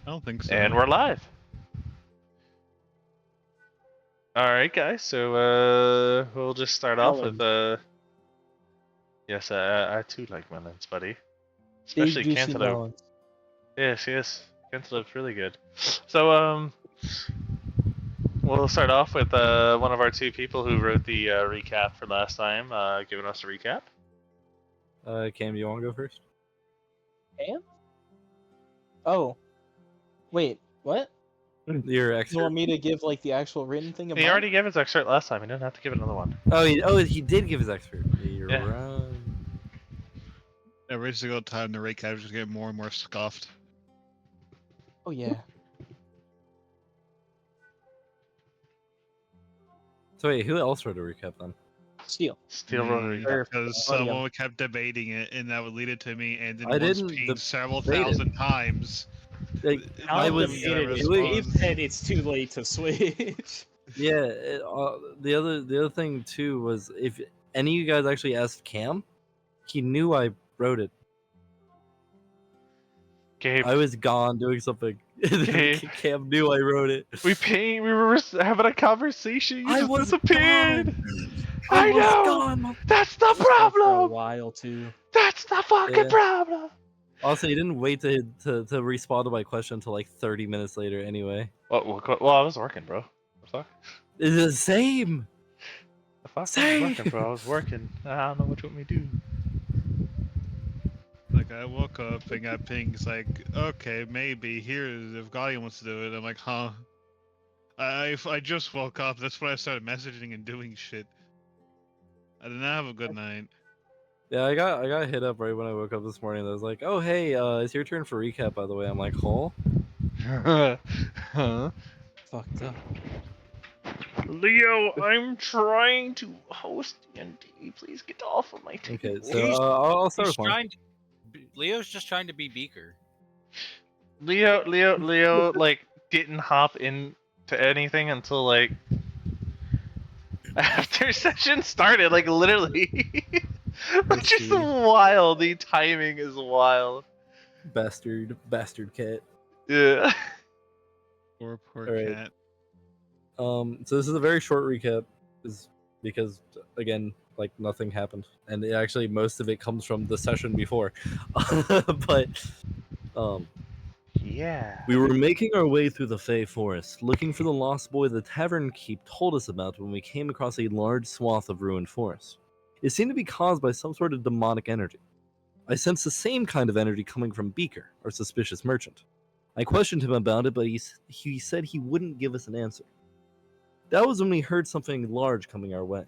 I don't think so. And we're live. Alright, guys, so we'll just start off with yes, I too like melons, buddy. Especially Big juicy cantaloupe. melons. Yes. Cantaloupe's really good. So we'll start off with one of our two people who wrote the recap for last time, giving us a recap. Cam, do you want to go first? Cam? Oh. Wait, what? Your You excerpt. want me to give like the actual written thing? He already gave his excerpt last time. He didn't have to give another one. Oh, he did give his excerpt. You're Yeah. right. Every single time the recap just get more and more scuffed. Oh yeah. So wait, who else wrote a recap then? Steel. Steel wrote a recap. Because Oh, yeah. someone kept debating it, and that would lead it to me, and then I once didn't pinged several debate it. thousand times. Like, I I was- was get a He response. said it's too late to switch. yeah. The other thing too was if any of you guys actually asked Cam, he knew I wrote it. Gabe, I was gone doing something. Gabe. Cam knew I wrote it. we were having a conversation. You I just was disappeared. I I was know. gone. That's the For a problem. while too. That's the fucking Yeah. problem. Also, he didn't wait to respond to my question until like 30 minutes later. Anyway, Well, I was working, bro. The fuck? it's the same. The fuck? I was Same. working, bro. I was working. I don't know what you want me to do. Like, I woke up and got pings like, okay, maybe, here's if Guardian wants to do it. I'm like, huh? I just woke up. That's when I started messaging and doing shit. I did not have a good night. Yeah, I got hit up right when I woke up this morning. I was like, "Oh hey, it's your turn for recap." By the way, I'm like, "Huh?" Huh? Fucked up. Leo, I'm trying to host D&D. Please get off of my table. Okay, so I'll start He's with mine. trying to, Leo's just trying to be Beaker. Leo, like didn't hop into anything until like after session started, like literally, which is see. wild. The timing is wild. Bastard cat. Yeah. Poor Alright. cat. So this is a very short recap, is because again, like nothing happened, and actually most of it comes from the session before. But Yeah. we were making our way through the Fey Forest, looking for the lost boy the tavern keep told us about when we came across a large swath of ruined forest. It seemed to be caused by some sort of demonic energy. I sensed the same kind of energy coming from Beaker, our suspicious merchant. I questioned him about it, but he said he wouldn't give us an answer. That was when we heard something large coming our way.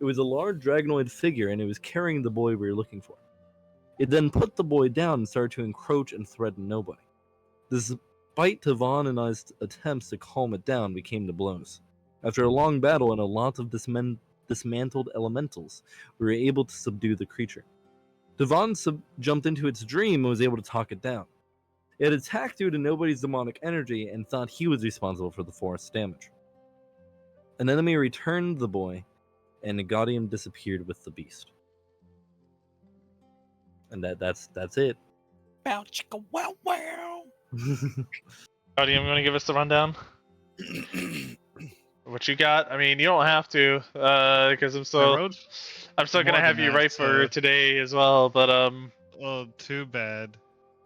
It was a large dragonoid figure, and it was carrying the boy we were looking for. It then put the boy down and started to encroach and threaten nobody. Despite Tavon and I's attempts to calm it down, we came to blows. After a long battle and a lot of dismantled elementals, we were able to subdue the creature. Tavon jumped into its dream and was able to talk it down. It attacked due to nobody's demonic energy and thought he was responsible for the forest's damage. An enemy returned the boy, and Negatium disappeared with the beast. And that's it. Bow chicka wow wow. Cody, I'm gonna give us the rundown. What you got? I mean, you don't have to, because I'm still wrote gonna more have than you that, write for so- today as well. But Oh, too bad.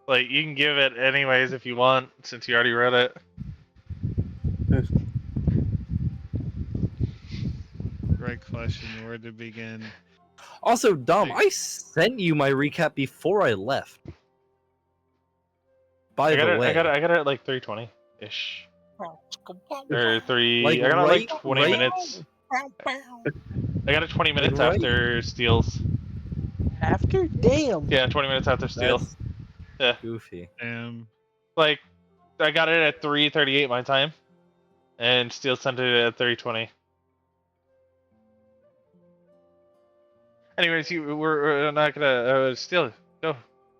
like you can give it anyways if you want, since you already wrote it. Great question. Where to begin? Also, Dom, I sent you my recap before I left. By I got the it. way, I got it at like 3:20 ish, Bow chicka wow or wow. 3. Like, I got it like right- 20 right- minutes. Bow bow. I got it 20 minutes right- after Steel's. After? Damn. Yeah, 20 minutes after Steel. that's Yeah. goofy. Like, I got it at 3:38 my time, and Steel sent it at 3:20. Anyways, we're not gonna Steel. Go,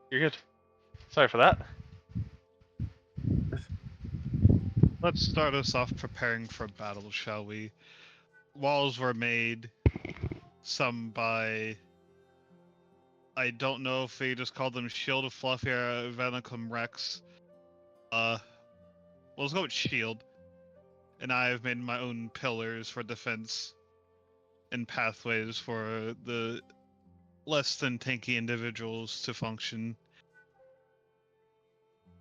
you're good. Sorry for that. Let's start us off preparing for battle, shall we? Walls were made, some by... I don't know if they just called them Shield of Fluffy or Venicum Rex. Well, let's go with shield. And I have made my own pillars for defense and pathways for the less than tanky individuals to function.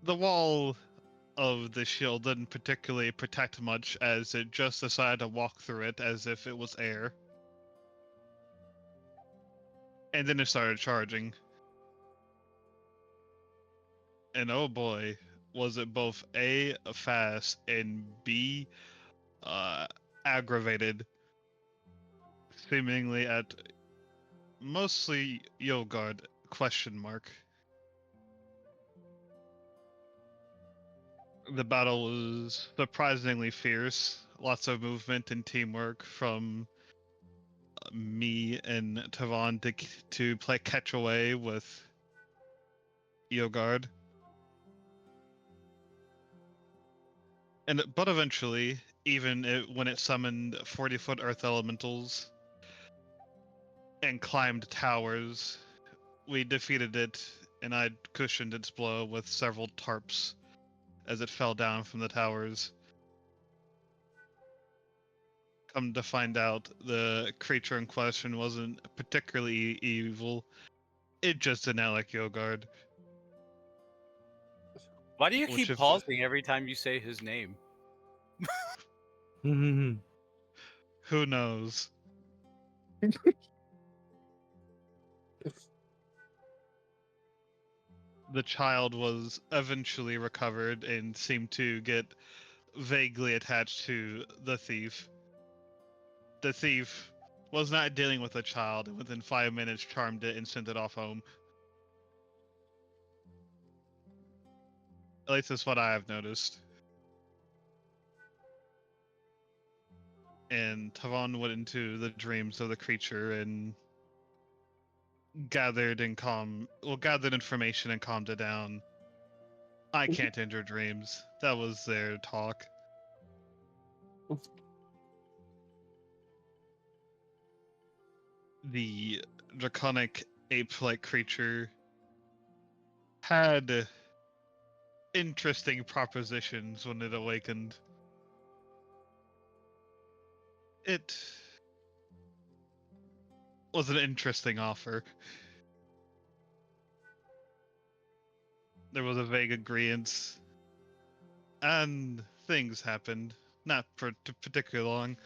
The wall of the shield didn't particularly protect much, as it just decided to walk through it as if it was air. And then it started charging. And oh boy, was it both A, fast, and B, aggravated. Seemingly at mostly Yogard, question mark. The battle was surprisingly fierce. Lots of movement and teamwork from me and Tavon to play catch away with Yogard. But eventually, even when it summoned 40-foot earth elementals and climbed towers, we defeated it, and I cushioned its blow with several tarps as it fell down from the towers. Come to find out, the creature in question wasn't particularly evil. It just did not like Yogard. Why do you Which keep if- pausing every time you say his name? Who knows? The child was eventually recovered and seemed to get vaguely attached to the thief. The thief was not dealing with the child, and within 5 minutes charmed it and sent it off home. At least that's what I have noticed. And Tavon went into the dreams of the creature and gathered information and calmed it down. I can't end your dreams. That was their talk. The draconic ape-like creature had interesting propositions when it awakened. It was an interesting offer. There was a vague agreement, and things happened. Not for particularly long.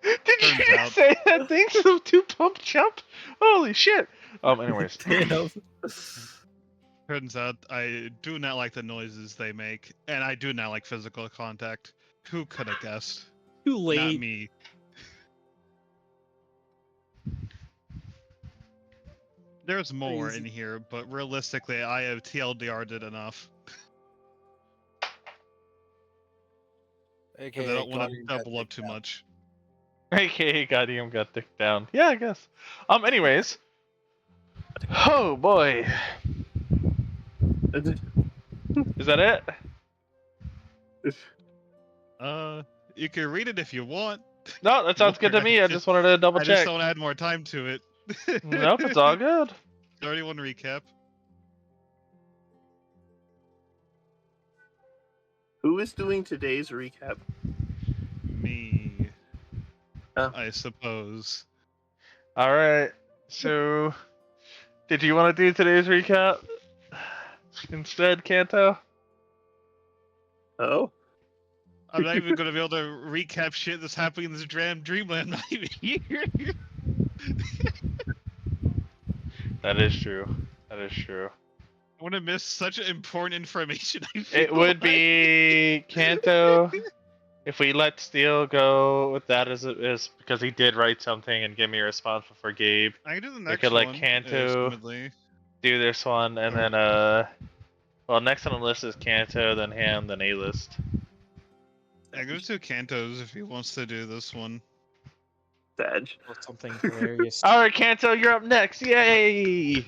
Did Turns you out- say that things of two pump chump? Holy shit! Anyways. Damn. Turns out I do not like the noises they make, and I do not like physical contact. Who could have guessed? Too Not late. me. There's more Crazy. in here, but realistically, I have TLDR'd it enough. AKA, Because I don't want to Guardian got double up dicked too out. much. AKA Goddamn got dicked down. Yeah, I guess. Anyways. Oh boy. Is that it? You can read it if you want. No, that sounds good to me. I just wanted to double I just check. don't want to add more time to it. Nope, it's all good. 31 recap. Who is doing today's recap? Me. Oh. I suppose. Alright, so did you want to do today's recap instead, Kanto? Oh, I'm not even going to be able to recap shit that's happening in this dreamland. I'm not even here. That is true. That is true. I want to miss such important information. I It feel would like. be Kanto. If we let Steele go with that as it is, because he did write something and give me a response before Gabe, I can do the we next could let one. Kanto assumedly. do this one, and then well, next on the list is Kanto, then him, then A-list. I go to Kanto's if he wants to do this one. Sag. Or something hilarious. All right, Kanto, you're up next. Yay!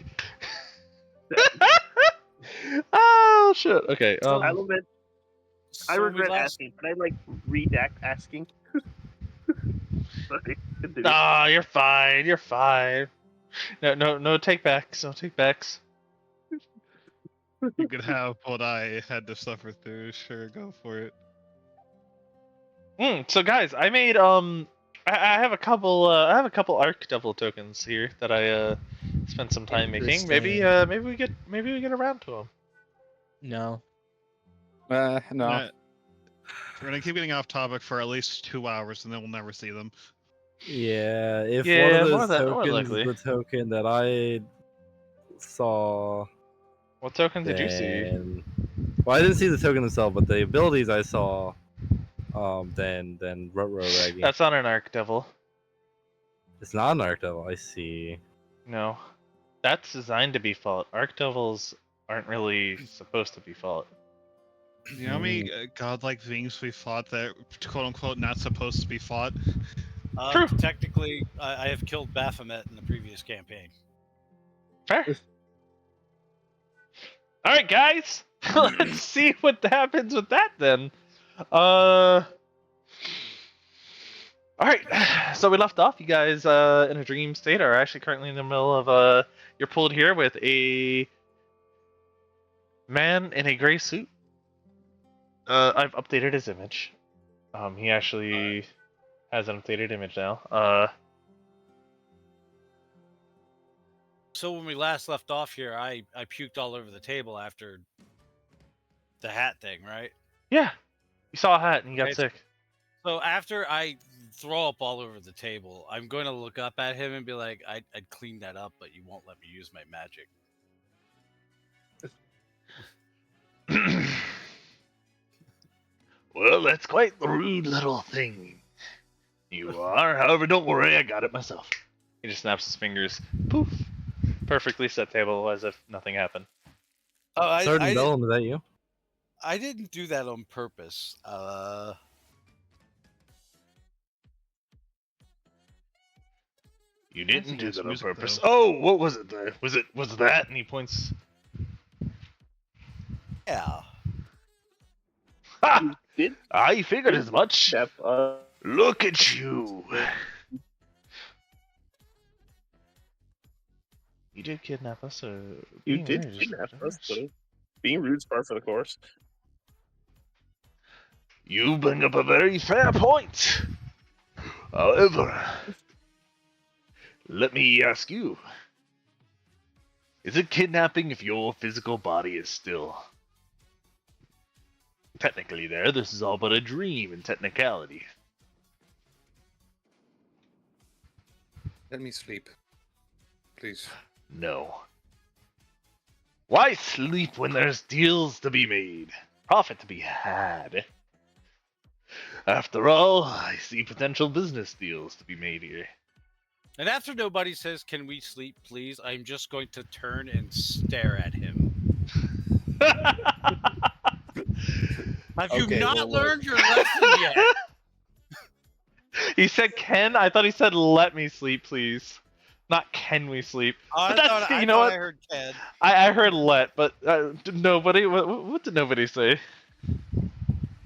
Oh shit. Okay. I admit, I So we regret lost- asking, but I like redact asking. Sorry. Continue. Nah, you're fine. You're fine. No take backs. No take backs. You could have what I had to suffer through. Sure, go for it. So guys, I made I have a couple Arc Devil tokens here that I spent some time making. Maybe Interesting. maybe we get around to them. No. No. We're gonna keep getting off topic for at least 2 hours, and then we'll never see them. Yeah, if one Yeah, of more those than- more tokens likely. is the token that I saw, What token did you see? then... Well, I didn't see the token itself, but the abilities I saw, then Raggy. That's not an Arc Devil. It's not an Arc Devil, I see. No, that's designed to be fought. Arc Devils aren't really supposed to be fought. You know how many godlike things we fought that quote unquote not supposed to be fought? True. Technically, I have killed Baphomet in the previous campaign. Fair. All right, guys. Let's see what happens with that then. All right. So we left off. You guys in a dream state are actually currently in the middle of you're pulled here with a man in a gray suit. I've updated his image. He actually has an updated image now. So when we last left off here, I puked all over the table after the hat thing, right? Yeah. You saw a hat and you got Okay, sick. So after I throw up all over the table, I'm going to look up at him and be like, I'd clean that up, but you won't let me use my magic. Well, that's quite the rude little thing you are. However, don't worry, I got it myself. He just snaps his fingers. Poof. Perfectly set table as if nothing happened. Oh, Sergeant Bellum, is that you? I didn't do that on purpose. You didn't do Nice that on music, purpose. though. Oh, what was it there? Was that? And he points. Yeah. Ha! Did I figured as much. Chef, Look at you. You did kidnap us, so you being did rude is kidnap for us, us. but being rude's par for the course. You bring up a very fair point. However, let me ask you. Is it kidnapping if your physical body is still technically there? This is all but a dream in technicality. Let me sleep. Please. No. Why sleep when there's deals to be made? Profit to be had. After all, I see potential business deals to be made here. And after nobody says, "Can we sleep, please?" I'm just going to turn and stare at him. Have you Okay, not well, look. learned your lesson yet? He said, "Can?" I thought he said, "Let me sleep, please." Not "Can we sleep?" I But that's, thought, you know what? I heard Ted. I heard "let," but nobody. What did nobody say?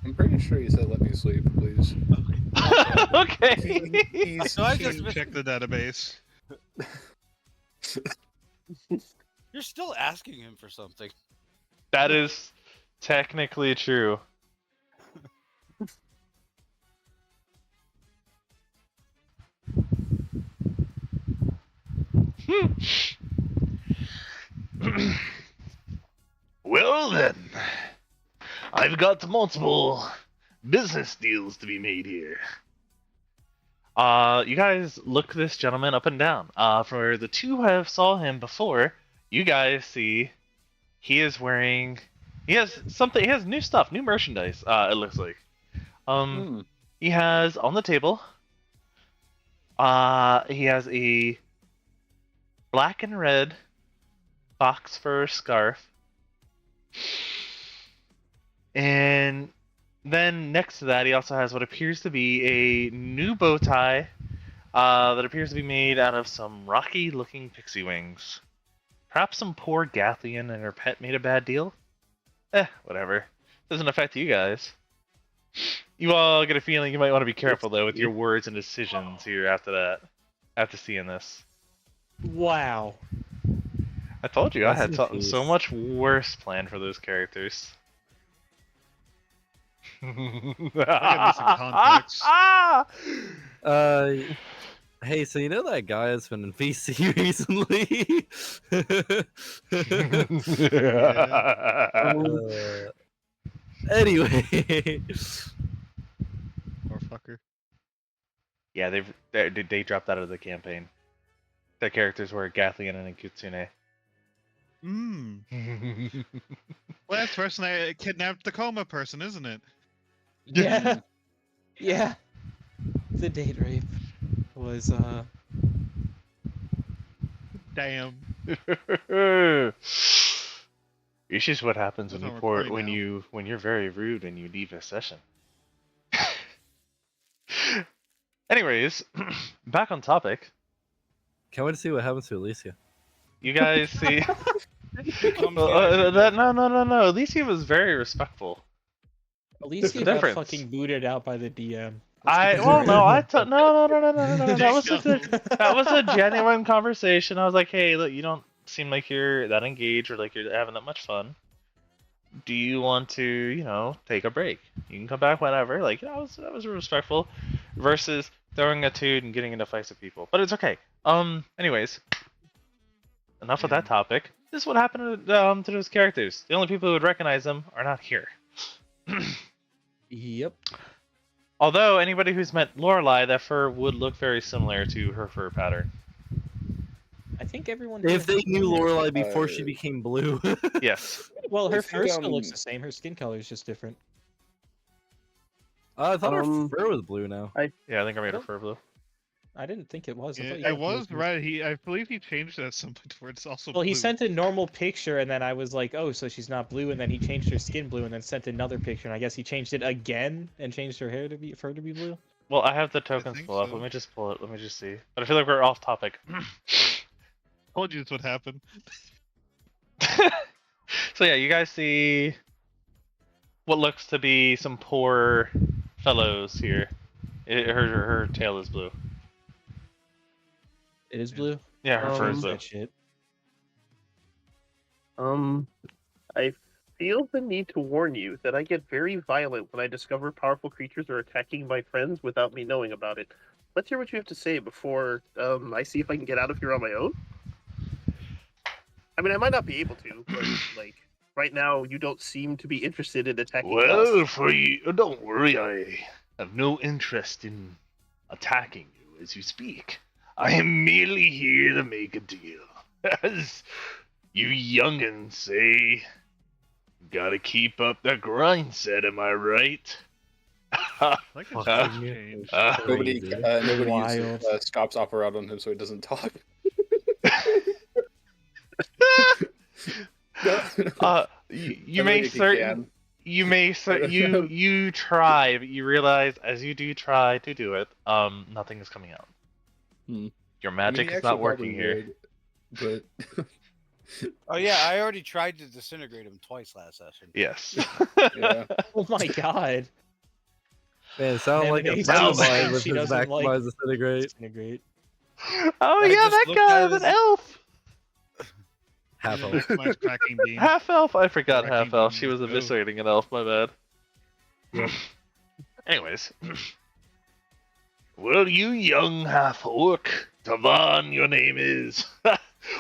I'm pretty sure you said let me sleep, please. Okay. So I just Check the database. You're still asking him for something. That is technically true. Well then, I've got multiple business deals to be made here. You guys look this gentleman up and down. For the two who have saw him before, you guys see he is wearing. He has something. He has new stuff, new merchandise. It looks like. He has on the table. He has a black and red fox fur scarf. And then next to that, he also has what appears to be a new bow tie that appears to be made out of some rocky-looking pixie wings. Perhaps some poor Gathian and her pet made a bad deal? Whatever. Doesn't affect you guys. You all get a feeling you might want to be careful, though, with your words and decisions here after that. After seeing this. Wow. I told you I Rest had in something so peace. much worse planned for those characters. got me some context. Hey, so you know that guy that's been in VC recently? Yeah. Anyway, Or fucker. Yeah, they dropped out of the campaign. Their characters were Gatlian and Kitsune. Mmm. Well, that's the person that kidnapped the coma person, isn't it? Yeah. Yeah. The date rape was Damn. It's just what happens That's when you not pour recording now. when you're very rude and you leave a session. Anyways, back on topic. can't wait to see what happens to Alicia. You guys see? Becomes no. Alicia was very respectful. Alicia the got difference? fucking booted out by the DM. No. That was a genuine conversation. I was like, hey, look, you don't seem like you're that engaged or like you're having that much fun. Do you want to, take a break? You can come back whenever. Like, that was respectful, versus throwing a toot and getting into fights with people. But it's okay. Anyways, enough of that topic. This is what happened to those characters. The only people who would recognize them are not here. Yep. Although anybody who's met Lorelai, that fur would look very similar to her fur pattern. I think everyone. If they knew Lorelai before Uh, she became blue. Yes. Well, her I think, fur still looks the same. Her skin color is just different. I thought her Um, fur was blue now. Yeah, I think I made her fur blue. I didn't think it was. I Yeah, thought you it guys was blue. right. I believe he changed it at some point where it's also Well, he blue. sent a normal picture, and then I was like, "Oh, so she's not blue." And then he changed her skin blue, and then sent another picture, and I guess he changed it again and changed her hair to be blue. Well, I have the tokens think pulled up. so. Let me just pull it. Let me just see. But I feel like we're off topic. Told you that's what happened. So yeah, you guys see what looks to be some poor fellows here. Her tail is blue. It is blue. Yeah, her fur is Um, blue. That shit. I feel the need to warn you that I get very violent when I discover powerful creatures are attacking my friends without me knowing about it. Let's hear what you have to say before I see if I can get out of here on my own. I mean, I might not be able to, but like right now, you don't seem to be interested in attacking us. for you, don't worry. I have no interest in attacking you as you speak. I am merely here to make a deal. As you youngins say, gotta keep up the grind set, am I right? Like Uh, it's just changed. Nobody Wild. uses Scops operator on him, so he doesn't talk. You may certain you try, but you realize as you do try to do it, nothing is coming out. Hmm. Your magic is not working here. But Oh yeah, I already tried to disintegrate him twice last session. Yes. yeah, Oh my god. Man, it sounded And like then a he friend of says mine with she his doesn't like- maximized disintegrate. Disintegrate. Oh I yeah, just that looked guy at is his- an elf. Half elf. Maximized cracking beam. Half elf. I forgot Cracking half elf. beam She was is- eviscerating an elf. My bad. Yep. Anyways. Well, you young half orc, Tavan, your name is.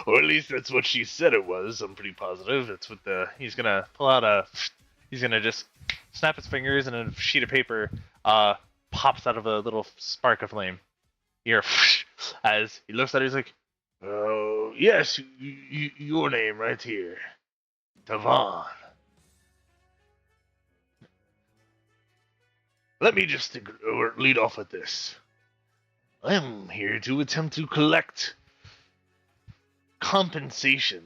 Or at least that's what she said it was. I'm pretty positive. That's what he's gonna pull out he's gonna just snap his fingers and a sheet of paper pops out of a little spark of flame. Here, as he looks at it, he's like, "Oh, yes, your name right here. Tavan. Let me just lead off with this. I'm here to attempt to collect compensation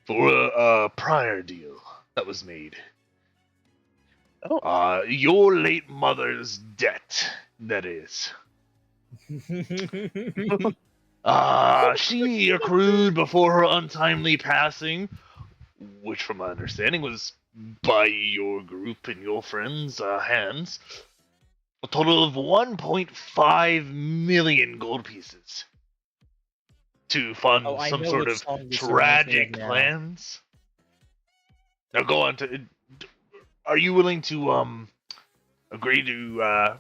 for a prior deal that was made. Oh. Your late mother's debt, that is. She accrued before her untimely passing, which from my understanding was by your group and your friends' hands, a total of 1.5 million gold pieces. to fund Oh, I some know sort which of song this reminds me of tragic now. plans. Now go on to. Are you willing to agree to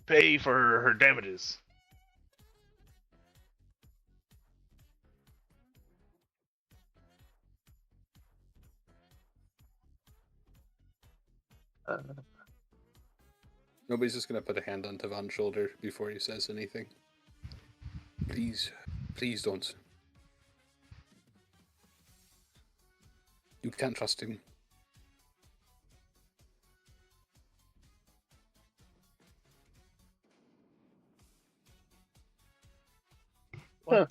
pay for her damages? Uh, Nobody's just gonna put a hand on Tavan's shoulder before he says anything. Please, please don't. You can't trust him. Huh.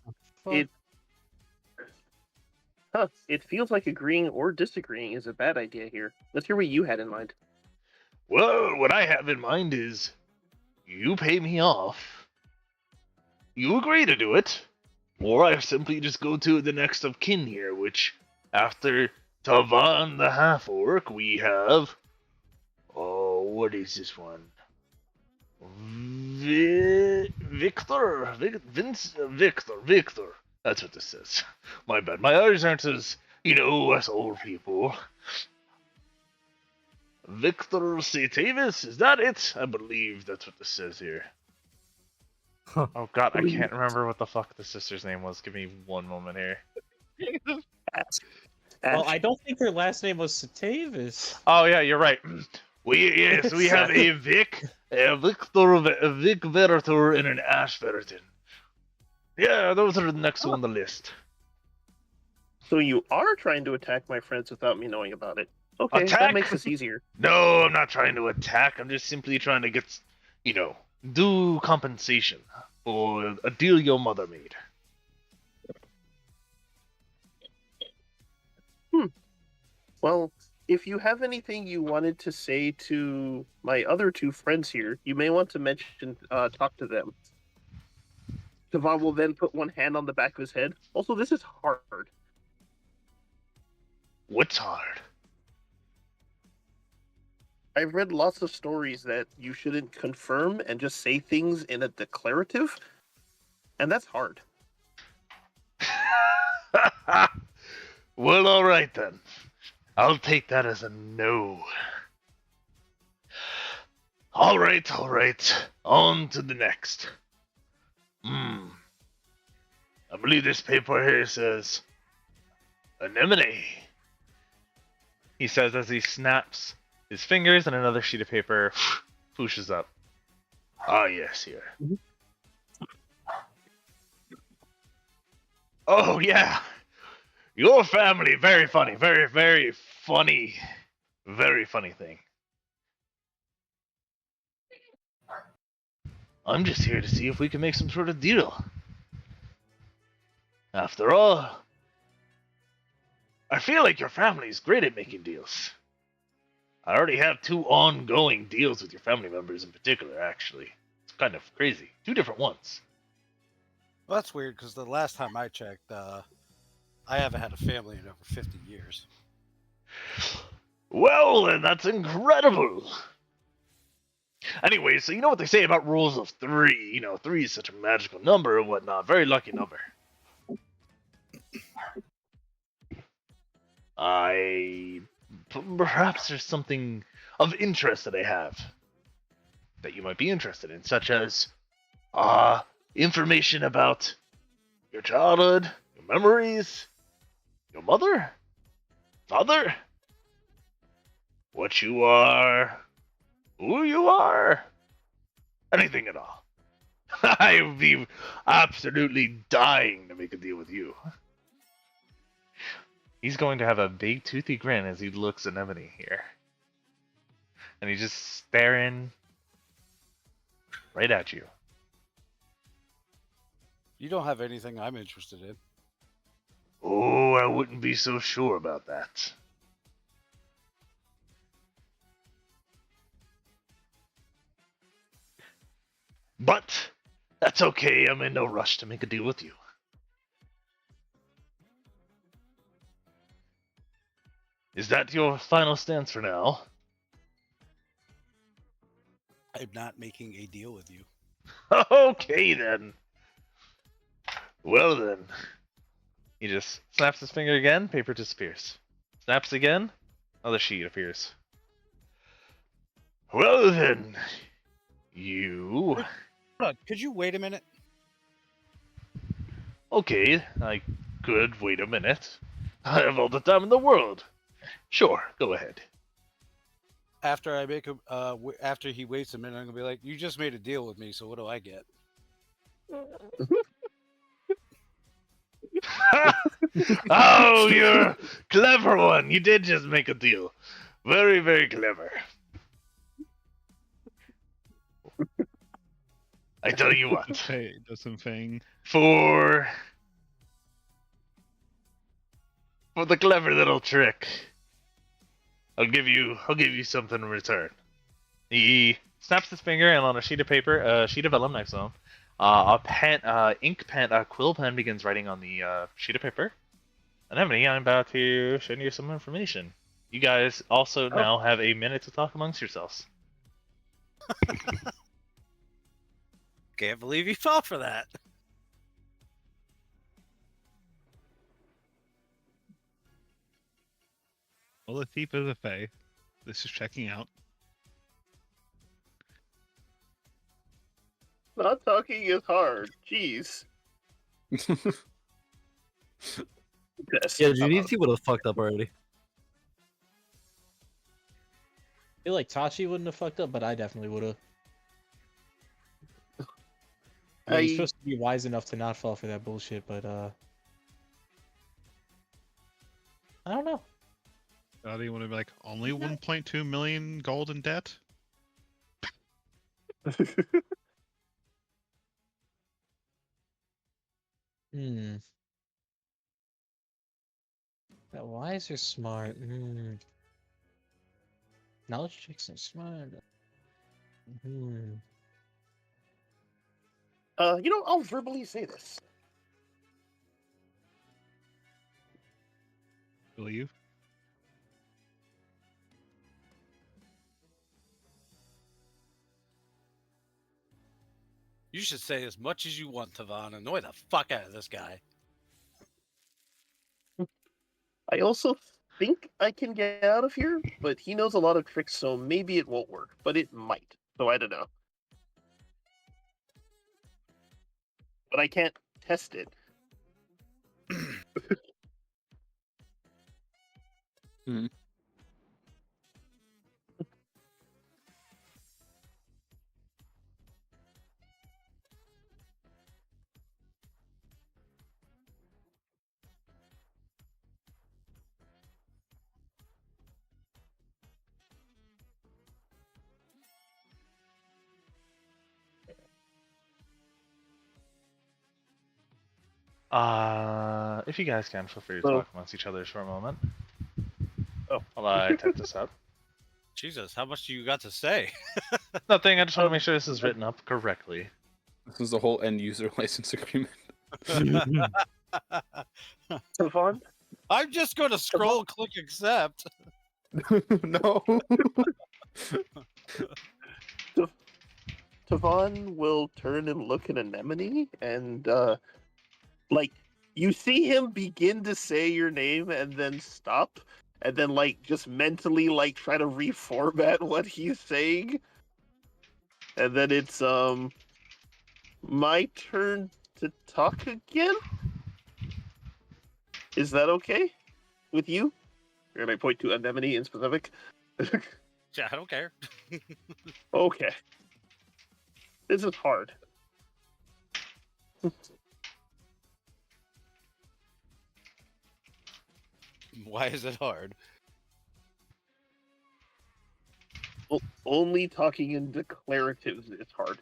Fuck. It feels like agreeing or disagreeing is a bad idea here. Let's hear what you had in mind. Well, what I have in mind is you pay me off, you agree to do it, or I simply just go to the next of kin here, which, after Tavan the half-orc, we have... Oh, what is this one? Victor. That's what this says. My bad. My eyes aren't as, us old people. Victor Apotheosis, is that it? I believe that's what this says here. Huh. Oh god, I can't remember what the fuck the sister's name was. Give me one moment here. Well, I don't think her last name was Satavis. Oh yeah, you're right. We have a Vic, a Victor, a Vic Veritor, and an Ash Veriton. Yeah, those are the next on the list. So you are trying to attack my friends without me knowing about it. Okay, Attack? that makes this easier. No, I'm not trying to attack. I'm just simply trying to get, due compensation for a deal your mother made. Well, if you have anything you wanted to say to my other two friends here, you may want to talk to them. Tavan will then put one hand on the back of his head. Also, this is hard. What's hard? I've read lots of stories that you shouldn't confirm and just say things in a declarative, and that's hard. Well, alright then. I'll take that as a no. Alright. On to the next. I believe this paper here says anemone. He says as he snaps his fingers and another sheet of paper pushes up. Ah, yes, here. Oh, yeah. Your family, very funny. Very, very funny. Very funny thing. I'm just here to see if we can make some sort of deal. After all, I feel like your family is great at making deals. I already have 2 ongoing deals with your family members in particular, actually. It's kind of crazy. 2 different ones. Well, that's weird because the last time I checked, I haven't had a family in over 50 years. Well, then that's incredible. Anyway, so you know what they say about rules of 3. 3 is such a magical number and whatnot. Very lucky number. Perhaps there's something of interest that I have that you might be interested in, such as information about your childhood, your memories, your mother, father, what you are, who you are, anything at all. I would be absolutely dying to make a deal with you. He's going to have a big toothy grin as he looks at Anemone here. And he's just staring right at you. You don't have anything I'm interested in. Oh, I wouldn't be so sure about that. But that's okay. I'm in no rush to make a deal with you. Is that your final stance for now? I'm not making a deal with you. Okay then. Well then, He just snaps his finger again, paper disappears. Snaps again, another sheet appears. Well then, you... Hold on, could you wait a minute? Okay, I could wait a minute. I have all the time in the world. Sure, go ahead. After I make him, after he waits a minute, I'm gonna be like, "You just made a deal with me, so what do I get?" Oh, you're a clever one. You did just make a deal. Very, very clever. I tell you what, Hey, does something. for the clever little trick, I'll give you something in return. He snaps his finger, and on a sheet of paper, a sheet of vellum next to him, a pen, ink pen, a quill pen begins writing on the sheet of paper. Anemone, I'm about to send you some information. You guys also now have a minute to talk amongst yourselves. Can't believe you fell for that. Well, Latif is a fae. This is checking out. Not talking is hard. Jeez. Yes. Yeah, Junichi would have fucked up already. I feel like Tachi wouldn't have fucked up, but I definitely would have. He's supposed to be wise enough to not fall for that bullshit, but I don't know. Do you want to be like only 1.2 million gold in debt? That wise or smart? Knowledge checks are smart. I'll verbally say this. Believe. You should say as much as you want, Tavan. Annoy the fuck out of this guy. I also think I can get out of here, but he knows a lot of tricks, so maybe it won't work. But it might. So I don't know. But I can't test it. If you guys can, feel free to Oh. talk amongst each other for a moment. Oh. While I type this up. Jesus, how much do you got to say? Nothing, I just want to make sure this is written up correctly. This is the whole end user license agreement. Tavon? I'm just going to scroll, click accept. No. Tavon will turn and look at Anemone, and you see him begin to say your name and then stop, and then just mentally try to reformat what he's saying, and then it's my turn to talk again. Is that okay with you? And I point to Anemone in specific. Yeah, I don't care. Okay. This is hard. Why is it hard? Only talking in declaratives is hard.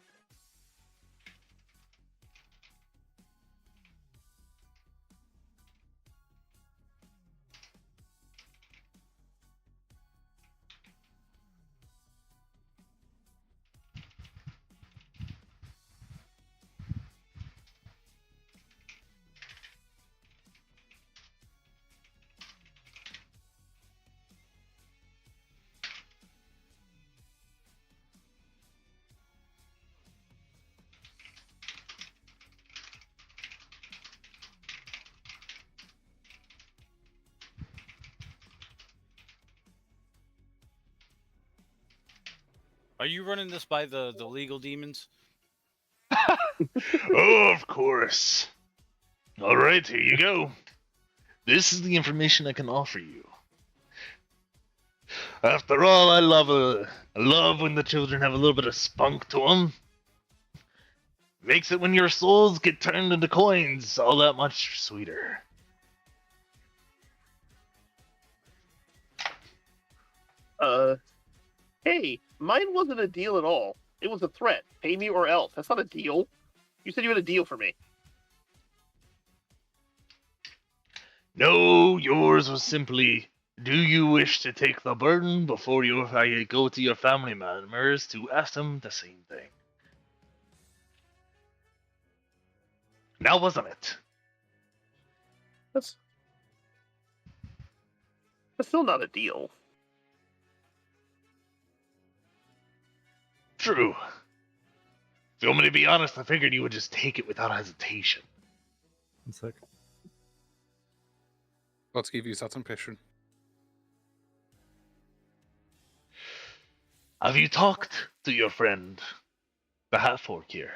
Are you running this by the legal demons? Oh, of course. All right, here you go. This is the information I can offer you. After all, I love when the children have a little bit of spunk to them. Makes it when your souls get turned into coins all that much sweeter. Hey, mine wasn't a deal at all. It was a threat. Pay me or else. That's not a deal. You said you had a deal for me. No, yours was simply, do you wish to take the burden before I go to your family members to ask them the same thing? Now wasn't it? That's still not a deal. True. If you want me to be honest, I figured you would just take it without hesitation. 1 second. Let's give you that impression. Have you talked to your friend, the half-orc here?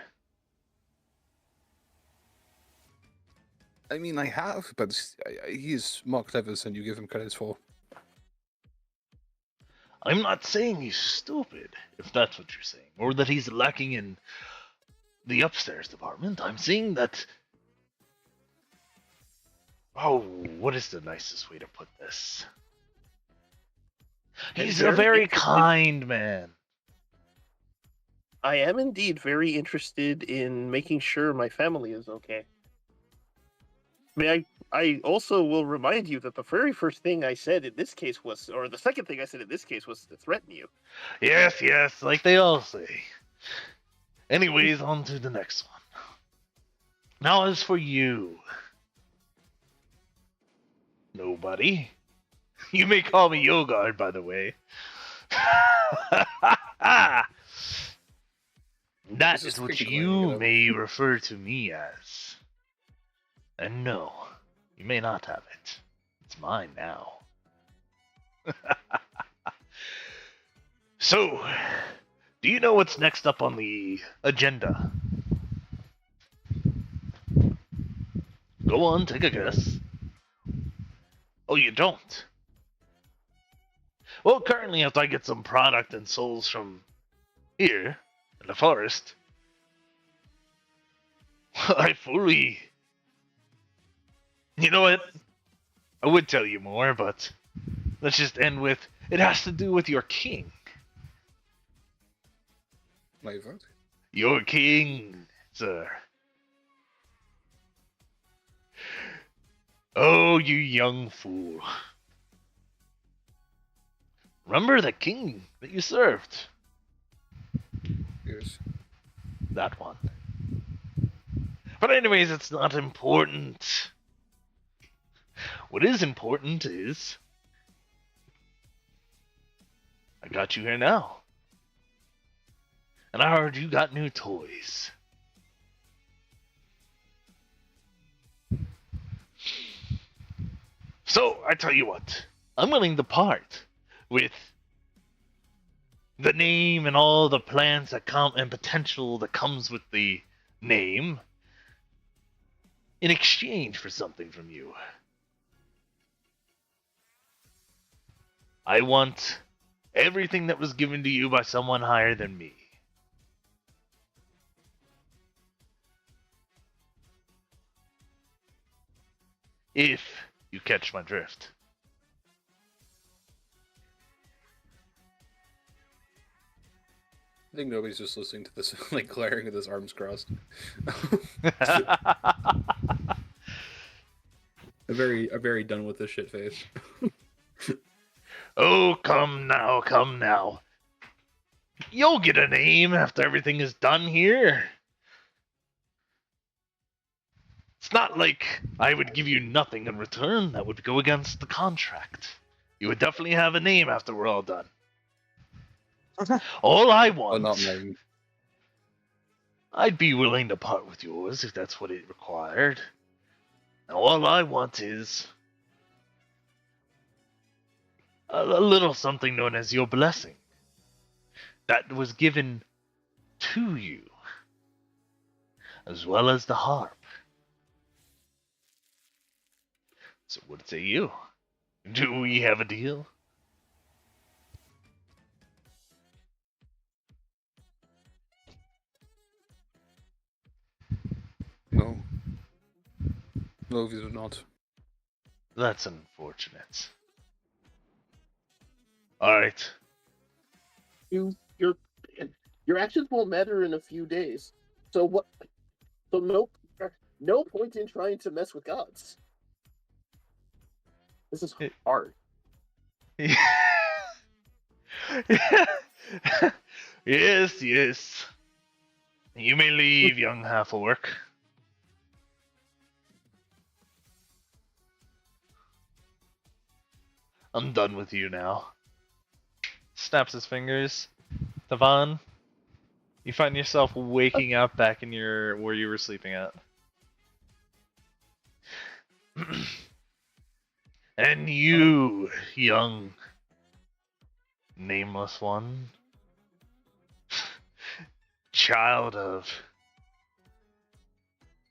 I mean, I have, but he is more clever than you give him credit for. I'm not saying he's stupid, if that's what you're saying, or that he's lacking in the upstairs department. I'm saying that... Oh, what is the nicest way to put this? He's a very kind man. I am indeed very interested in making sure my family is okay. I also will remind you that the very first thing I said in this case was, or the second thing I said in this case was to threaten you. Yes, like they all say. Anyways, on to the next one. Now as for you... Nobody. You may call me Yogard, by the way. That is what you may refer to me as. And no, you may not have it. It's mine now. So, do you know what's next up on the agenda? Go on, take a guess. Oh, you don't? Well, currently, after I get some product and souls from here, in the forest, I fully... You know what? I would tell you more, but let's just end with, it has to do with your king. My vote? Your king, sir. Oh, you young fool. Remember the king that you served? Yes. That one. But anyways, it's not important. What is important is... I got you here now. And I heard you got new toys. So, I tell you what. I'm willing to part with the name and all the plans that come and potential that comes with the name in exchange for something from you. I want everything that was given to you by someone higher than me. If you catch my drift. I think nobody's just listening to this, like, glaring with his arms crossed. A very done with this shit face. Oh, come now. You'll get a name after everything is done here. It's not like I would give you nothing in return. That would go against the contract. You would definitely have a name after we're all done. All I want... Well, not mine. I'd be willing to part with yours if that's what it required. Now, all I want is... a little something known as your blessing. that was given to you, as well as the harp. So what say you? Do we have a deal? No. No, we do not. That's unfortunate. Alright. Your actions won't matter in a few days. So what? So no point in trying to mess with gods. This is hard. Yes, yes. You may leave, young half-orc. I'm done with you now. Snaps his fingers. Devon, you find yourself waking up back in where you were sleeping at. And you, young nameless one, child of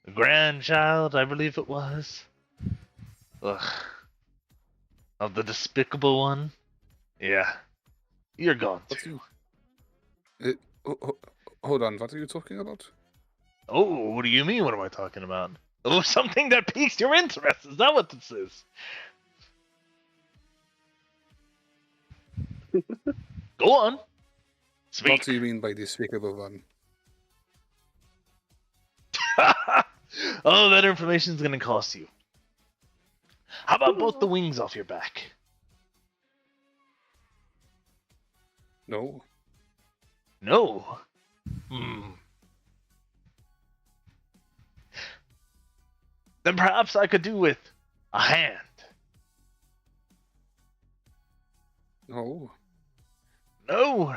the grandchild, I believe it was. Ugh. Of the despicable one. Yeah. You're gone What too. Hold on, what are you talking about? Oh, what do you mean? What am I talking about? Oh, something that piques your interest. Is that what this is? Go on. Speak. What do you mean by despicable one? Oh, that information's gonna cost you. How about both the wings off your back? No. No. Then perhaps I could do with a hand. No. No.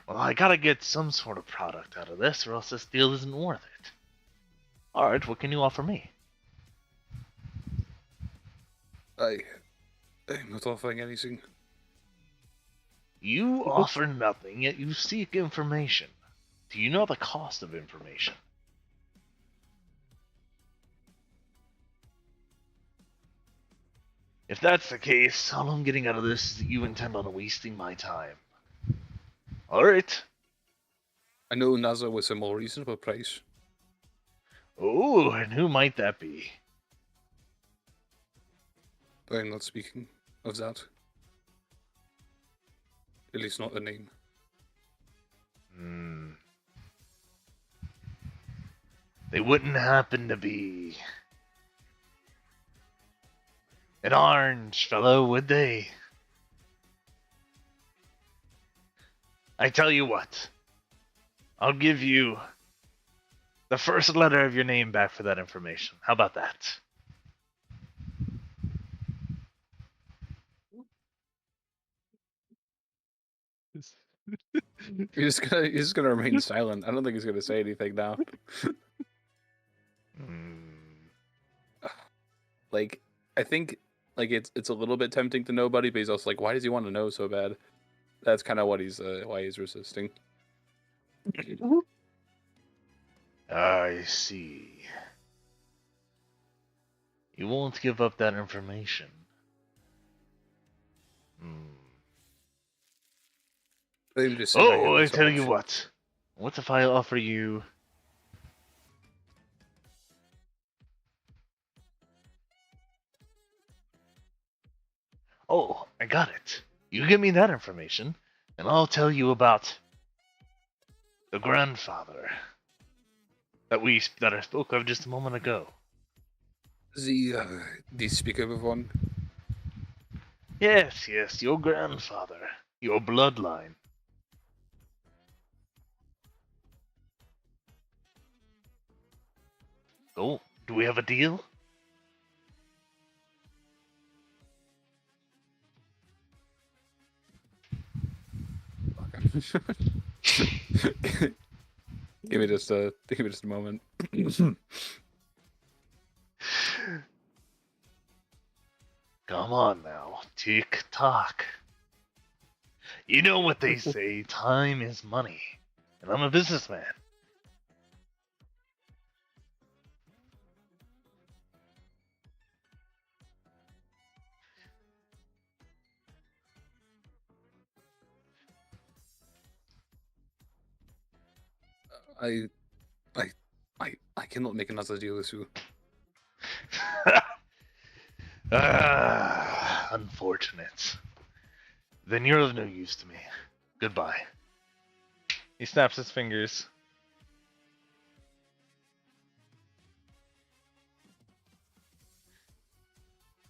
Well, I gotta get some sort of product out of this, or else this deal isn't worth it. Alright, what can you offer me? I'm not offering anything. You offer nothing, yet you seek information. Do you know the cost of information? If that's the case, all I'm getting out of this is that you intend on wasting my time. Alright. I know Nazar was a more reasonable price. Oh, and who might that be? But I'm not speaking of that. At least not the name. They wouldn't happen to be an orange fellow, would they? I tell you what. I'll give you the first letter of your name back for that information. How about that? He's just gonna remain silent. I don't think he's gonna say anything now. Like, I think it's a little bit tempting to nobody, but he's also like, why does he want to know so bad? That's kind of what he's why he's resisting. I see. You won't give up that information. I'm just saying Oh, I have this tell you option. what. What if I offer you... Oh, I got it. You give me that information, and I'll tell you about the grandfather that I spoke of just a moment ago. The despicable one. Yes, your grandfather, your bloodline. Oh, do we have a deal? Give me just a moment. Come on now, tick tock. You know what they say, time is money. And I'm a businessman. I, I cannot make another deal with you. Unfortunate. Then you're of no use to me. Goodbye. He snaps his fingers.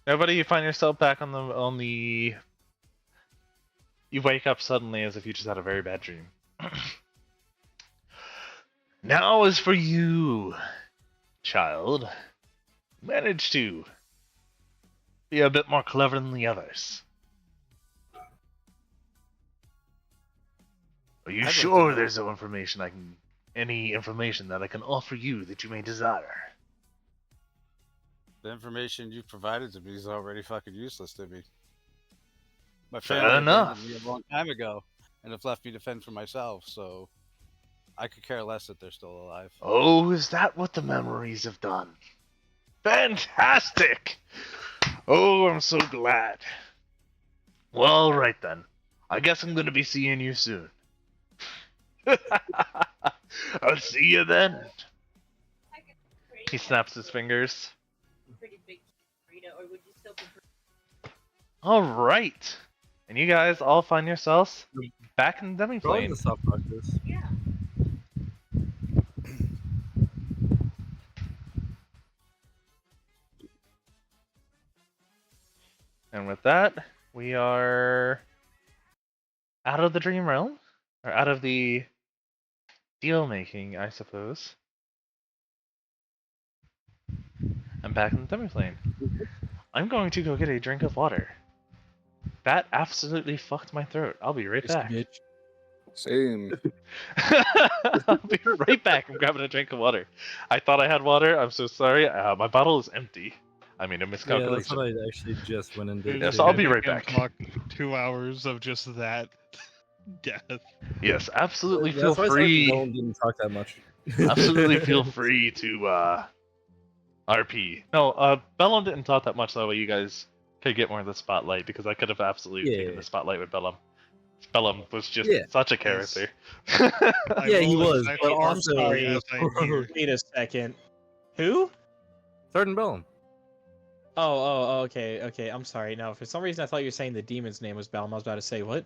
Everybody, you find yourself back on the. You wake up suddenly as if you just had a very bad dream. Now is for you, child. Managed to be a bit more clever than the others. Are you I'd like to sure know. there's any information that I can offer you that you may desire? The information you provided to me is already fucking useless to me. My Fair family enough. abandoned me a long time ago and have left me to fend for myself, so I could care less that they're still alive. Oh, is that what the memories have done? Fantastic! Oh, I'm so glad. Well, alright then. I guess I'm gonna be seeing you soon. I'll see you then. He snaps his fingers. Alright. And you guys all find yourselves back in the Going demi-plane. to stop practice. And with that, we are out of the dream realm. Or out of the deal making, I suppose. I'm back in the demi-plane. I'm going to go get a drink of water. That absolutely fucked my throat. I'll be right back. Same. I'll be right back. I'm grabbing a drink of water. I thought I had water. I'm so sorry. My bottle is empty. I mean, a Yeah, that's miscalculation. what I actually just went and did. Yes, too. I'll be right I'm back. talking 2 hours of just that death. Yes, absolutely That's feel why I said free. Dylan didn't talk that much. Absolutely feel free to RP. No, Bellum didn't talk that much, though. You guys could get more of the spotlight because I could have absolutely taken Yeah. the spotlight with Bellum. Bellum was just Yeah. such a character. I Yeah, he roll was, a but dice also sorry as I hear. Wait a second. Who? Sergeant Bellum. Okay. I'm sorry. No, for some reason I thought you were saying the demon's name was Balm. I was about to say what?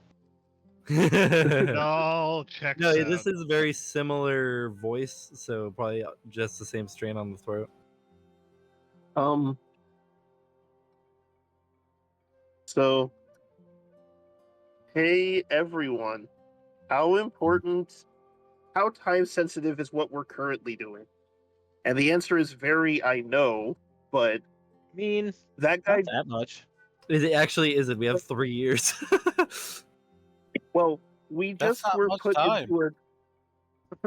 No, checks No, out. this is a very similar voice, so probably just the same strain on the throat. So, hey everyone, how important, how time sensitive is what we're currently doing? And the answer is very, I know, but I mean, that guy, not that much. Is it actually? Is it? We have 3 years. well, we That's just not were much put time. into a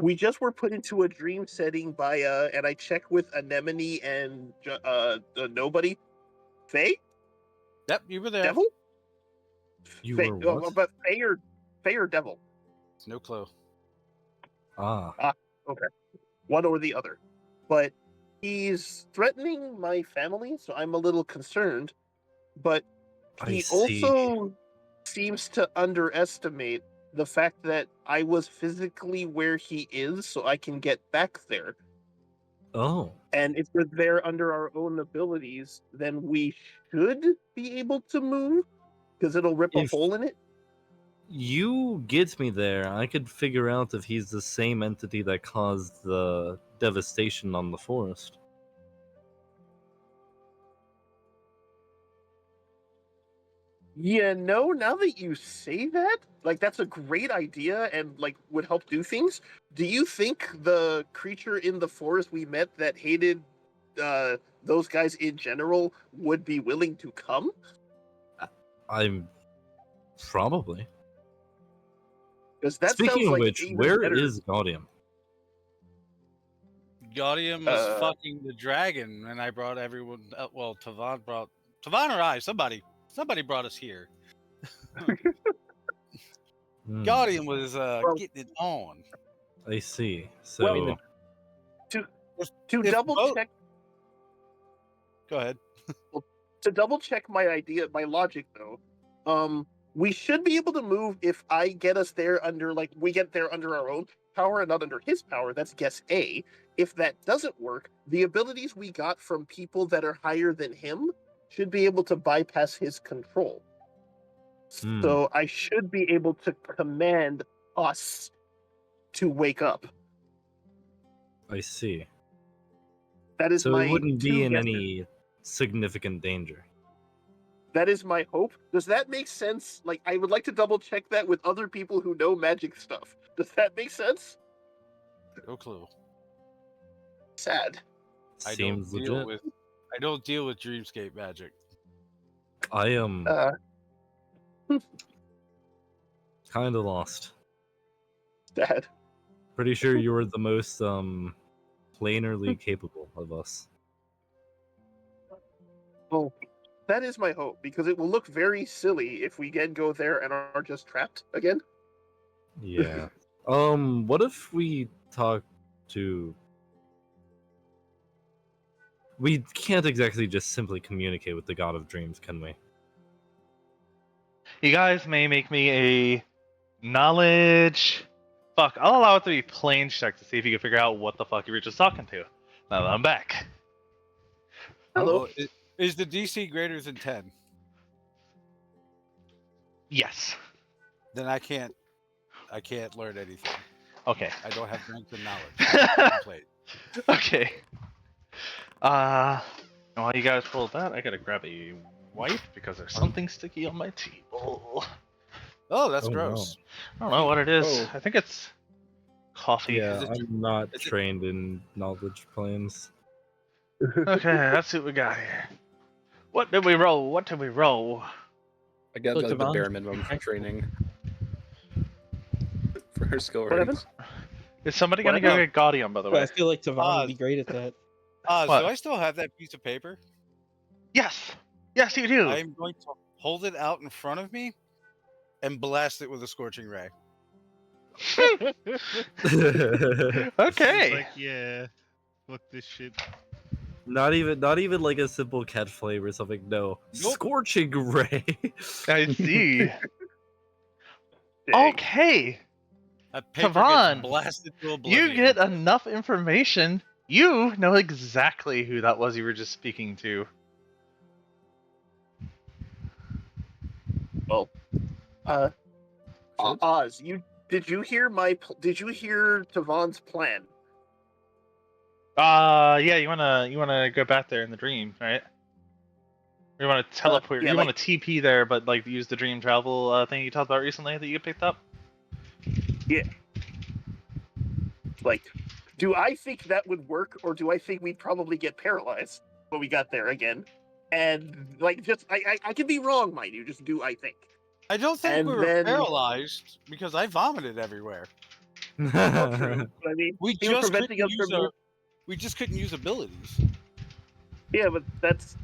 we just were put into a dream setting by and I checked with Anemone and nobody. Faye? Yep, you were there. Devil? You Faye, were what? but Faye or Devil? No clue. Ah, One or the other. But he's threatening my family, so I'm a little concerned. But I he see. also seems to underestimate the fact that I was physically where he is, so I can get back there. Oh, And if we're there under our own abilities, then we should be able to move, because it'll rip a If- hole in it. you get me there. I could figure out if he's the same entity that caused the devastation on the forest. Yeah, no, now that you say that, like, that's a great idea and, like, would help do things. Do you think the creature in the forest we met that hated those guys in general would be willing to come? I'm probably. Because that Speaking sounds of like which, even where better. is Gaudium? Gaudium was Uh, fucking the dragon, and I brought everyone. Well, Tavon or I, somebody brought us here. Hmm, Guardian was Well- getting it on. I see. Well, So To If double both- check Go ahead. my idea, my logic though, we should be able to move if I get us there under we get there under our own power and not under his power. That's guess A. If that doesn't work, the abilities we got from people that are higher than him should be able to bypass his control. Hmm. So I should be able to command us to wake up. I see. That is So my it wouldn't be two in guesses. any significant danger. That is my hope. Does that make sense? Like, I would like to double check that with other people who know magic stuff. Does that make sense? No clue. Sad. Seems I legit. don't deal with Dreamscape magic. I am Uh, kind of lost. sad. Pretty sure you're the most planarly capable of us. Well, that is my hope because it will look very silly if we again go there and are just trapped again. Yeah. What if we talk to... We can't exactly just simply communicate with the God of Dreams, can we? You guys may make me a knowledge. Fuck, I'll allow it to be plain check to see if you can figure out what the fuck you were just talking to. Now that I'm back. Hello. Well, is the DC greater than 10? Yes. Then I can't learn anything. Okay. I don't have strength and knowledge. Complete. Okay. While you guys pull that, I gotta grab a wipe because there's something sticky on my table. Oh, that's Oh, gross. I don't know what it is. Oh. I think it's coffee. Yeah, Is it- I'm not is it- trained in knowledge planes. Okay, let's see what we got here. What did we roll? What did we roll? I got Look, like the Devon. bare minimum for training for her skill What ratings. Is somebody What gonna go about- get Gaudium, by the But I way? feel like Tavon would be great at that. What? Do I still have that piece of paper? Yes! Yes, you do! I'm going to hold it out in front of me and blast it with a scorching ray. Okay! It's like, yeah, fuck this shit. Not even like a simple cat flavor or something. No, Nope. scorching ray. I see. Dang. Okay! That paper Tavon, gets blasted to oblivion. You get enough information. You know exactly who that was you were just speaking to. Well, Oz, did you hear Tavon's plan? Yeah, you wanna go back there in the dream, right? Or you wanna teleport, yeah, you like- wanna TP there, but like use the dream travel thing you talked about recently that you picked up? Like, do I think that would work, or do I think we'd probably get paralyzed when we got there again? And like, just I could be wrong, mind you. Just do I think? I don't think And we were then- paralyzed because I vomited everywhere. Well, true. But I mean, We he was just preventing couldn't us use from. we just couldn't use abilities. Yeah, but that's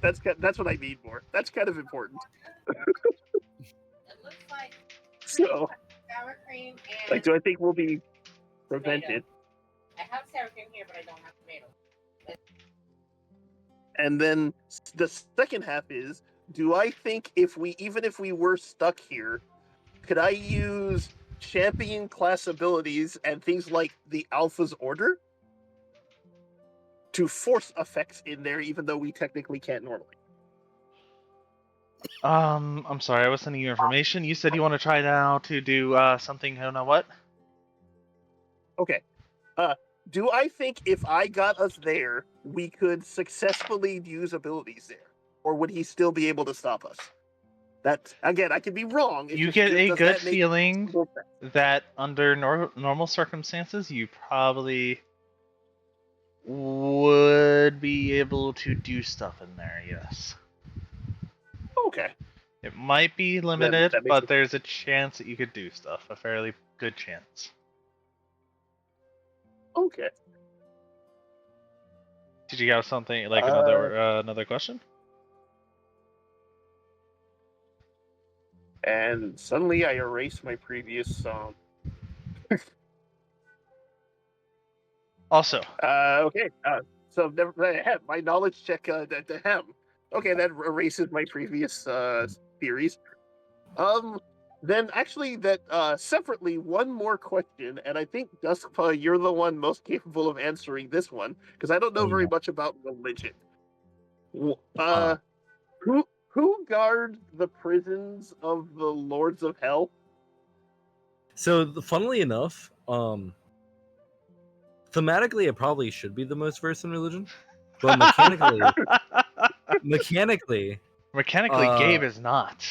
what I need more. That's kind of important. It looks like So, sour cream and like, do I think we'll be prevented? I have sour cream here, but I don't have tomato. And then the second half is, do I think even if we were stuck here, could I use champion class abilities and things like the Alpha's Order to force effects in there, even though we technically can't normally? I'm sorry, I was sending you information. You said you want to try now to do something, I don't know what? Okay. Do I think if I got us there, we could successfully use abilities there? Or would he still be able to stop us? That, again, I could be wrong. It's You just, get a does good that make feeling more sense? that under normal circumstances, you probably would be able to do stuff in there, yes. Okay. It might be limited, that makes but it- there's a chance that you could do stuff. A fairly good chance. Okay. Did you have something like another question? And suddenly I erase my previous Also, okay. So never my knowledge check the hem. Okay, that erases my previous theories. Then actually that separately one more question, and I think Duskpa, you're the one most capable of answering this one because I don't know Oh, very yeah. much about religion. Uh. Who guards the prisons of the Lords of Hell? So, funnily enough, thematically, it probably should be the most versed in religion, but mechanically, Gabe is not.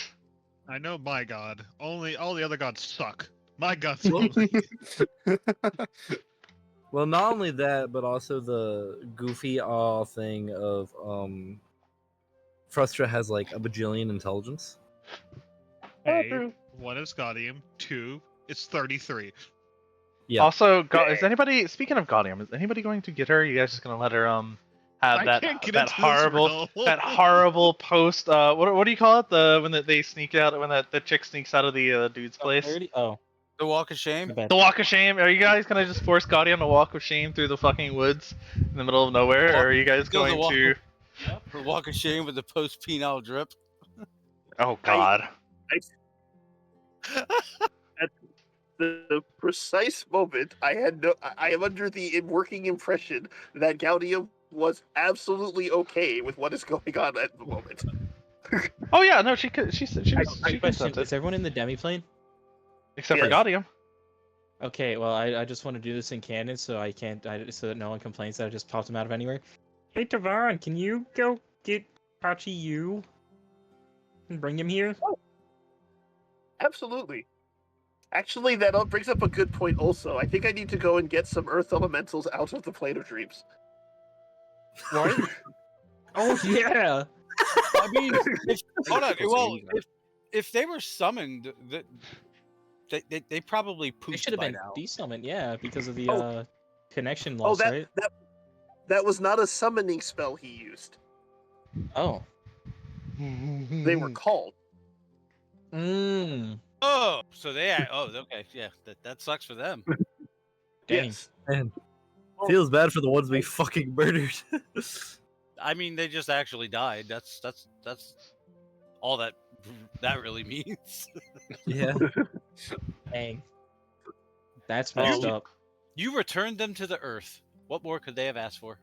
I know my god. Only all the other gods suck. My god's Well- only. well, not only that, but also the goofy thing of Frustra has like a bajillion intelligence. Hey, one is Gaudium. 2, it's 33. Yeah. Also, is anybody, speaking of Gaudium, is anybody going to get her? You guys just gonna let her have I that can't get that into this horrible realm. horrible post? What do you call it? When they sneak out, when the chick sneaks out of the dude's place. 30? Oh, The walk of shame. my bad. The walk of shame. Are you guys gonna just force Gaudium to walk of shame through the fucking woods in the middle of nowhere, or are you guys Do the going walk to? The walk of shame with the post penile drip. Oh God. At the precise moment, I am under the working impression that Gaudium was absolutely okay with what is going on at the moment. Oh yeah, no, she could. She said she was. I She question, consented, is everyone in the demiplane? except for Yes. Gaudium. Okay, well, I just want to do this in canon, so I can't, so that no one complains that I just popped him out of anywhere. Hey, Tavon, can you go get Pachi Yu and bring him here? Absolutely. Actually, that brings up a good point also. I think I need to go and get some earth elementals out of the plane of dreams. What? Oh, yeah! I mean, hold on. Close Well, to if they were summoned, they probably They pooped should have by been now. desummoned, yeah, because of the, Oh. connection Oh, loss, right? that was not a summoning spell he used. Oh. They were called. Mmm. Oh, so they. Oh, okay. Yeah, that sucks for them. Dang. Yes. Man, Oh. feels bad for the ones we fucking murdered. I mean, they just actually died. That's all that really means. Yeah. Dang. That's Oh, messed you- up. You returned them to the earth. What more could they have asked for?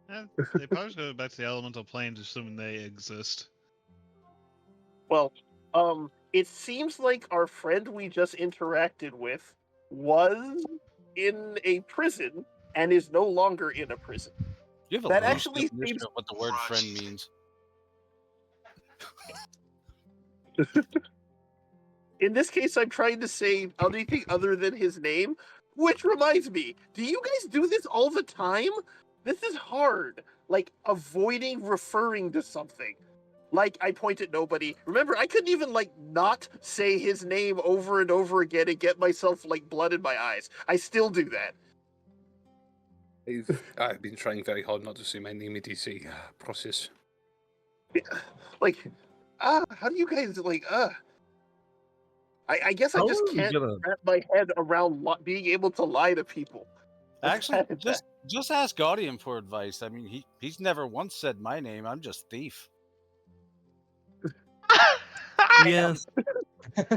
They probably should go back to the elemental planes, assuming they exist. Well, it seems like our friend we just interacted with was in a prison and is no longer in a prison. You have a That loose actually definition seems- of what the word friend means. In this case, I'm trying to say anything other than his name, which reminds me, do you guys do this all the time? This is hard. Like, avoiding referring to something. Like, I point at nobody. Remember, I couldn't even, like, not say his name over and over again and get myself, like, blood in my eyes. I still do that. I've been trying very hard not to say my name in DC process. Like, how do you guys, like, I guess I How just are we can't gonna- wrap my head around being able to lie to people. That's Actually, bad. just ask Gaudium for advice. I mean, he's never once said my name. I'm just thief. Yes.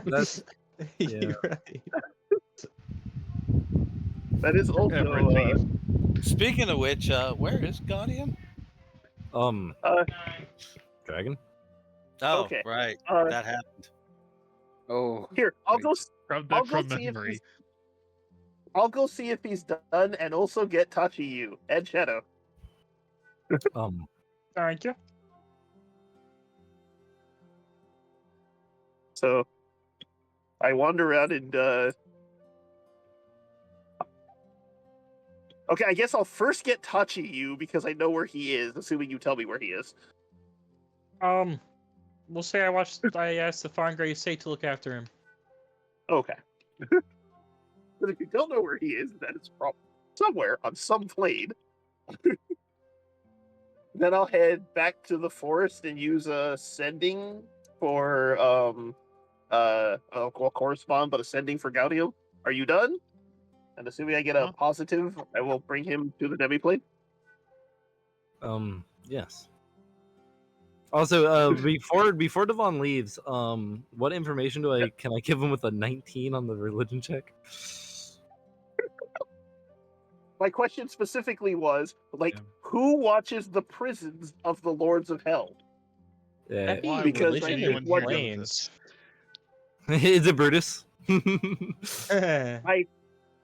That's You're right. That is also Ever Speaking of which, where is Gaudium? Dragon. Oh, Okay. right. Uh, That happened. Oh, here. I'll go. From I'll that go from see if memory. he's. I'll go see if he's done, and also get Tachi Yu and Shadow. Thank you. So, I wander around and. Okay, I guess I'll first get Tachi Yu because I know where he is, assuming you tell me where he is. We'll say I asked the Farngray State to look after him. Okay. But if you don't know where he is, then it's probably somewhere on some plane. Then I'll head back to the forest and use a sending for I'll correspond, but ascending for Gaudium. Are you done? And assuming I get a Huh? positive, I will bring him to the demiplane. Yes. Also, before Devon leaves, what information can I give him with a 19 on the religion check? My question specifically was, like, Yeah. who watches the prisons of the Lords of Hell? Yeah. That'd be Why would Because I religion think and anyone one hear about planes. Is it Brutus?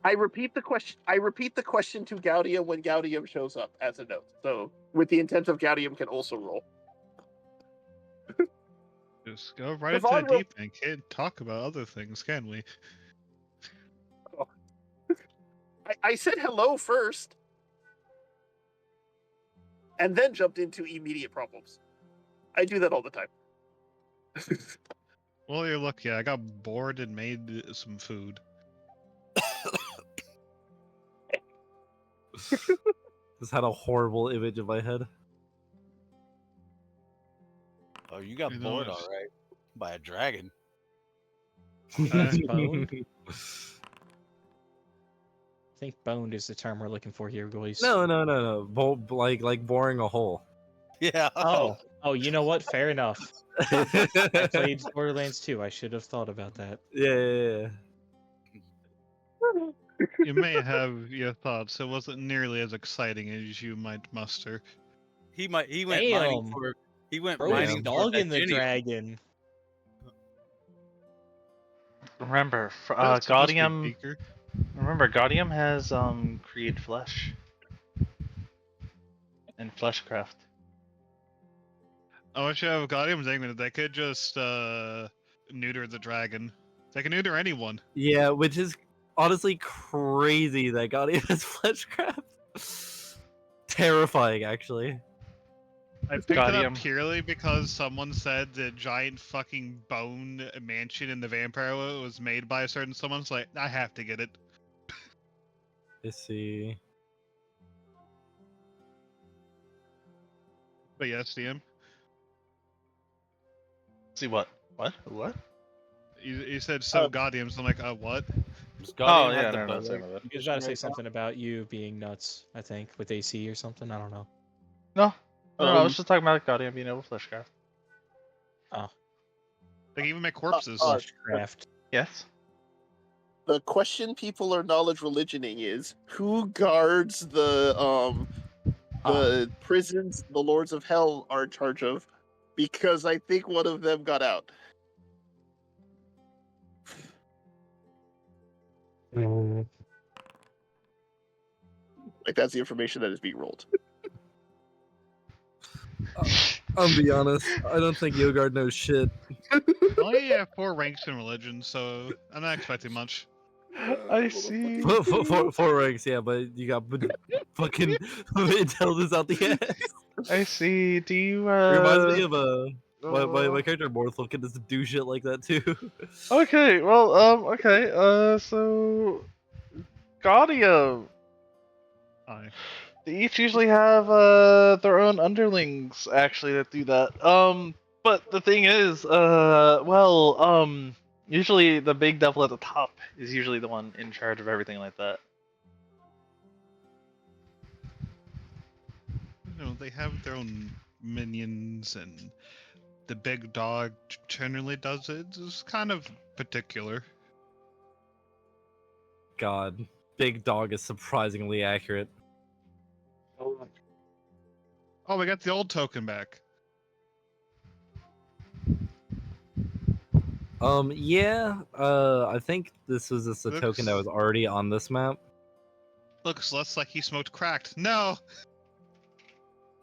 I repeat the question. I repeat the question to Gaudium when Gaudium shows up as a note. So, with the intent of Gaudium can also roll. Just go right into Devon the deep end. Can't talk about other things, can we? I said hello first, and then jumped into immediate problems. I do that all the time. Well, you're lucky. I got bored and made some food. Just had a horrible image in my head. Oh, you got You know, bored, it's- all right, by a dragon. It's boned. I think boned is the term we're looking for here, boys. No. Like boring a hole. Yeah. Oh, you know what? Fair enough. I played Borderlands 2. I should have thought about that. Yeah. You may have your thoughts. It wasn't nearly as exciting as you might muster. He went mining Damn. for. He went Bro, he's mining for dogging the Virginia. dragon. Remember, That's supposed to be Gaudium. Beaker. Remember, Gaudium has created flesh and fleshcraft. I wish I have Guardians ignorant. They could just neuter the dragon. They can neuter anyone. Yeah, which is honestly crazy that Guardian has fleshcraft. Terrifying, actually. I picked it Guardium. up purely because someone said the giant fucking bone mansion in the vampire world was made by a certain someone. So like, I have to get it. Let's see. But yes, DM. See what? What? You said so Oh. Guardians. I'm like, what? Does Oh Guardian yeah, have the no, bow? sorry about that. You guys gotta say something about you being nuts, I think, with AC or something. I don't know. No, I Um, was just talking about Gaudium being able to fleshcraft. They can even make corpses. Craft. Yes. The question people are knowledge religioning is who guards the prisons the Lords of Hell are in charge of, because I think one of them got out. Like that's the information that is being rolled. I'll be honest. I don't think Yogard knows shit. I only have 4 ranks in religion, so I'm not expecting much. I see. Four ranks, yeah, but you got fucking intelligence out the ass. I see. Do you It reminds me of my character Morthal can just do shit like that too. Okay, well, okay, so Gaudium. Aye. They each usually have their own underlings actually that do that. But the thing is, usually the big devil at the top is usually the one in charge of everything like that. You know, they have their own minions, and the big dog generally does it. It's kind of particular. God, Big Dog is surprisingly accurate. Oh, we got the old token back. Yeah, I think this was just a token that was already on this map. Looks less like he smoked cracked. No!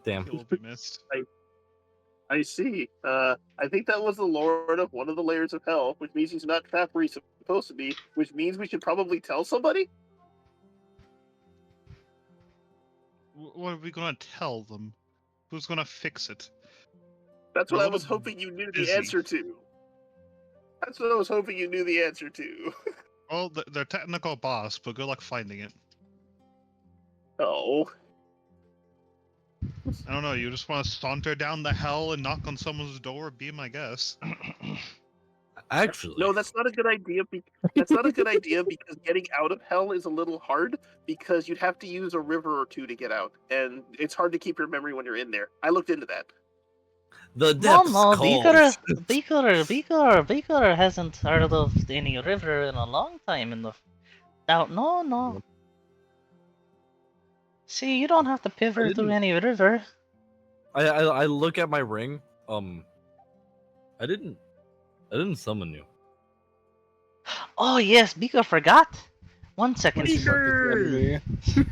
Damn. He will be missed. I see. I think that was the Lord of one of the layers of hell, which means he's not trapped where he's supposed to be, which means we should probably tell somebody? What are we gonna tell them? Who's gonna fix it? That's They're what a I was little hoping you knew busy. the answer to. That's what I was hoping you knew the answer to. Well, they're technical boss, but good luck finding it. Oh. I don't know, you just want to saunter down the hell and knock on someone's door? Be my guess. Actually, No, that's not a good idea. That's not a good idea because getting out of hell is a little hard because you'd have to use a river or two to get out, and it's hard to keep your memory when you're in there. I looked into that. the No, depths no, calls. Beaker hasn't heard of any river in a long time in the. No, no. See, you don't have to pivot to didn't- any river. I look at my ring. I didn't summon you. Oh yes, Beaker forgot. 1 second. Beaker!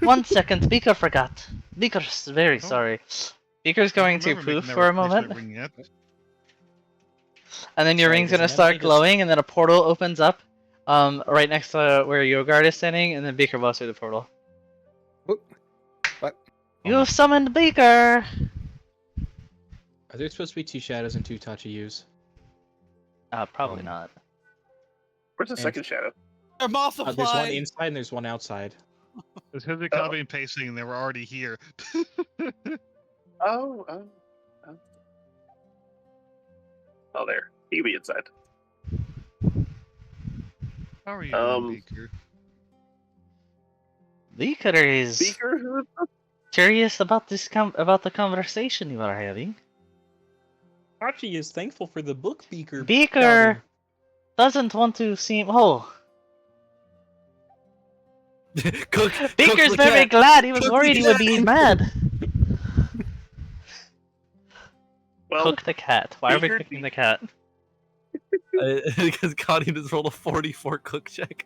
1 second, Beaker forgot. Beaker's very Oh. sorry. Beaker's going to Remember making poof that for a replacement moment, ring yet. and then your Sorry, ring's does gonna the start memory just- glowing, and then a portal opens up, right next to where Yogard is standing, and then Beaker walks through the portal. What? What? You've summoned Beaker! Are there supposed to be 2 shadows and 2 Tachiyus? Probably not. Where's the And- second shadow? They're There's one multiplying. inside and there's one outside. It's because they copy and pasting and they were already here. Oh. Oh, there. He can be inside. How are you, Beaker? Beaker is Beaker, who is the curious about about the conversation you are having. Tachi is thankful for the book Beaker. Beaker doesn't want to seem. Oh, Cook. Beaker's the very cat. glad. He was Cook worried the he would be cat. mad. well, Cook the cat. Why are we Beaker- cooking the cat? Because Connie just rolled a 44 cook check.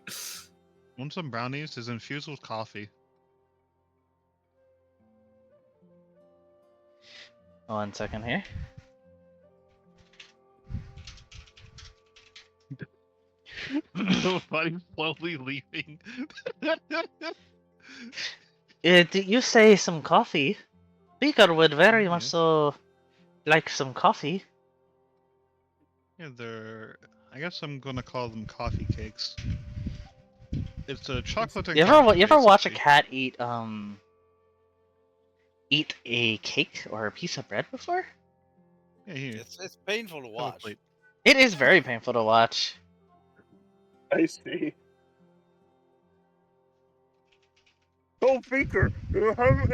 Want some brownies? Is infused with coffee. 1 second here. Nobody's slowly leaving. You say some coffee. Beaker would very much Mhm. so like some coffee. Yeah, they're. I guess I'm gonna call them coffee cakes. It's a chocolate and You coffee, ever watch a basically. cat eat a cake or a piece of bread before? Yeah, here. It's painful to have a watch. plate. It is very painful to watch. I see. Oh, Beaker, you have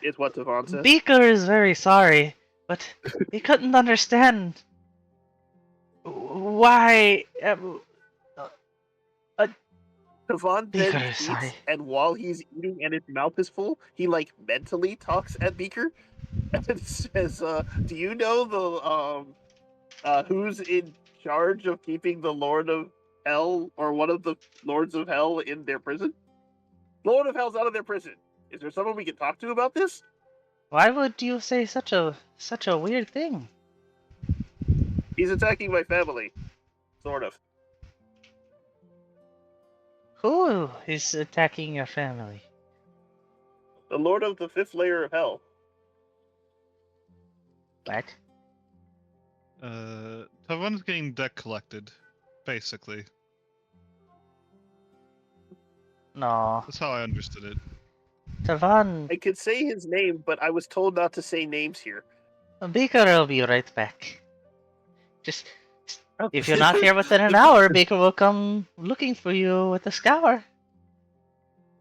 is what Devon says. Beaker is very sorry, but he couldn't understand why. Devon Beaker then is eats, sorry. and while he's eating and his mouth is full, he like mentally talks at Beaker and says, "Do you know the who's in charge of keeping the Lord of Hell or one of the Lords of Hell in their prison? Lord of Hell's out of their prison. Is there someone we can talk to about this?" Why would you say such a weird thing? He's attacking my family, sort of. Who is attacking your family? The Lord of the fifth layer of Hell. What? Tavon's getting debt collected, basically. No, That's how I understood it. Tavan. I could say his name, but I was told not to say names here. Beaker will be right back. Just if you're not here within an hour, Beaker will come looking for you with a scour.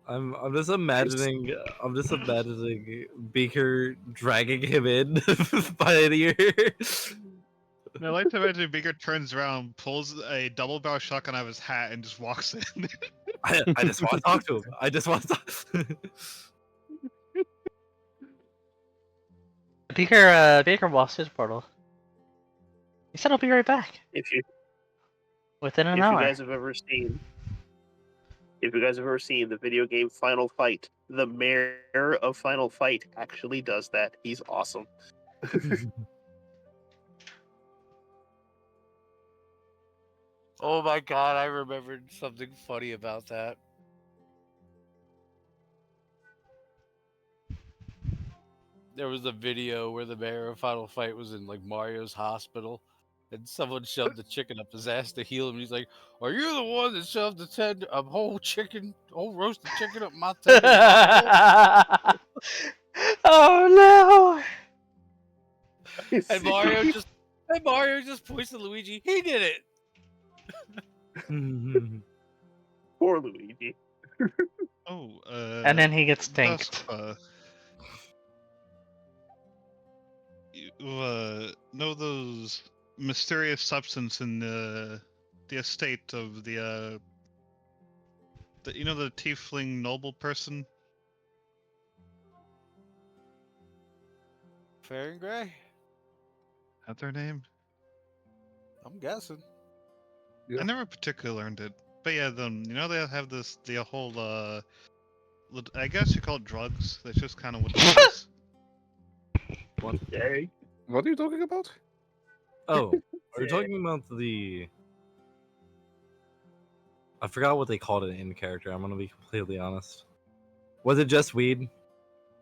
I'm just imagining Beaker dragging him in by an ear. I like to imagine Beaker turns around, pulls a double barrel shotgun out of his hat, and just walks in. I just want to talk to him. I just want to talk. Beaker walks through the portal. He said, "I'll be right back If you within an if hour." you guys have ever seen the video game Final Fight, the mayor of Final Fight actually does that. He's awesome. Oh my god, I remembered something funny about that. There was a video where the mayor of Final Fight was in like Mario's hospital, and someone shoved the chicken up his ass to heal him. He's like, "Are you the one that shoved a whole roasted chicken up my tendon?" Oh no! And Mario just points to Luigi. He did it. Poor Luigi. Oh, And then he gets Dusk, dinked. you know those mysterious substance in the estate of the the tiefling noble person? Fair and Gray. That their name? I'm guessing. Yeah. I never particularly learned it. But yeah, they have the whole I guess you call it drugs. That's just kind of what it is. Yay. What are you talking about? Oh, are you Yeah. talking about the? I forgot what they called it in character. I'm gonna be completely honest. Was it just weed?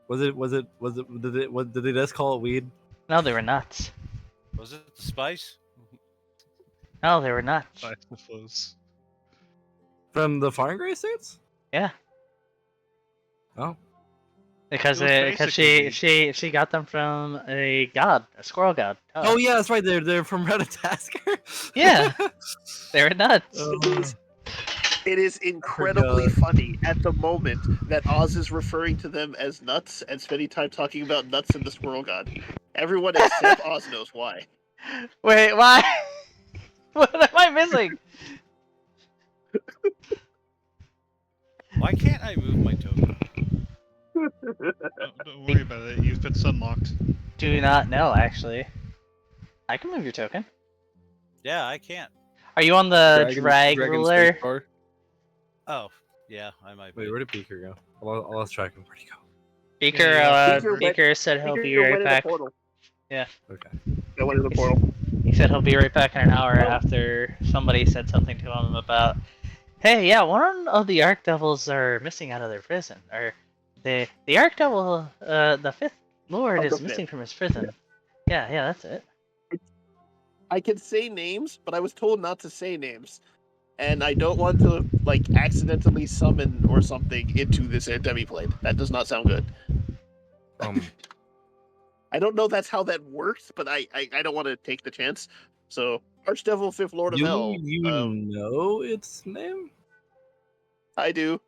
Did they just call it weed? No, they were nuts. Was it the spice? No, they were nuts. I suppose. From the Fire and Grace states? Yeah. Oh. Because It was basically- she got them from a god, a squirrel god. Oh yeah, that's right. They're from Redatasker. Yeah. They were nuts. It is incredibly forgot. funny at the moment that Oz is referring to them as nuts and spending time talking about nuts and the squirrel god. Everyone except Oz knows why. Wait, why? What am I missing? Why can't I move my token? Don't worry about it. You've been sunlocked. Do not know, actually. I can move your token. Yeah, I can't. Are you on the Dragon ruler? spacebar. Oh, yeah, I might be. Wait, where did Beaker go? I lost track of him. Where'd he go? Beaker, Yeah, Beaker said he'll be Beaker right went in the back. portal. Yeah. Okay. That went in the portal. He said he'll be right back in an hour after somebody said something to him about, hey, yeah, one of the Arc Devils are missing out of their prison. Or the Arc Devil, the fifth Lord Of the is missing from his prison. Yeah, that's it. I can say names, but I was told not to say names. And I don't want to, accidentally summon or something into this demiplane. That does not sound good. I don't know that's how that works, but I don't want to take the chance. So, Archdevil, Fifth Lord of Hell. You know its name? I do.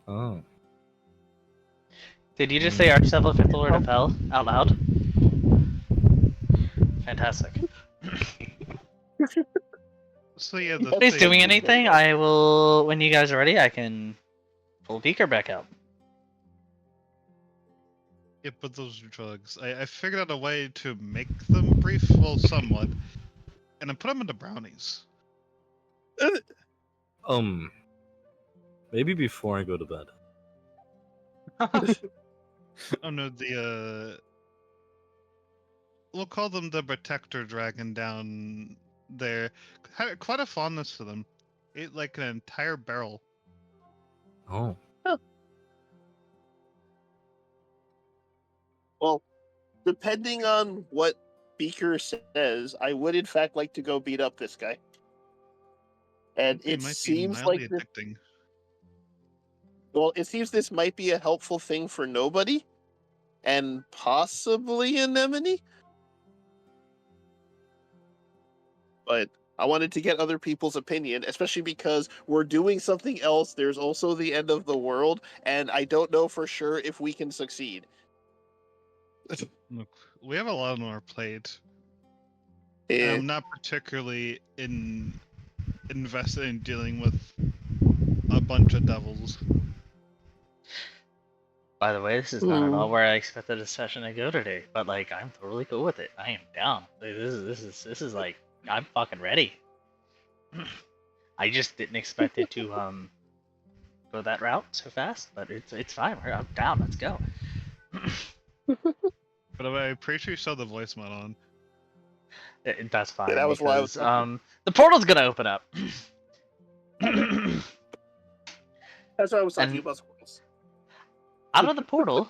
Oh. Did you just say Archdevil, fifth Lord of Hell out loud? Fantastic. So yeah, If If he's doing anything, I will. When you guys are ready, I can pull Beaker back out. Yeah, but those are drugs. I figured out a way to make them brief, well, somewhat, and then put them into brownies. Maybe before I go to bed. Oh no, we'll call them the Protector Dragon down there. Had quite a fondness for them. Ate like an entire barrel. Oh. Well, depending on what Beaker says, I would in fact like to go beat up this guy. And it might be seems mildly like this, addicting. well, it seems this might be a helpful thing for nobody, and possibly Anemone. But I wanted to get other people's opinion, especially because we're doing something else. There's also the end of the world, and I don't know for sure if we can succeed. Look, we have a lot on our plate. Eh, I'm not particularly invested in dealing with a bunch of devils. By the way, this is not at all where I expected the session to go today, but I'm totally cool with it. I am down. This is like I'm fucking ready. I just didn't expect it to go that route so fast, but it's fine. I'm down. Let's go. But I'm pretty sure you saw the voice mod on. That's fine. that was why I was because, the portal's gonna open up. that's why I was talking And- about squirrels. Out of the portal,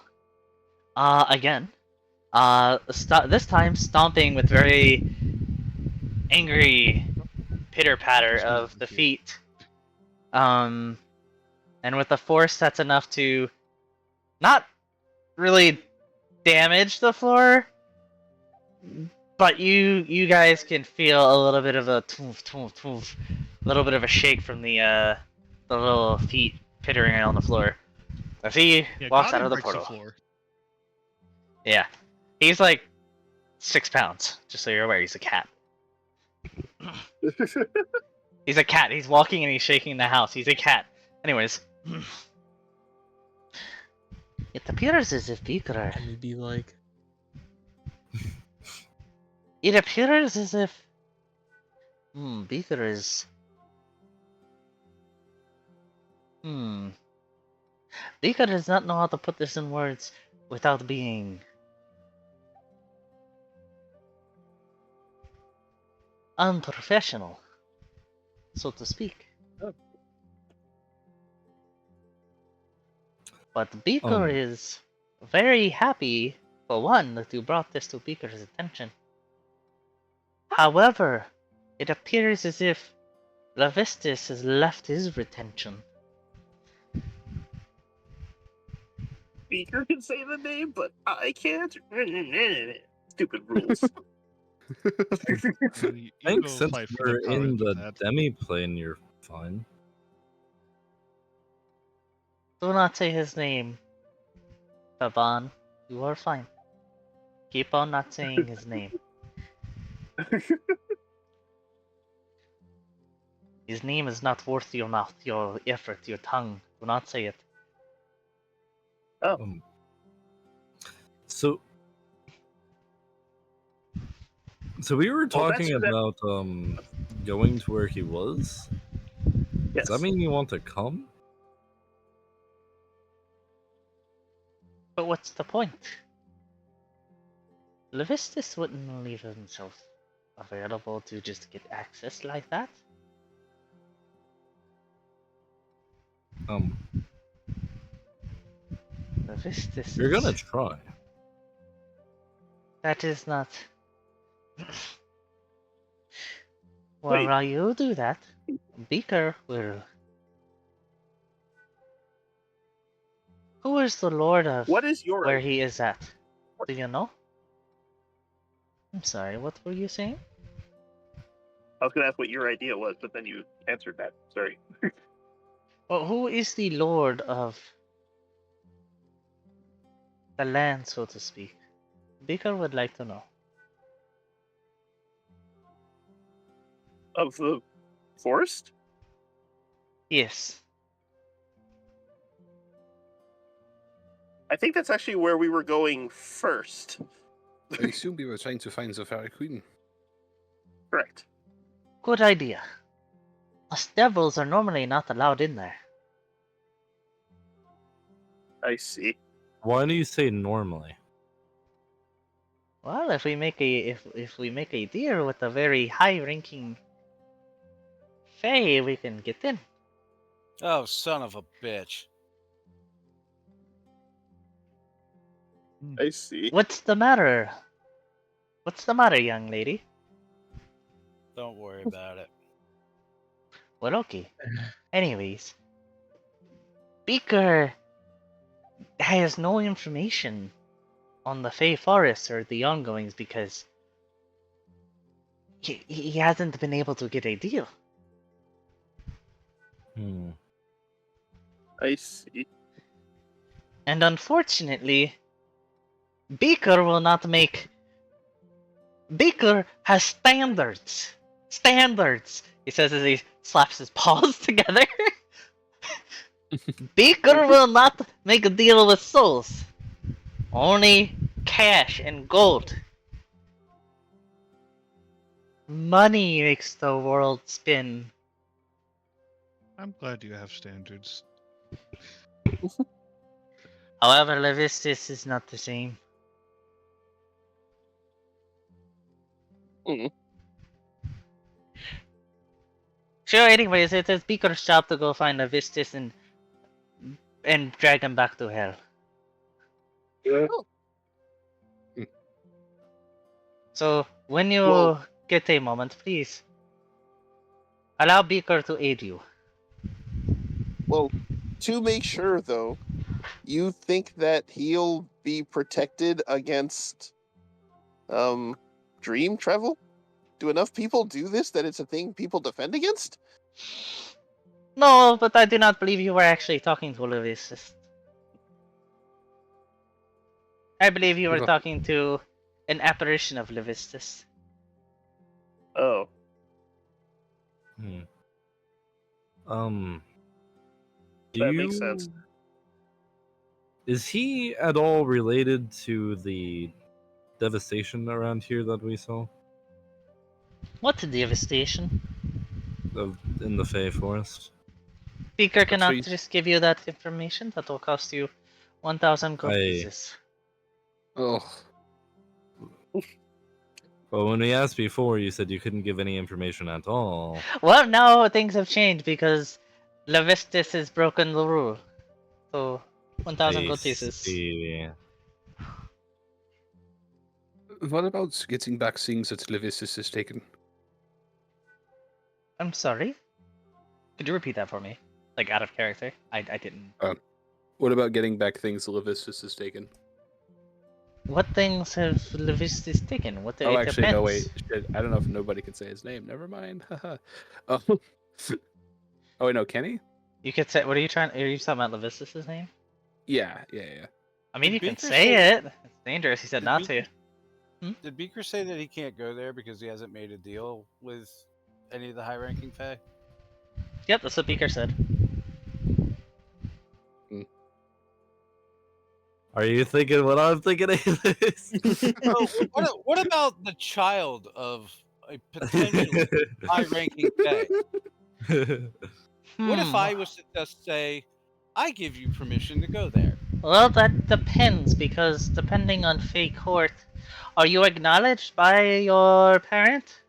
again, this time stomping with very angry pitter patter of the feet, and with a force that's enough to not really damage the floor, But you guys can feel a little bit of a toof, toof, toof, little bit of a shake from the little feet pittering on the floor as he Yeah, walks out Guardian of the breaks the portal. floor. Yeah, he's like 6 pounds. Just so you're aware, he's a cat. He's a cat. He's walking and he's shaking the house. He's a cat. Anyways, it appears as if Beaker. And we'd be like, It appears as if Beaker is. Beaker does not know how to put this in words without being unprofessional, so to speak. Oh. But Beaker is very happy, for one, that you brought this to Beaker's attention. However, it appears as if Lavistus has left his retention. Beaker can say the name, but I can't. Stupid rules. You I think go since fight for we're the power in of the that. demi-plane, you're fine. Do not say his name, Baban. You are fine. Keep on not saying his name. His name is not worth your mouth, your effort, your tongue. Do not say it. So we were Well, talking that's- about going to where he was. Yes. Does that mean you want to come? But what's the point? Levistus wouldn't leave himself available to just get access like that. Levistus You're is- gonna try. That is not. Well, Wait. while you do that, Beaker will. Who is the lord of What is your where idea? he is at? Do you know? I'm sorry, what were you saying? I was going to ask what your idea was, but then you answered that. Sorry. Well, who is the lord of the land, so to speak? Beaker would like to know. Of the forest? Yes. I think that's actually where we were going first. I assume we were trying to find the Fairy Queen. Correct. Good idea. Us devils are normally not allowed in there. I see. Why do you say normally? Well, if we make a deal with a very high-ranking Fae, we can get in. Oh, son of a bitch. I see. What's the matter? What's the matter, young lady? Don't worry about it. Well, okay. Anyways, Beaker has no information on the Fey Forest or the ongoings because he hasn't been able to get a deal. I see. And unfortunately, Beaker will not make. Beaker has standards. Standards, he says as he slaps his paws together. Beaker will not make a deal with souls. Only cash and gold. Money makes the world spin. I'm glad you have standards. However, Levistus is not the same. Mhm. Sure, anyways, it is Beaker's job to go find Levistus and drag him back to hell. Yeah. So, when you Well- get a moment, please allow Beaker to aid you. Well, to make sure, though, you think that he'll be protected against dream travel? Do enough people do this that it's a thing people defend against? No, but I do not believe you were actually talking to Levis. I believe you were Hold on. talking to an apparition of Levistus. Oh. Hmm. Do That makes sense. Is he at all related to the devastation around here that we saw What devastation? in the Fey Forest? Speaker cannot sweet. just give you that information. That will cost you 1,000 gold I- pieces. Oh, Well, when we asked before, you said you couldn't give any information at all. Well, now things have changed because Levistus has broken the rule. So, 1,000 I gold pieces. see. what about getting back things that Levisus has taken? I'm sorry? Could you repeat that for me? Like, out of character? I didn't. What about getting back things Levisus has taken? What things have Levistus taken? What Oh, it actually, no, depends. wait. Shit, I don't know if nobody can say his name. Never mind. Haha. oh, oh, wait, no, can he? You could say, what are you talking about Levistus' name? Yeah. I mean, Did you can Beaker say say- it. It's dangerous. He said Did not Beaker- to. Did Beaker say that he can't go there because he hasn't made a deal with any of the high-ranking Fae? Yep, that's what Beaker said. Are you thinking what I'm thinking, Alice? Oh, what about the child of a potential high-ranking Fae? What if Hmm. I was to just say, I give you permission to go there? Well, that depends, because depending on Fey Court, are you acknowledged by your parent?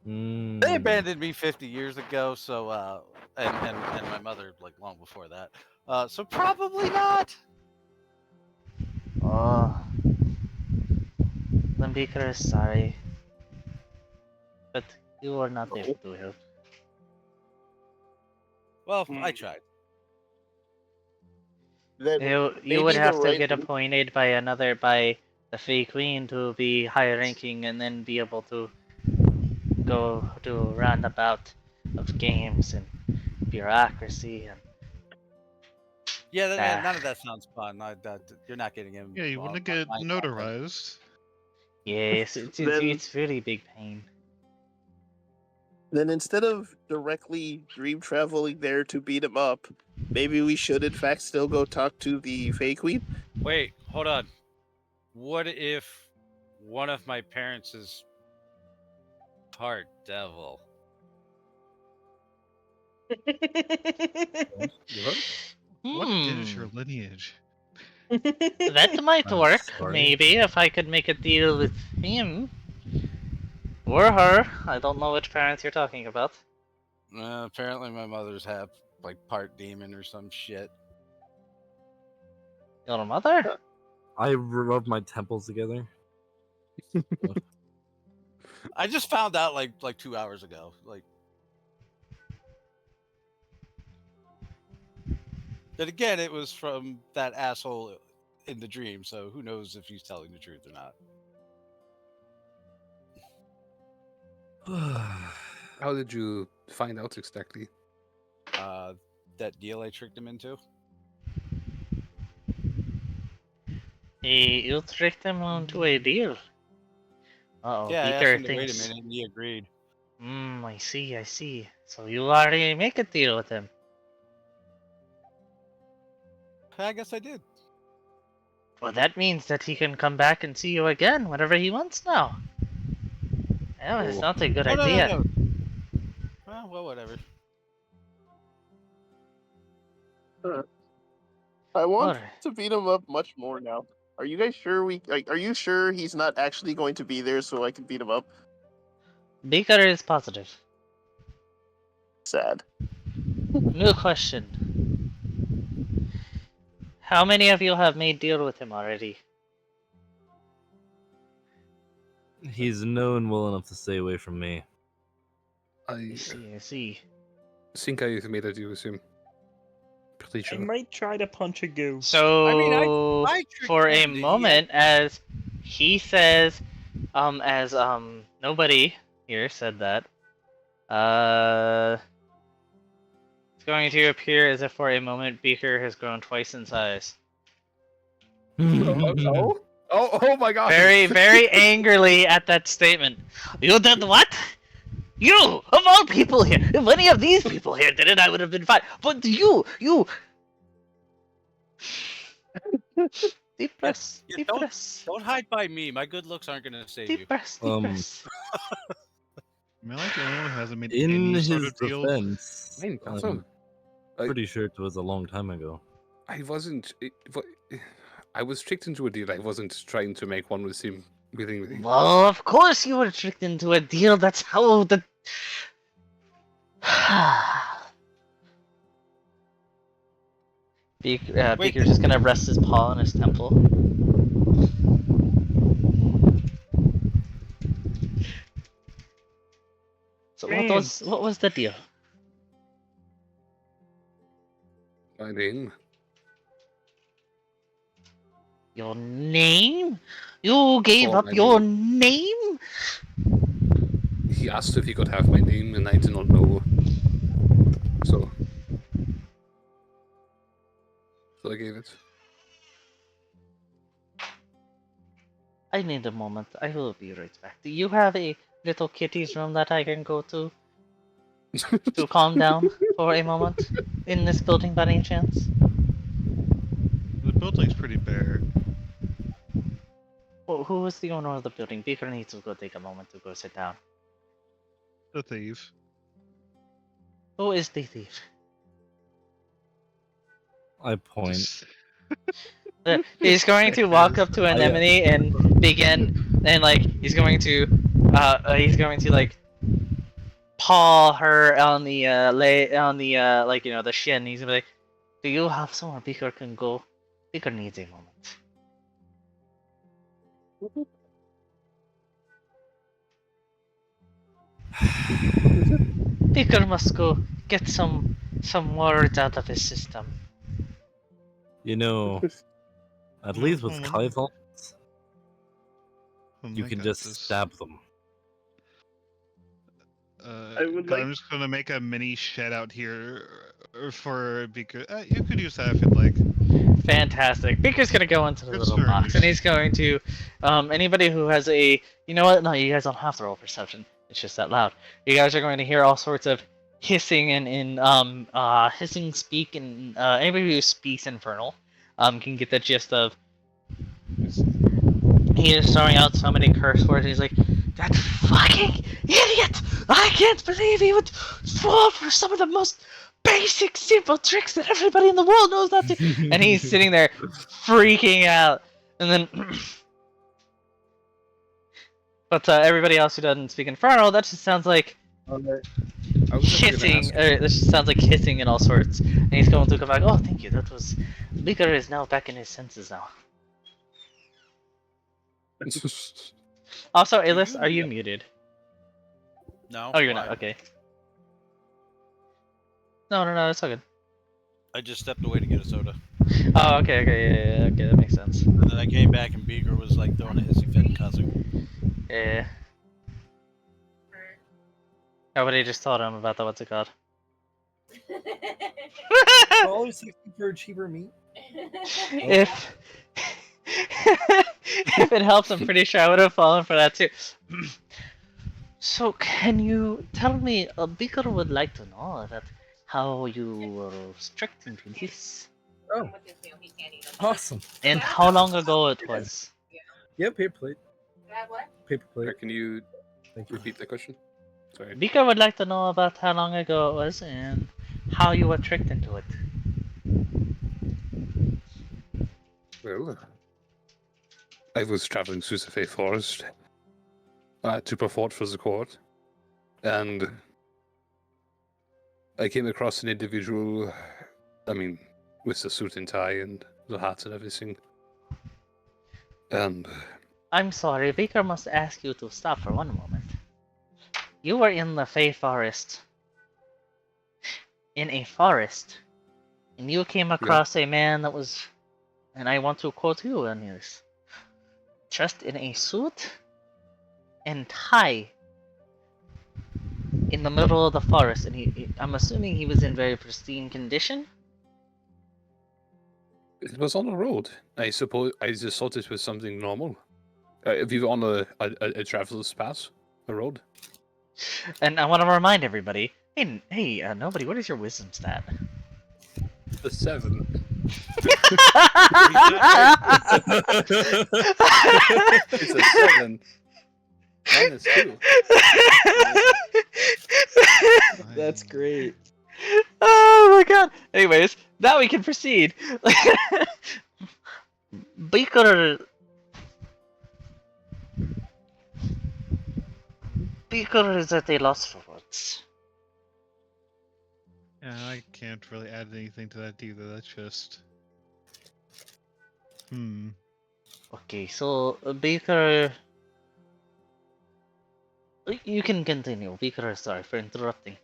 They abandoned me 50 years ago, so and my mother like long before that. So probably not. Oh. Then Beaker is sorry. But you are not able to help. Well, I tried. Then You maybe would the have to right get route- appointed by the Fey Queen to be higher ranking and then be able to go do a roundabout of games and bureaucracy and Yeah, Ah. none of that sounds fun. You're not getting him. Yeah, you want to on get my content. notarized. yes, it's really big pain. Then instead of directly dream traveling there to beat him up, maybe we should in fact still go talk to the Fey Queen? Wait, hold on. What if one of my parents is part devil? What is your Hmm. lineage? That might I'm work, sorry. maybe, if I could make a deal with him. Or her. I don't know which parents you're talking about. Apparently, my mother's half like part demon or some shit. Your mother? I rubbed my temples together. I just found out like 2 hours ago. Like, then again, it was from that asshole in the dream. So who knows if he's telling the truth or not? How did you find out exactly? That deal I tricked him into. You tricked him into a deal. Uh-oh, Yeah, I asked Beaker him to wait a thinks... minute, and he agreed. I see. So you already make a deal with him. I guess I did. Well, that means that he can come back and see you again whenever he wants now. Yeah, it's Oh. not a good Oh, idea. no. Well, whatever. I want Alright. to beat him up much more now. Are you guys sure are you sure he's not actually going to be there so I can beat him up? Beaker is positive. Sad. New question. How many of you have made deal with him already? He's known well enough to stay away from me. I I see. think I made a deal with him. Pretty I sure. might try to punch a goose. So I mean, I tricked for a him, moment, as he says, as nobody here said that, it's going to appear as if for a moment Beaker has grown twice in size. Oh my god! Very, very angrily at that statement. You did what? You, of all people here, if any of these people here did it, I would have been fine. But you. Deep breaths, Yeah, deep breaths, Don't hide by me. My good looks aren't gonna save you. deep breaths, deep breaths. Am I like the only one who hasn't made In any his sort of deal? defense, I mean, I'm also, I- pretty sure it was a long time ago. I wasn't. I was tricked into a deal. I wasn't trying to make one with him willingly. Well, of course you were tricked into a deal. That's how the. Beaker's just gonna rest his paw on his temple. So what was the deal? My name. Your name? You gave Oh, up my your name? He asked if he could have my name, and I did not know. So I gave it. I need a moment. I will be right back. Do you have a little kitty's room that I can go to calm down for a moment in this building by any chance? The building's pretty bare. Well, who is the owner of the building? Beaker needs to go take a moment to go sit down. The thief. Who is the thief? I point. He's going to walk up to Anemone and begin, and like he's going to like paw her on the like the shin. He's gonna be like, "Do you have somewhere Beaker can go? Beaker needs a moment." Beaker must go get some words out of his system. You know, at least with Kythons, you can just stab them. I'm just gonna make a mini shed out here for Beaker. You could use that if you'd like. Fantastic. Beaker's gonna go into the Good little service. box, and he's going to, anybody who has a, you know what? No, you guys don't have to roll perception. It's just that loud. You guys are going to hear all sorts of hissing and hissing speak, and anybody who speaks Infernal, can get the gist of. He is throwing out so many curse words. And he's like, "That fucking idiot! I can't believe he would fall for some of the most basic, simple tricks that everybody in the world knows not to." And he's sitting there freaking out. And then, but everybody else who doesn't speak Infernal, that just sounds like hissing. This just sounds like hissing and all sorts. And he's going to come back. "Oh, thank you. That was. Beaker is now back in his senses now." Also, Elis, are you muted? No. Oh, you're why? not. Okay. No, it's all good. I just stepped away to get a soda, Oh, okay, yeah, okay, that makes sense. and then I came back and Beaker was like throwing a hissy fit and cussing. Yeah. Everybody just told him about the what's it called. $60 for cheaper meat. If if it helps, I'm pretty sure I would have fallen for that too. So, can you tell me? Beaker would like to know that how you were tricked into this. Oh, awesome. And how long ago it was. Yeah, paper plate. What? Paper plate. Can you Thank you. repeat the question? Sorry. Beaker would like to know about how long ago it was and how you were tricked into it. Well, I was traveling through the Fey Forest to perform for the court, and I came across an individual, with the suit and tie and the hat and everything. And I'm sorry, Beaker must ask you to stop for one moment. You were in the Fey Forest. In a forest. and you came across a man that was, and I want to quote you on this, dressed in a suit and tie in the middle of the forest, and I'm assuming he was in very pristine condition. It was on the road. I suppose I just thought it was something normal. If you were on a traveler's path, a road. And I want to remind everybody, hey, nobody, what is your wisdom stat? The 7. It's a 7. -2. That's great. Oh my god. Anyways, now we can proceed. Beaker is at a loss for words. Yeah, I can't really add anything to that either. That's just. Okay, so Beaker, you can continue. Beaker, sorry for interrupting.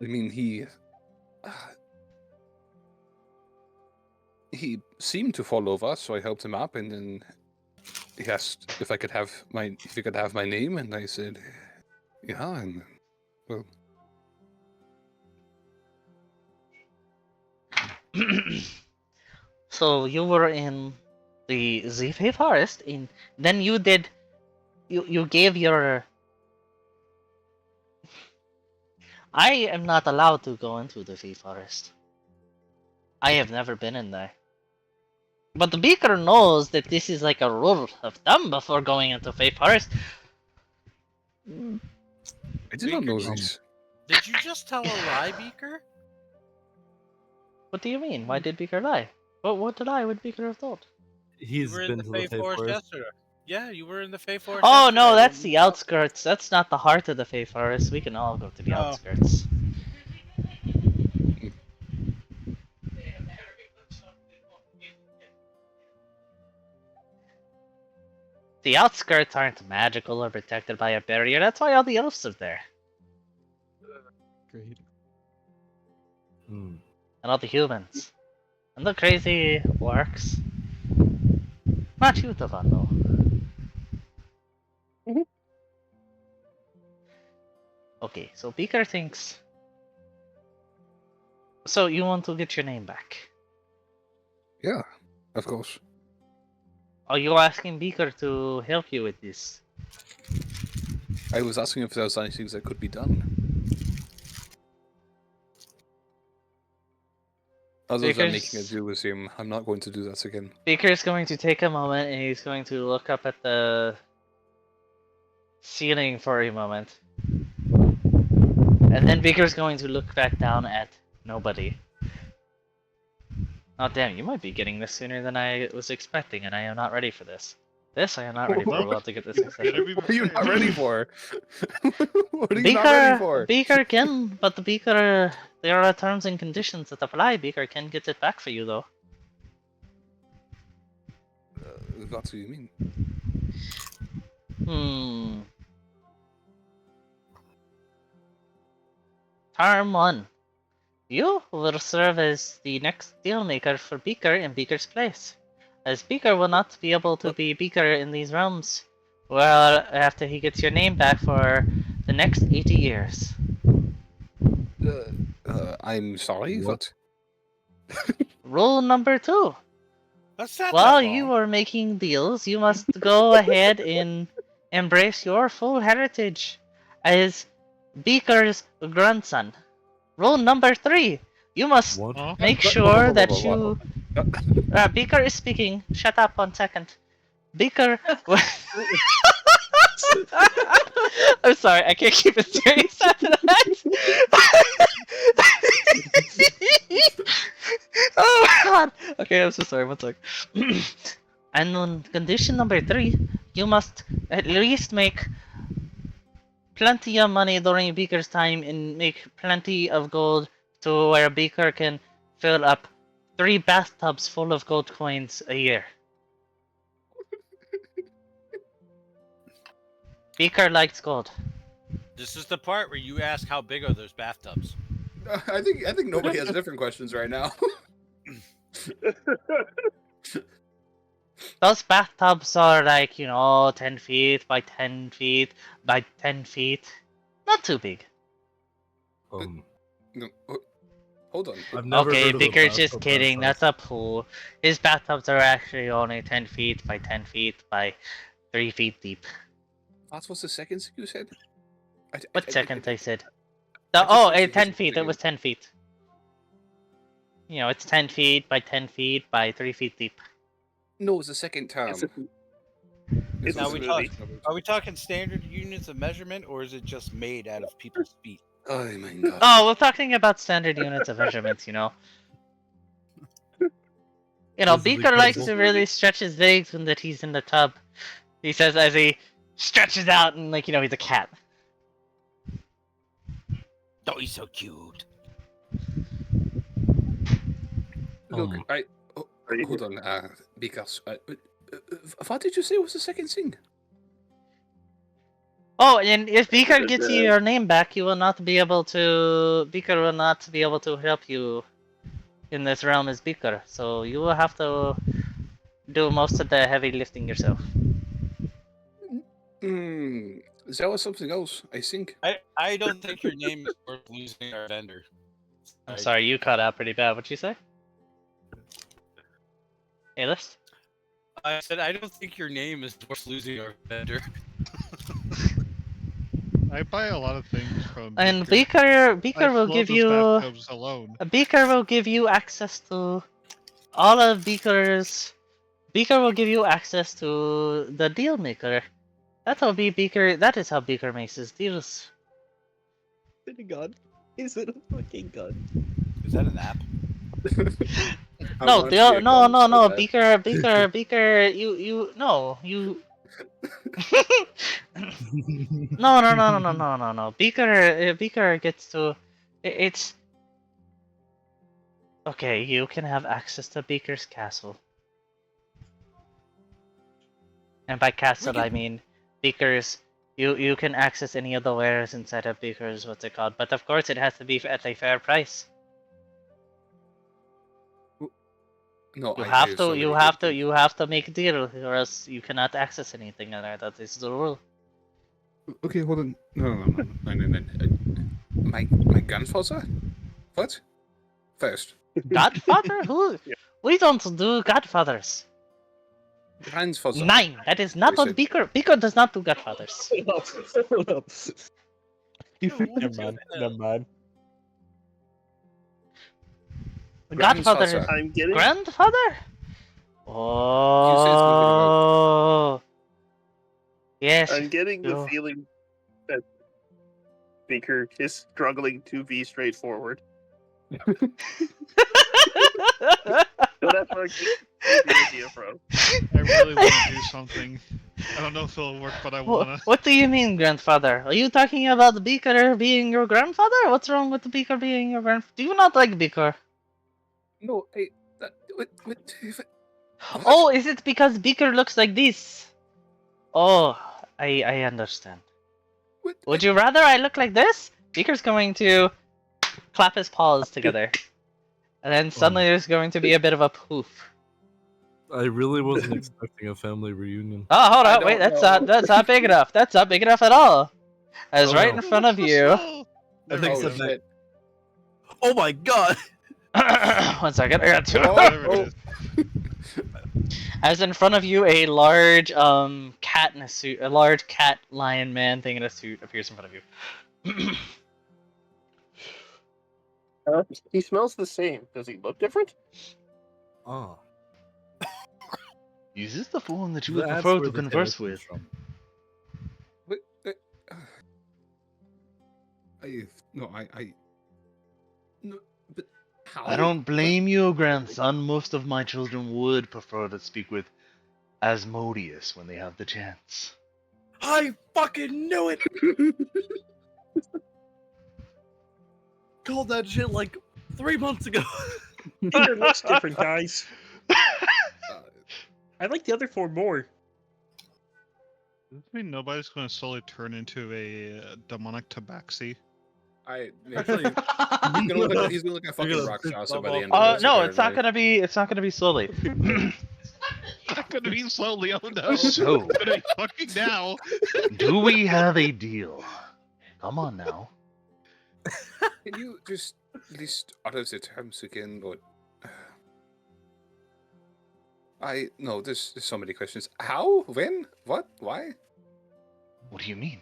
I mean, he seemed to fall over, so I helped him up, and then he asked if he could have my name, and I said, yeah, and well. So you were in the Zephyr Forest, and then you gave your. I am not allowed to go into the Fey Forest. I have never been in there. But the Beaker knows that this is like a rule of thumb before going into Fey Forest. I did not know this. Did you just tell a lie, Beaker? What do you mean? Why did Beaker lie? What lie would Beaker have told? He's You were in been the to Fey the Fey Forest Forest. yesterday. Yeah, you were in the Fey Forest. Oh no, yesterday. that's the outskirts. That's not the heart of the Fey Forest. We can all go to the Oh. outskirts. The outskirts aren't magical or protected by a barrier. That's why all the elves are there. Great. And all the humans. And the crazy orcs. Not you, Tavan, though. Okay, so Beaker thinks... So you want to get your name back? Yeah, of course. Are you asking Beaker to help you with this? I was asking if there was anything that could be done. Other than making a deal with him, I'm not going to do that again. Beaker's going to take a moment and he's going to look up at the ceiling for a moment. And then Beaker's going to look back down at nobody. Oh damn, you might be getting this sooner than I was expecting, and I am not ready for this. I am not ready for. We'll have to get this in session. What are you not ready for? What are you not ready for? Beaker can, but the Beaker, there are terms and conditions that apply. Beaker can get it back for you, though. What do you mean? Term 1. You will serve as the next dealmaker for Beaker in Beaker's place, as Beaker will not be able to be Beaker in these realms, well, after he gets your name back for the next 80 years. I'm sorry, what? Rule number 2. That's not While that you long. are making deals, you must go ahead and embrace your full heritage as Beaker's grandson. Rule number 3. You must What? make sure that you... Beaker is speaking. Shut up 1 second. Beaker... I'm sorry, I can't keep it serious after that. Oh my god. Okay, I'm so sorry. 1 sec. And on condition number 3, you must at least make plenty of money during Beaker's time and make plenty of gold to where Beaker can fill up 3 bathtubs full of gold coins a year. Beaker likes gold. This is the part where you ask how big are those bathtubs. I think nobody has different questions right now. Those bathtubs are like, 10 feet by 10 feet by 10 feet. Not too big. No, hold on. I've never Okay, heard of a Beaker's just bathtub kidding. that That's a pool. His bathtubs are actually only 10 feet by 10 feet by 3 feet deep. That was the second thing you said? What second I said? I just Oh, heard you 10 just feet. It was 10 feet. It's 10 feet by 10 feet by 3 feet deep. No, it's the second term. It's Now a we smoothie. Are we talking standard units of measurement, or is it just made out of people's feet? Oh my god. Oh, we're talking about standard units of measurements, This is Beaker likes incredible. to really stretch his legs when that he's in the tub. He says as he stretches out and he's a cat. Oh, he's so cute. Look, hold on, because what did you say was the second thing? Oh, and if Beaker gets you your name back, Beaker will not be able to help you in this realm as Beaker. So you will have to do most of the heavy lifting yourself. There was something else, I think. I don't think your name is worth losing our vendor. I'm sorry, you cut out pretty bad. What'd you say? Hey, List? I said I don't think your name is worth losing our vendor. I buy a lot of things from And Beaker. Beaker I will float give those you bathtubs alone. Beaker will give you access to all of Beaker's. Beaker will give you access to the deal maker. That is how Beaker makes his deals. Is it a gun? Is it a fucking gun? Is that an app? No, no. Beaker, No. Beaker gets to. It's okay. You can have access to Beaker's castle, and by castle I mean Beaker's. You can access any of the wares inside of Beaker's. What's it called? But of course, it has to be at a fair price. No, You have to make a deal, or else you cannot access anything in there. That is the rule. Okay, hold on. No. My grandfather? What? First. Godfather? Who? We don't do Godfathers. Grandfather. Nine. That is not We what said- Beaker. Beaker does not do Godfathers. Hold up. Never mind. Godfather. Grandfather. I'm getting Grandfather? Oh. Yes. I'm getting the you- feeling that Beaker is struggling to be straightforward. So that's where I get the idea from. I really want to do something. I don't know if it'll work, but I wanna. What do you mean, grandfather? Are you talking about the Beaker being your grandfather? What's wrong with the Beaker being your grandfather? Do you not like Beaker? No, what? Oh, is it because Beaker looks like this? Oh, I understand. What? Would you rather I look like this? Beaker's going to clap his paws together. And then suddenly there's going to be a bit of a poof. I really wasn't expecting a family reunion. Oh, hold I on, wait, don't that's not big enough. That's not big enough at all. As Oh, right no. in front of you. I think Oh, it's a shit. Oh my god! 1 second, I got two. Whatever it is. As in front of you, a large cat in a suit, a large cat lion man thing in a suit appears in front of you. He smells the same. Does he look different? Oh. Is this the one that you That's would prefer where to the converse terror with? comes from. What? No, but how? I don't blame you, grandson. Most of my children would prefer to speak with Asmodeus when they have the chance. I fucking knew it! Called that shit like 3 months ago. Beaker looks different, guys. I like the other four more. Does this mean nobody's gonna slowly turn into a demonic tabaxi? Actually, he's gonna look like a fucking rock star by the end of this. No, it's not apparently. gonna be. It's not gonna be slowly. Not gonna be slowly. Oh no. So, It's gonna be fucking now. do we have a deal? Come on now. Can you just list utter the terms again, or? No. There's so many questions. How? When? What? Why? What do you mean?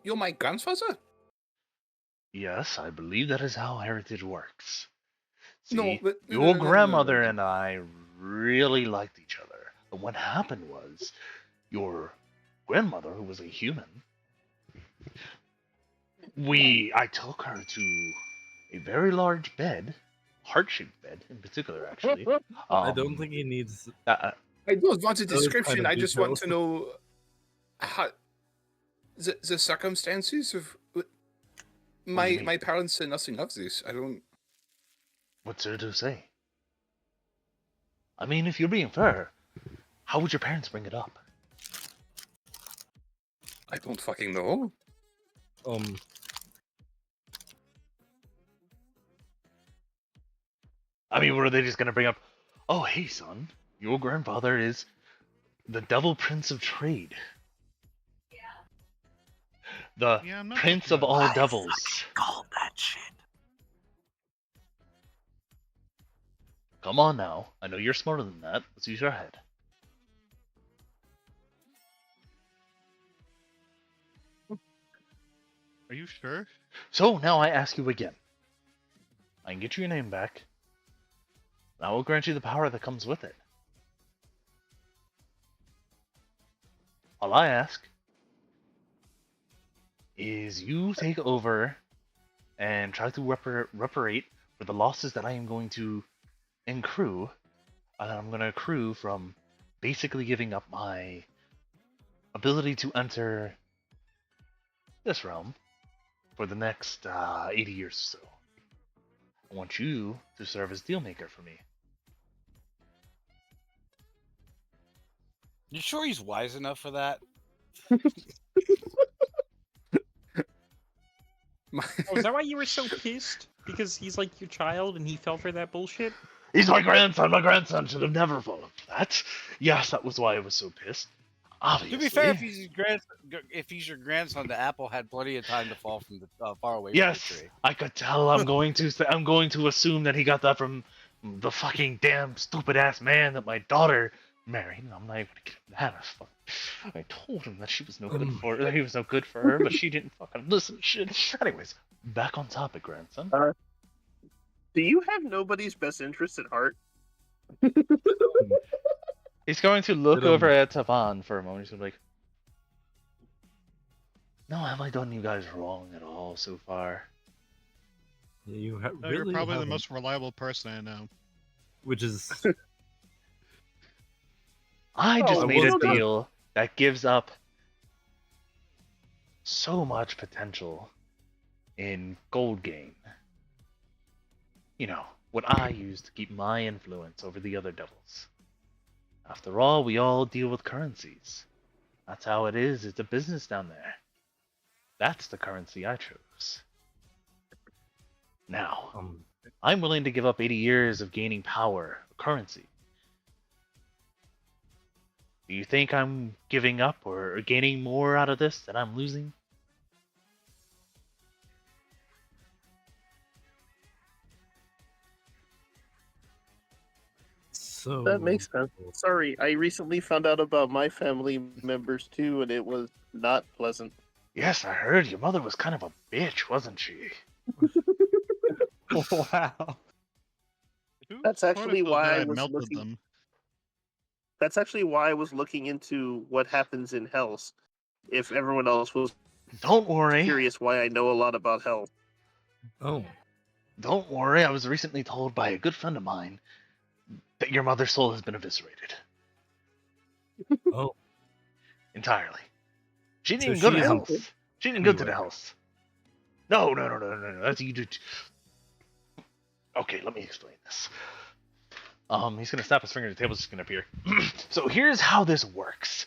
You're my grandfather? Yes, I believe that is how heritage works. See, No, but your no. grandmother and I really liked each other. But what happened was, your grandmother, who was a human, I took her to a very large bed, heart-shaped bed in particular, actually. I don't think he needs. I don't want a Those kind description. of I just want details. to know how the circumstances of mean? my parents said nothing of this. I don't. What's there to say? I mean, if you're being fair, how would your parents bring it up? I don't fucking know. I mean, were they just gonna bring up, oh, hey, son, your grandfather is the Devil Prince of Trade. The Yeah, I'm not Prince of all devils. Call that shit. Come on now. I know you're smarter than that. Let's use your head. Are you sure? So now I ask you again. I can get you your name back. And I will grant you the power that comes with it. All I ask is you take over and try to reparate for the losses that I am going to accrue. And I'm going to accrue from basically giving up my ability to enter this realm for the next 80 years or so. I want you to serve as dealmaker for me. You sure he's wise enough for that? Oh, is that why you were so pissed? Because he's like your child and he fell for that bullshit? He's my grandson. My grandson should have never fallen for that. Yes, that was why I was so pissed. Obviously. To be fair, if he's your grandson, the apple had plenty of time to fall from the far away Yes, from the tree. I could tell. I'm going to assume that he got that from the fucking damn stupid ass man that my daughter married. I'm not even gonna get him that. I told him that she was no good for that he was no good for her, but she didn't fucking listen to shit. Anyways, back on topic, grandson. Do you have nobody's best interest at heart? He's going to look over at Tavan for a moment. He's gonna be like, "No, have I done you guys wrong at all so far?" You No, really you're probably the haven't. most reliable person I know. Which is I just Oh, made a well done. deal that gives up so much potential in gold gain. You know, what I use to keep my influence over the other devils. After all, we all deal with currencies. That's how it is. It's a business down there. That's the currency I chose. Now, I'm willing to give up 80 years of gaining power, currency. Do you think I'm giving up or gaining more out of this than I'm losing? so. That makes sense. Sorry, I recently found out about my family members too, and it was not pleasant. Yes, I heard your mother was kind of a bitch, wasn't she? Wow. Who That's actually thought why I that was melted looking. them. That's actually why I was looking into what happens in Hells. If everyone else was Don't worry. curious why I know a lot about Hell. Oh, Don't worry, I was recently told by a good friend of mine that your mother's soul has been eviscerated. oh. Entirely. She didn't So even go to she's- Hells. She didn't go to the Anyway. Hells. No. That's you do. Okay, let me explain this. He's gonna snap his finger, the table's just gonna appear. So here's how this works.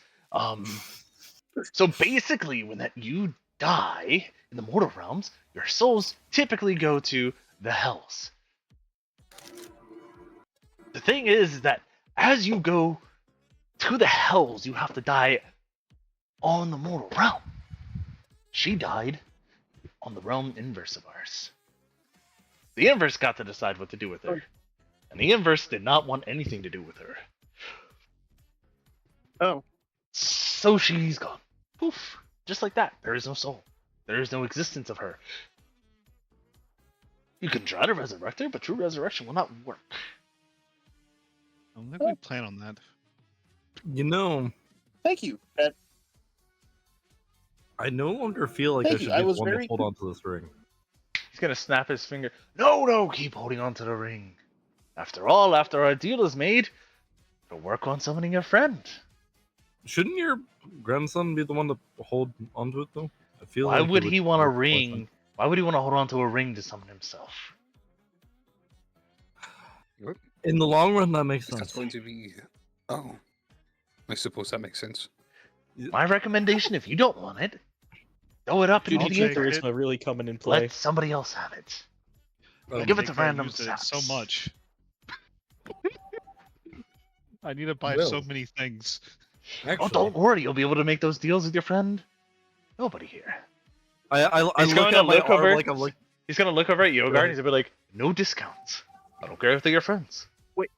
So basically, when you die in the mortal realms, your souls typically go to the hells. The thing is that as you go to the hells, you have to die on the mortal realm. She died on the realm inverse of ours. The inverse got to decide what to do with her. And the inverse did not want anything to do with her. Oh. So she's gone. Poof. Just like that. There is no soul. There is no existence of her. You can try to resurrect her, but true resurrection will not work. I don't think we plan on that. You know, Thank you. I no longer feel like Thank I you, should I be the was one to very hold on to this ring. He's gonna snap his finger. No, keep holding on to the ring. After all, after our deal is made, we'll work on summoning your friend. Shouldn't your grandson be the one to hold onto it, though? I feel Why like it would he want a work more ring? fun. Why would he want to hold on to a ring to summon himself? In the long run, that makes That's sense. going to be. Oh, I suppose that makes sense. My recommendation, if you don't want it, throw it up Dude, into I'll the take ether. it. Charisma really coming in play. Let somebody else have it. Um, Give it to Think I random used it saps. so much. I need to buy Will. so many things. Actually, Oh, don't worry, you'll be able to make those deals with your friend. Nobody here. I He's look going at to my look arm over. like I'm like, He's gonna look over at Yogar and ahead. he's gonna be like, "No discounts. I don't care if they're your friends. Wait.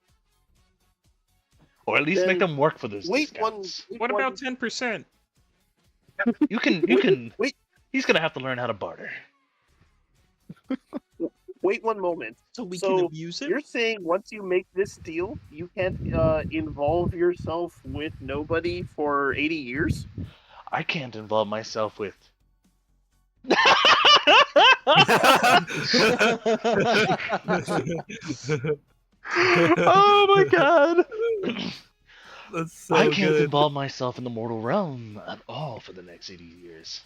Or at least make Then them work for those Wait one. discounts. wait What one- about 10%? You can. Wait. He's gonna have to learn how to barter. Wait one moment. So we So, can abuse it? You're saying once you make this deal, you can't involve yourself with nobody for 80 years? I can't involve myself with. Oh my god! That's so I can't good. involve myself in the mortal realm at all for the next 80 years.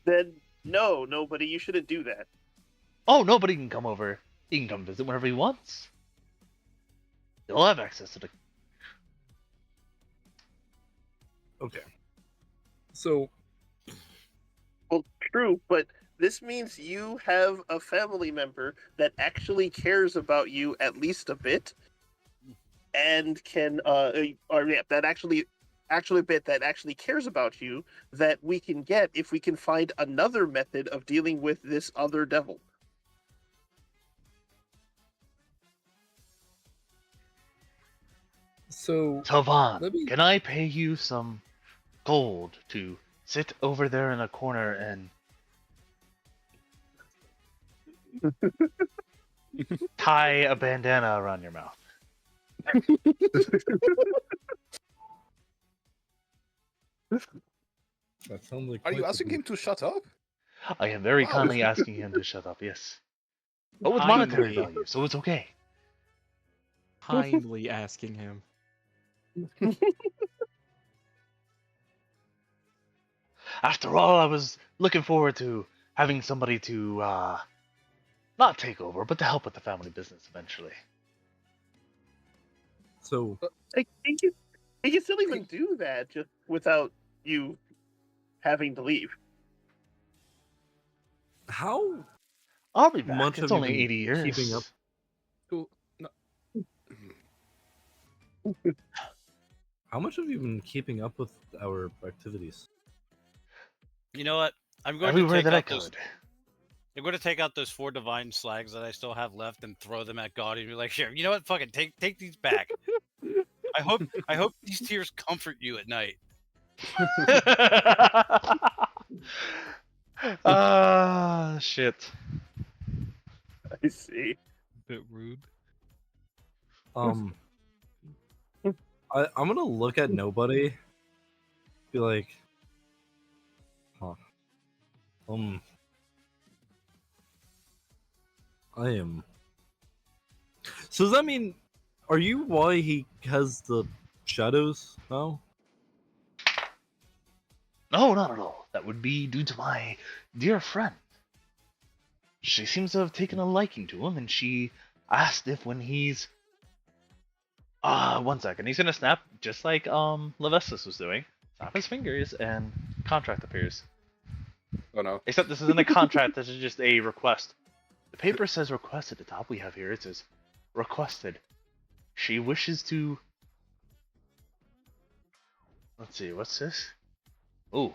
Then no, nobody. You shouldn't do that. Oh, nobody can come over. He can come visit whenever he wants. He'll have access to the. Okay. So, Well, true, but this means you have a family member that actually cares about you at least a bit, and can that actually a bit that actually cares about you that we can get if we can find another method of dealing with this other devil. so Tavan, Let me- can I pay you some gold to sit over there in a corner and tie a bandana around your mouth? that sounds like. Are you quite the asking him to shut up? I am very Wow. kindly asking him to shut up, yes. But with Kindly. monetary value, so it's okay. Kindly asking him. After all, I was looking forward to having somebody to, not take over, but to help with the family business eventually. So, He can still even do that just without you having to leave. how I'll be back. Much It's have you only been 80 years. keeping up? How much have you been keeping up with our activities? You know what? I'm going Everywhere to take that I out those. could. I'm going to take out those 4 divine slags that I still have left and throw them at God and be like, "Here, you know what? Fucking take these back." I hope these tears comfort you at night. Ah, shit. I see. Bit rude. I'm gonna look at nobody, be like, huh, I am. So does that mean, are you why he has the shadows now? No, not at all. That would be due to my dear friend. She seems to have taken a liking to him, and she asked if when he's... 1 second. He's gonna snap, just like Levestus was doing. Snap his fingers and contract appears. Oh no. Except this isn't a contract, this is just a request. The paper says request at the top we have here. It says requested. She wishes to... Let's see, what's this? Ooh.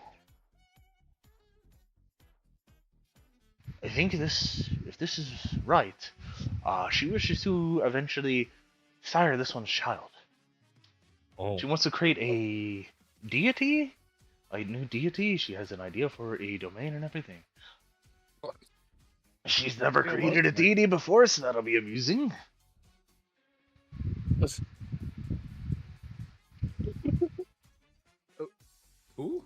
I think if this is right, she wishes to eventually sire this one's child. Oh. She wants to create a deity? A new deity? She has an idea for a domain and everything. What? She's never Yeah, well, created a deity before, so that'll be amusing. Who?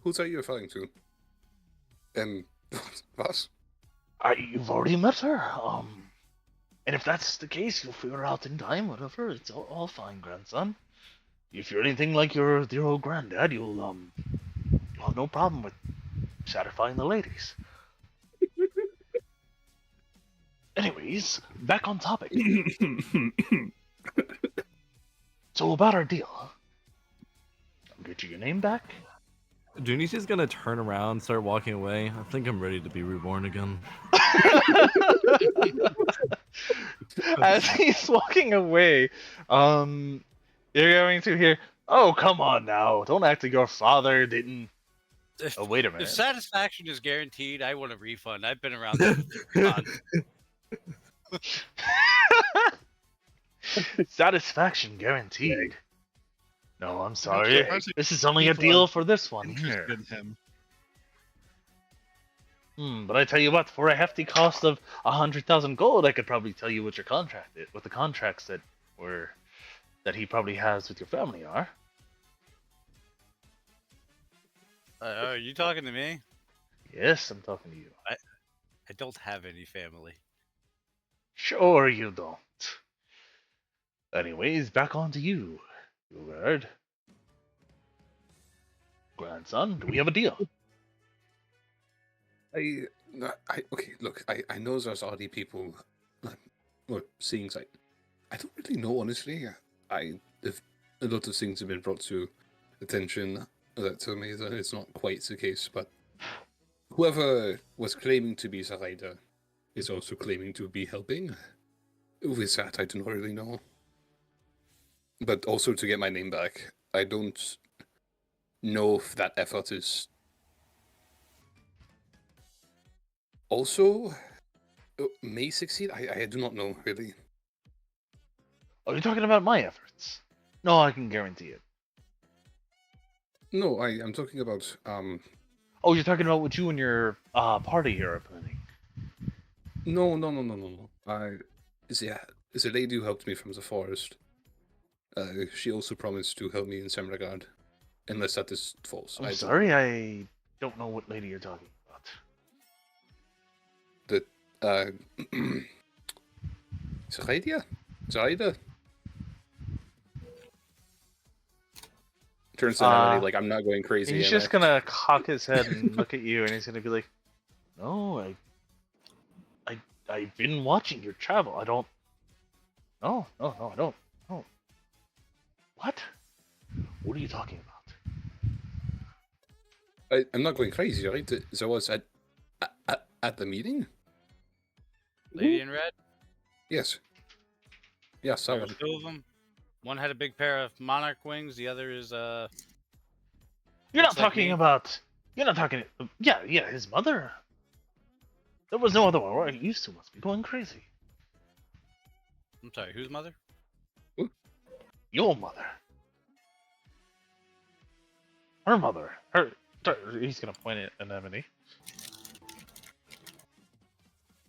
Who's are you referring to? And what? You've already met her. And if that's the case, you'll figure out in time, whatever. It's all fine, grandson. If you're anything like your dear old granddad, you'll have no problem with satisfying the ladies. Anyways, back on topic. So about our deal. I'll get you your name back. Junichi's gonna turn around, start walking away. I think I'm ready to be reborn again. As he's walking away, you're going to hear, "Oh, come on now! Don't act like your father didn't." If, Oh, wait a if minute. satisfaction is guaranteed, I want a refund. I've been around that for 3 months. Satisfaction guaranteed. No, I'm sorry. surprising This is only a people deal are for this one here. Interested in him. But I tell you what, for a hefty cost of 100,000 gold, I could probably tell you what your contract is, what the contracts that he probably has with your family are. Are you talking to me? Yes, I'm talking to you. I don't have any family. Sure you don't. Anyways, back on to you, Yogard. Grandson, do we have a deal? Okay, look, I know there's already people, or things I don't really know, honestly. If a lot of things have been brought to attention that tell me that it's not quite the case, but whoever was claiming to be the rider is also claiming to be helping. With that, I do not really know. But also to get my name back, I don't know if that effort is also may succeed. I do not know, really. Are you talking about my efforts? No, I can guarantee it. No, I'm talking about Oh, you're talking about what you and your party here are planning. No. Is a lady who helped me from the forest. She also promised to help me in some regard. Unless that is false. I'm sorry, I don't know what lady you're talking about. Zaida? Zaida? Turns to Melanie like I'm not going crazy. He's just gonna cock his head and look at you, and he's gonna be like, "No, I've been watching your travel. I don't. No, I don't. No. What? What are you talking about? I'm not going crazy, right? There was at the meeting. Lady in red? Yes. Yes, There I were 2 of them. One had a big pair of monarch wings. The other is You're not looks like talking me. about. You're not talking. Yeah, his mother. There was no other one. Right? You two must be going crazy. I'm sorry, whose mother? Your mother. Her mother. Her. He's gonna point at Anemone.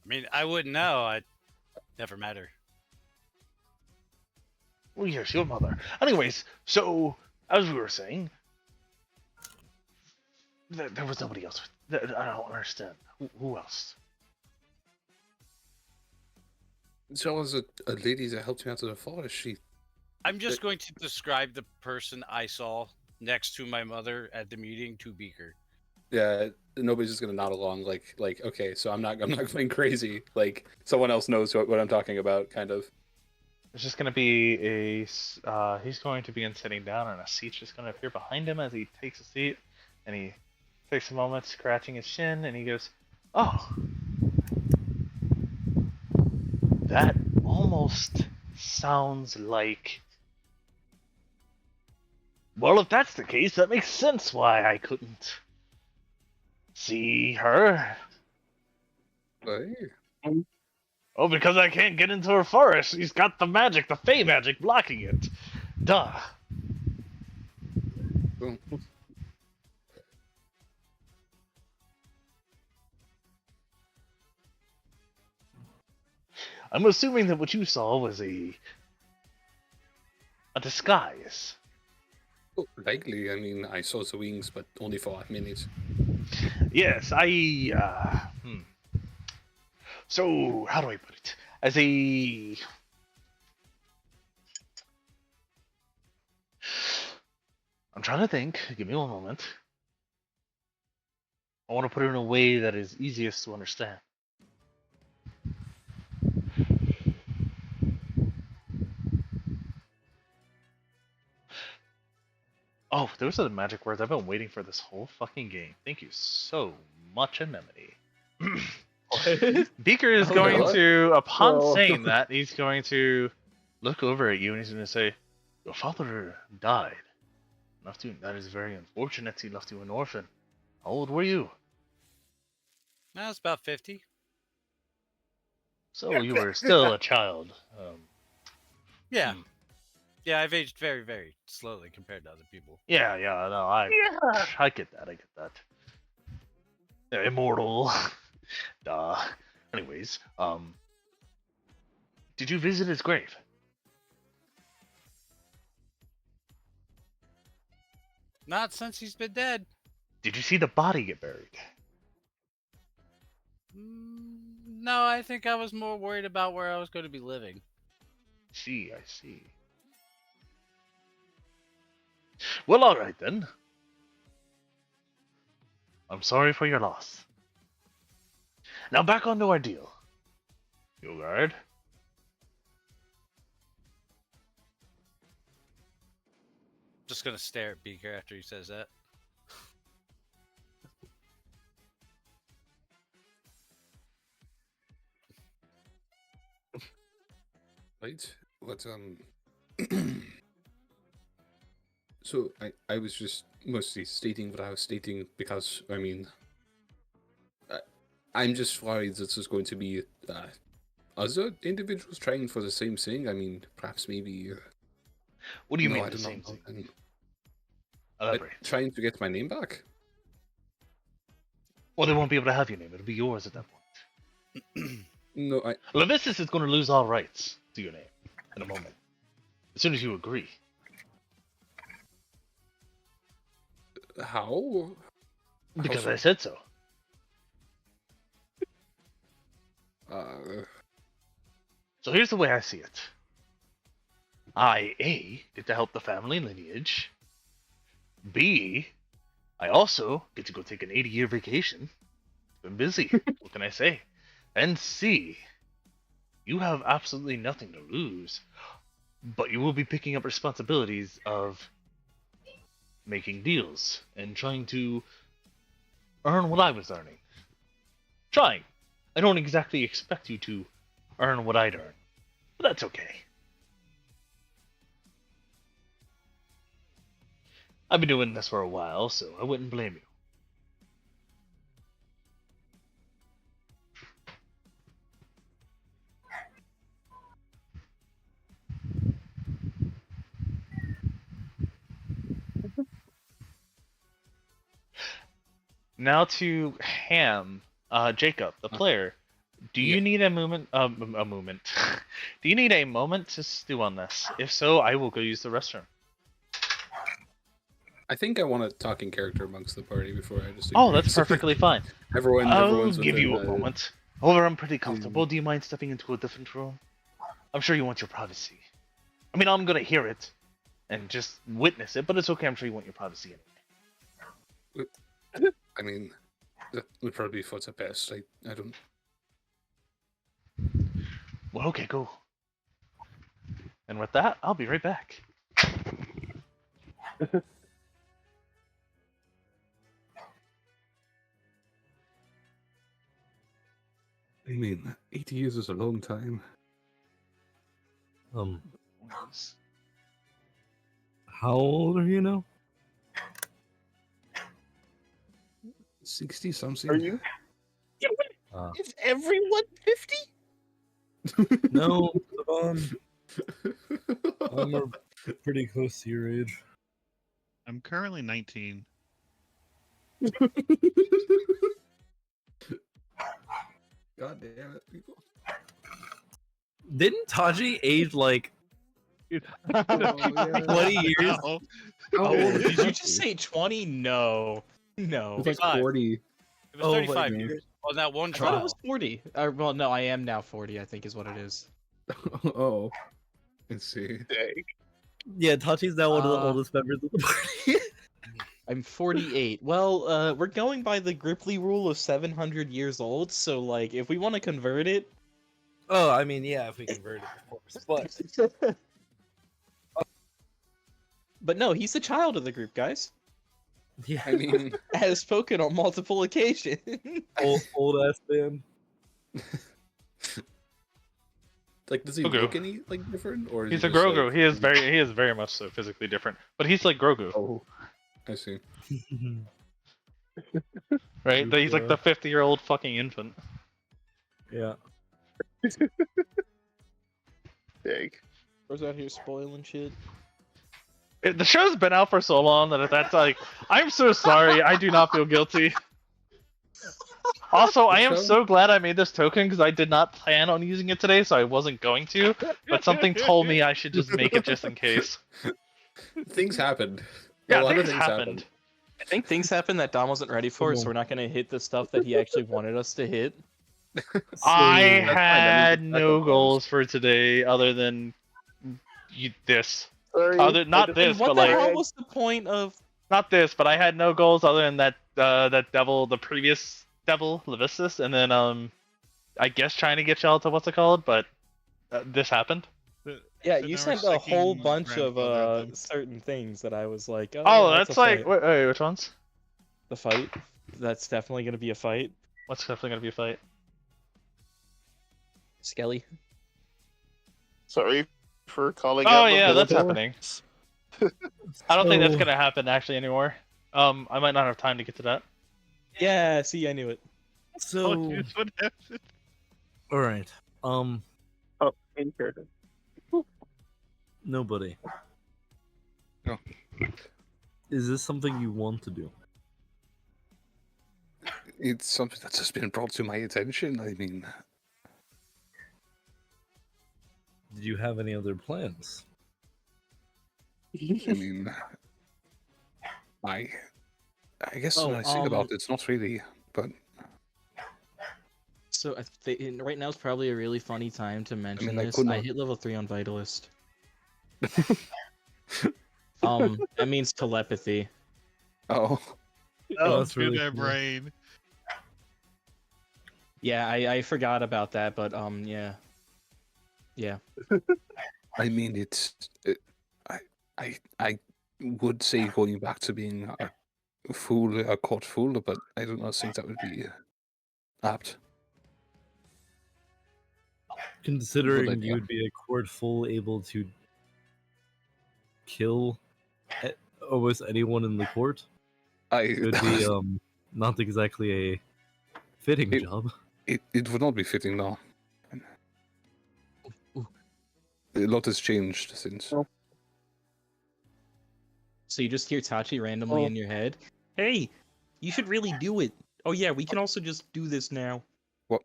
I mean, I wouldn't know. I never met her. Well, yes, your mother. Anyways, so as we were saying, there was nobody else. I don't understand. Who else? There was a lady that helped me out of the forest. I'm just going to describe the person I saw next to my mother at the meeting to Beaker. Yeah, nobody's just gonna nod along like okay, so I'm not going crazy. Like someone else knows what I'm talking about, kind of. It's just gonna be he's going to begin sitting down, and a seat's just gonna appear behind him as he takes a seat. And he takes a moment, scratching his chin, and he goes, "Oh, that almost sounds like. Well, if that's the case, that makes sense why I couldn't see her. Why? Oh, because I can't get into her forest. She's got the magic, the fey magic, blocking it. Duh." Well, I'm assuming that what you saw was a disguise. oh, likely. I mean, I saw the wings, but only for a minute. Yes, So, how do I put it? As a... I'm trying to think. Give me one moment. I want to put it in a way that is easiest to understand. Oh, those are the magic words. I've been waiting for this whole fucking game. Thank you so much, Anemone. Beaker is Oh, going no. to, upon No. saying that, he's going to look over at you and he's going to say, "Your father died. That is very unfortunate. He left you an orphan. How old were you?" I was about 50. "So you were still a child." Yeah. Yeah, I've aged very, very slowly compared to other people. Yeah, no, I get that. They're immortal. Duh. Anyways, did you visit his grave? Not since he's been dead. Did you see the body get buried? No, I think I was more worried about where I was going to be living. I see. Well, alright then. I'm sorry for your loss. Now back onto our deal. You guard? Just going to stare at Beaker after he says that. Right? What, So, I was just mostly stating what I was stating because, I mean, I'm just worried that there's going to be other individuals trying for the same thing. I mean, perhaps maybe... What do you no, mean I the don't same know. thing? Elaborate. Trying to get my name back? Well, they won't be able to have your name. It'll be yours at that point. No, Levistus is going to lose all rights to your name in a moment. As soon as you agree. How? Because so? I said so. So here's the way I see it. I, A, get to help the family lineage. B, I also get to go take an 80-year vacation. Been busy. What can I say? And C, you have absolutely nothing to lose, but you will be picking up responsibilities of making deals and trying to earn what I was earning. Trying. I don't exactly expect you to earn what I'd earn, but that's okay. I've been doing this for a while, so I wouldn't blame you. Now to Ham, Jacob, the player. Do you need a moment? A moment. Do you need a moment to stew on this? If so, I will go use the restroom. I think I want a talking character amongst the party before I just... Oh, that's perfectly fine. I'll everyone's give you a within, moment. However, I'm pretty comfortable. Do you mind stepping into a different room? I'm sure you want your privacy. I mean, I'm gonna hear it and just witness it, but it's okay. I'm sure you want your privacy anyway. I mean, that would probably be for the best. I don't... Well, okay, go. And with that, I'll be right back. mean, 80 years is a long time. How old are you now? 60 something. Are you? Uh, Is everyone 50? no, I'm pretty close to your age. I'm currently 19. God damn it, people. Didn't Taji age like Oh, yeah. 20 years? Ow. Oh, did you just say 20? No. No. It's like 35. 40. It was Oh, 35 my years on that one I thought it trial. was 40. Well, no, I am now 40, I think is what it is. Oh. Let's see. Dang. Yeah, Tachi's now one of the Uh, oldest members of the party. I'm 48. Well, we're going by the Gripply rule of 700 years old, so, like, if we want to convert it... Oh, I mean, yeah, if we convert it, of course. But But no, he's the child of the group, guys. yeah, I mean, Has spoken on multiple occasions. old ass man. like, does he Grogu. look any like different, or is He's he a just, Grogu. like- He is very much so physically different, but he's like Grogu, Oh, I see. right? He's like the 50-year-old fucking infant. Yeah. Dang. Where's out here spoiling shit? The show's been out for so long that that's like, I'm so sorry. I do not feel guilty. Also, I am so glad I made this token because I did not plan on using it today, so I wasn't going to. But something told me I should just make it just in case. Things happened. Yeah, a lot of things happened. I think things happened that Dom wasn't ready for, so we're not gonna hit the stuff that he actually wanted us to hit. I That's fine, had that means no it's goals for today other than this. Sorry. Not this, What but the like hell was the point of... not this, but I had no goals other than that devil, the previous devil, Levistus, and then I guess trying to get y'all to what's it called, but this happened. Yeah, So you now we're sent a whole sticking bunch of grandfather them. certain things that I was like, Oh, yeah, that's a like fight. wait, which ones? The fight. That's definitely gonna be a fight. What's definitely gonna be a fight? Skelly. Sorry for calling Oh out the yeah, that's military. happening. I don't think that's So- gonna happen actually anymore. I might not have time to get to that. Yeah, see, I knew it. So, Oh, here's what happened. all right. Oh, in character. Nobody. No. Is this something you want to do? It's something that's just been brought to my attention. I mean, Did you have any other plans? I mean, I guess when I think about it, it's not really. But So right now is probably a really funny time to mention I this. could I not- hit level 3 on Vitalist. That means telepathy. oh, Oh, that's Through really their cool. brain. Yeah, I forgot about that, but yeah. Yeah. I mean, I would say going back to being a fool, a court fool, but I do not think that would be apt. Considering idea. you would be a court full able to kill almost anyone in the court, it would be not exactly a fitting It- job. it would not be fitting now. Ooh. A lot has changed since. Oh. So you just hear Tachi randomly Oh. in your head. Hey, you should really do it. Oh yeah, we can also just do this now. What?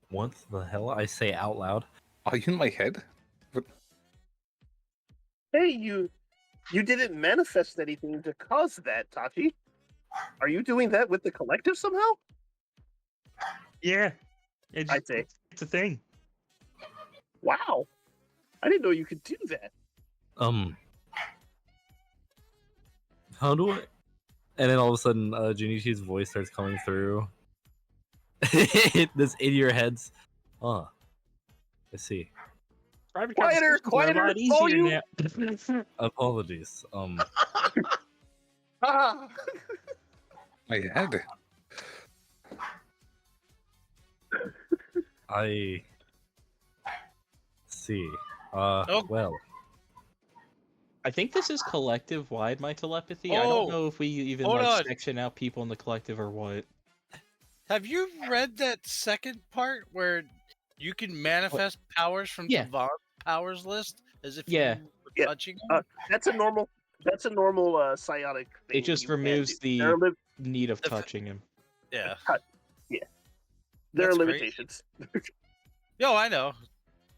What the hell? I say out loud. Are you in my head? hey, you didn't manifest anything to cause that, Tachi. Are you doing that with the collective somehow? Yeah. It's, I'd say. it's a thing. Wow. I didn't know you could do that. How do I? And then all of a sudden, Junichi's voice starts coming through. This in your heads. I see. Private Quieter, conversations are a lot quieter, easier now. Apologies. Ah. My head. I see. Oh. Well, I think this is collective wide, my telepathy. I Oh, don't know if we even hold like on. section out people in the collective or what. Have you read that second part where you can manifest powers from Yeah. Devon's powers list as if Yeah. you were Yeah, touching them? That's a normal psionic thing. It just you can removes do. There the are need of The f- touching him. Yeah. there are That's crazy. limitations. Yo, I know.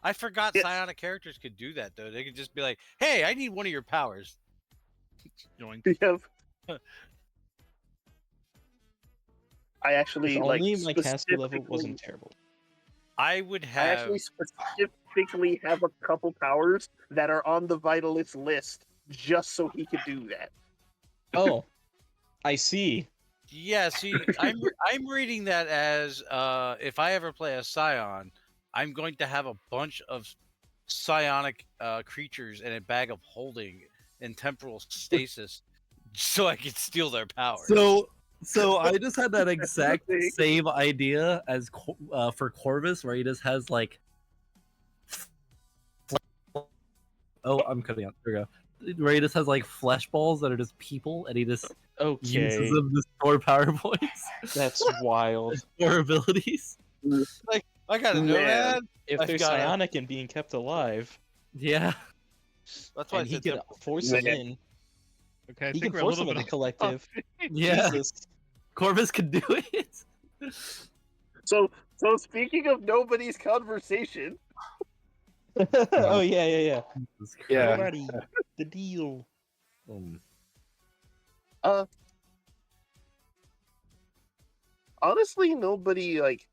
I forgot Yes. psionic characters could do that though. They could just be like, "Hey, I need one of your powers." Yoink. We have. I If actually like only my caster level specifically- wasn't terrible. I would I have. actually specifically have a couple powers that are on the Vitalist list just so he could do that. Oh, I see. Yeah, see, I'm reading that as if I ever play a Scion, I'm going to have a bunch of psionic creatures in a bag of holding in temporal stasis, so I can steal their powers. so I just had that exact same idea as for Corvus, where he just has like. Oh, I'm cutting out. There we go. Where he just has like flesh balls that are just people, and he just uses Okay, them to store power points that's wild. or abilities. I gotta know, Man. man. If I've they're gotta- psionic and being kept alive, Yeah. That's why I and he said can temporal. force them Man. in, Okay, I he think can we're a force little them in bit the collective. Yeah. Jesus. Corvus can do it. So speaking of nobody's conversation, Oh yeah. Yeah. Nobody. The deal. honestly, nobody like.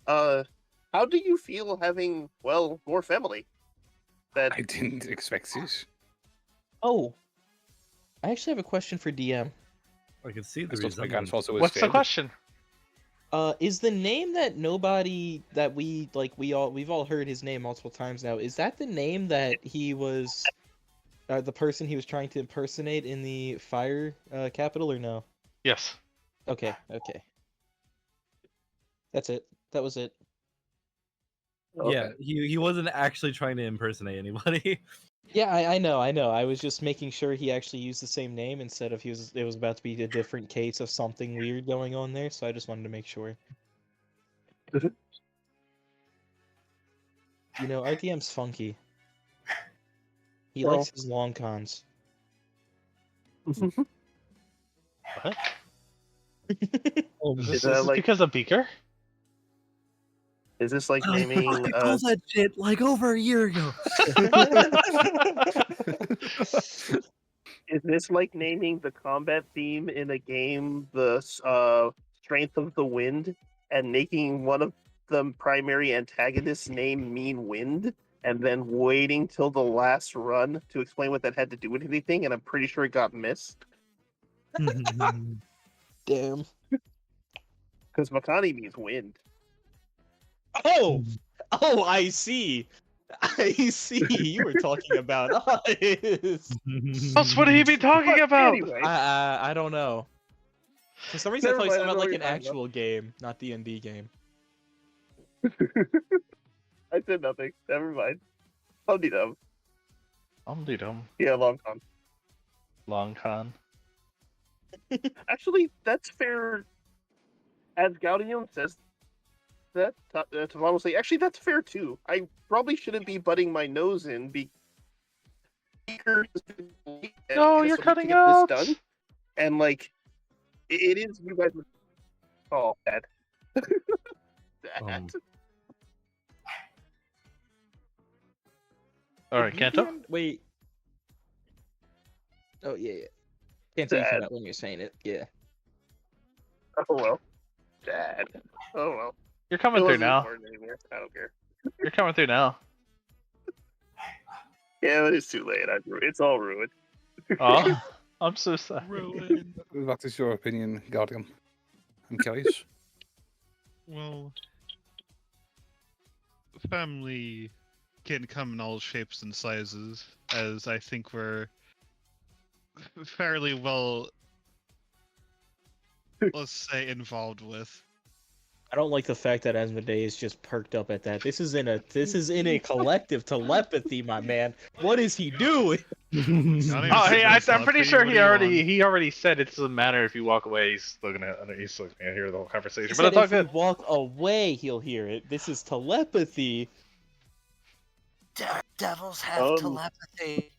How do you feel having more family? That I didn't expect this. Oh, I actually have a question for DM. I can see I the suppose my resemblance. grandfather was What's the dead. question? Is the name that nobody that we've all heard his name multiple times now? Is that the name that he was, the person he was trying to impersonate in the fire capital, or no? Yes. Okay. That's it. That was it. Yeah, he wasn't actually trying to impersonate anybody. Yeah, I know. I was just making sure he actually used the same name instead of it was about to be a different case of something weird going on there, so I just wanted to make sure. You know, our DM's funky. He Well- likes his long cons. What? Is Is that this like- because of Beaker? is this like I naming? fucking called that shit like over a year ago. Is this like naming the combat theme in a game the Strength of the Wind and making one of the primary antagonists name Mean Wind and then waiting till the last run to explain what that had to do with anything? And I'm pretty sure it got missed Damn. because Makani means wind. Oh! Oh, I see! I see! You were talking about us! Else would he be talking But about? anyway, I don't know. For some reason, I Never thought you mind, talking I know about what like you're an talking about. actual game, not D&D game. I said nothing. Never mind. Hum-de-dum. Dum. Yeah, long con. Long con. Actually, that's fair. As Gaudium says that, Tavon will say, actually, that's fair too. I probably shouldn't be butting my nose in No, you're cutting out. this done. And, like, it is you guys. Oh, bad. That. All right, Kanto. Wait. Oh, yeah. Can't say Dad. that when you're saying it. Yeah. Oh, well. Dad. Oh, well. You're It coming through wasn't now. important anymore. I don't care. You're coming through now. Yeah, but it's too late. It's all ruined. Oh, I'm so sorry. Ruin. What is your opinion, Guardian? I'm curious. Well, family can come in all shapes and sizes, as I think we're fairly well, let's say, involved with. I don't like the fact that Asmodeus just perked up at that. This is in a collective telepathy, my man. What is he doing? Johnny Oh, was hey, sitting I'm in pretty telepathy, sure what do you want? he already said it doesn't matter if you walk away. He's still gonna hear the whole He conversation. But said it's all if we good. walk away, he'll hear it. This is telepathy, Devils have Um, telepathy.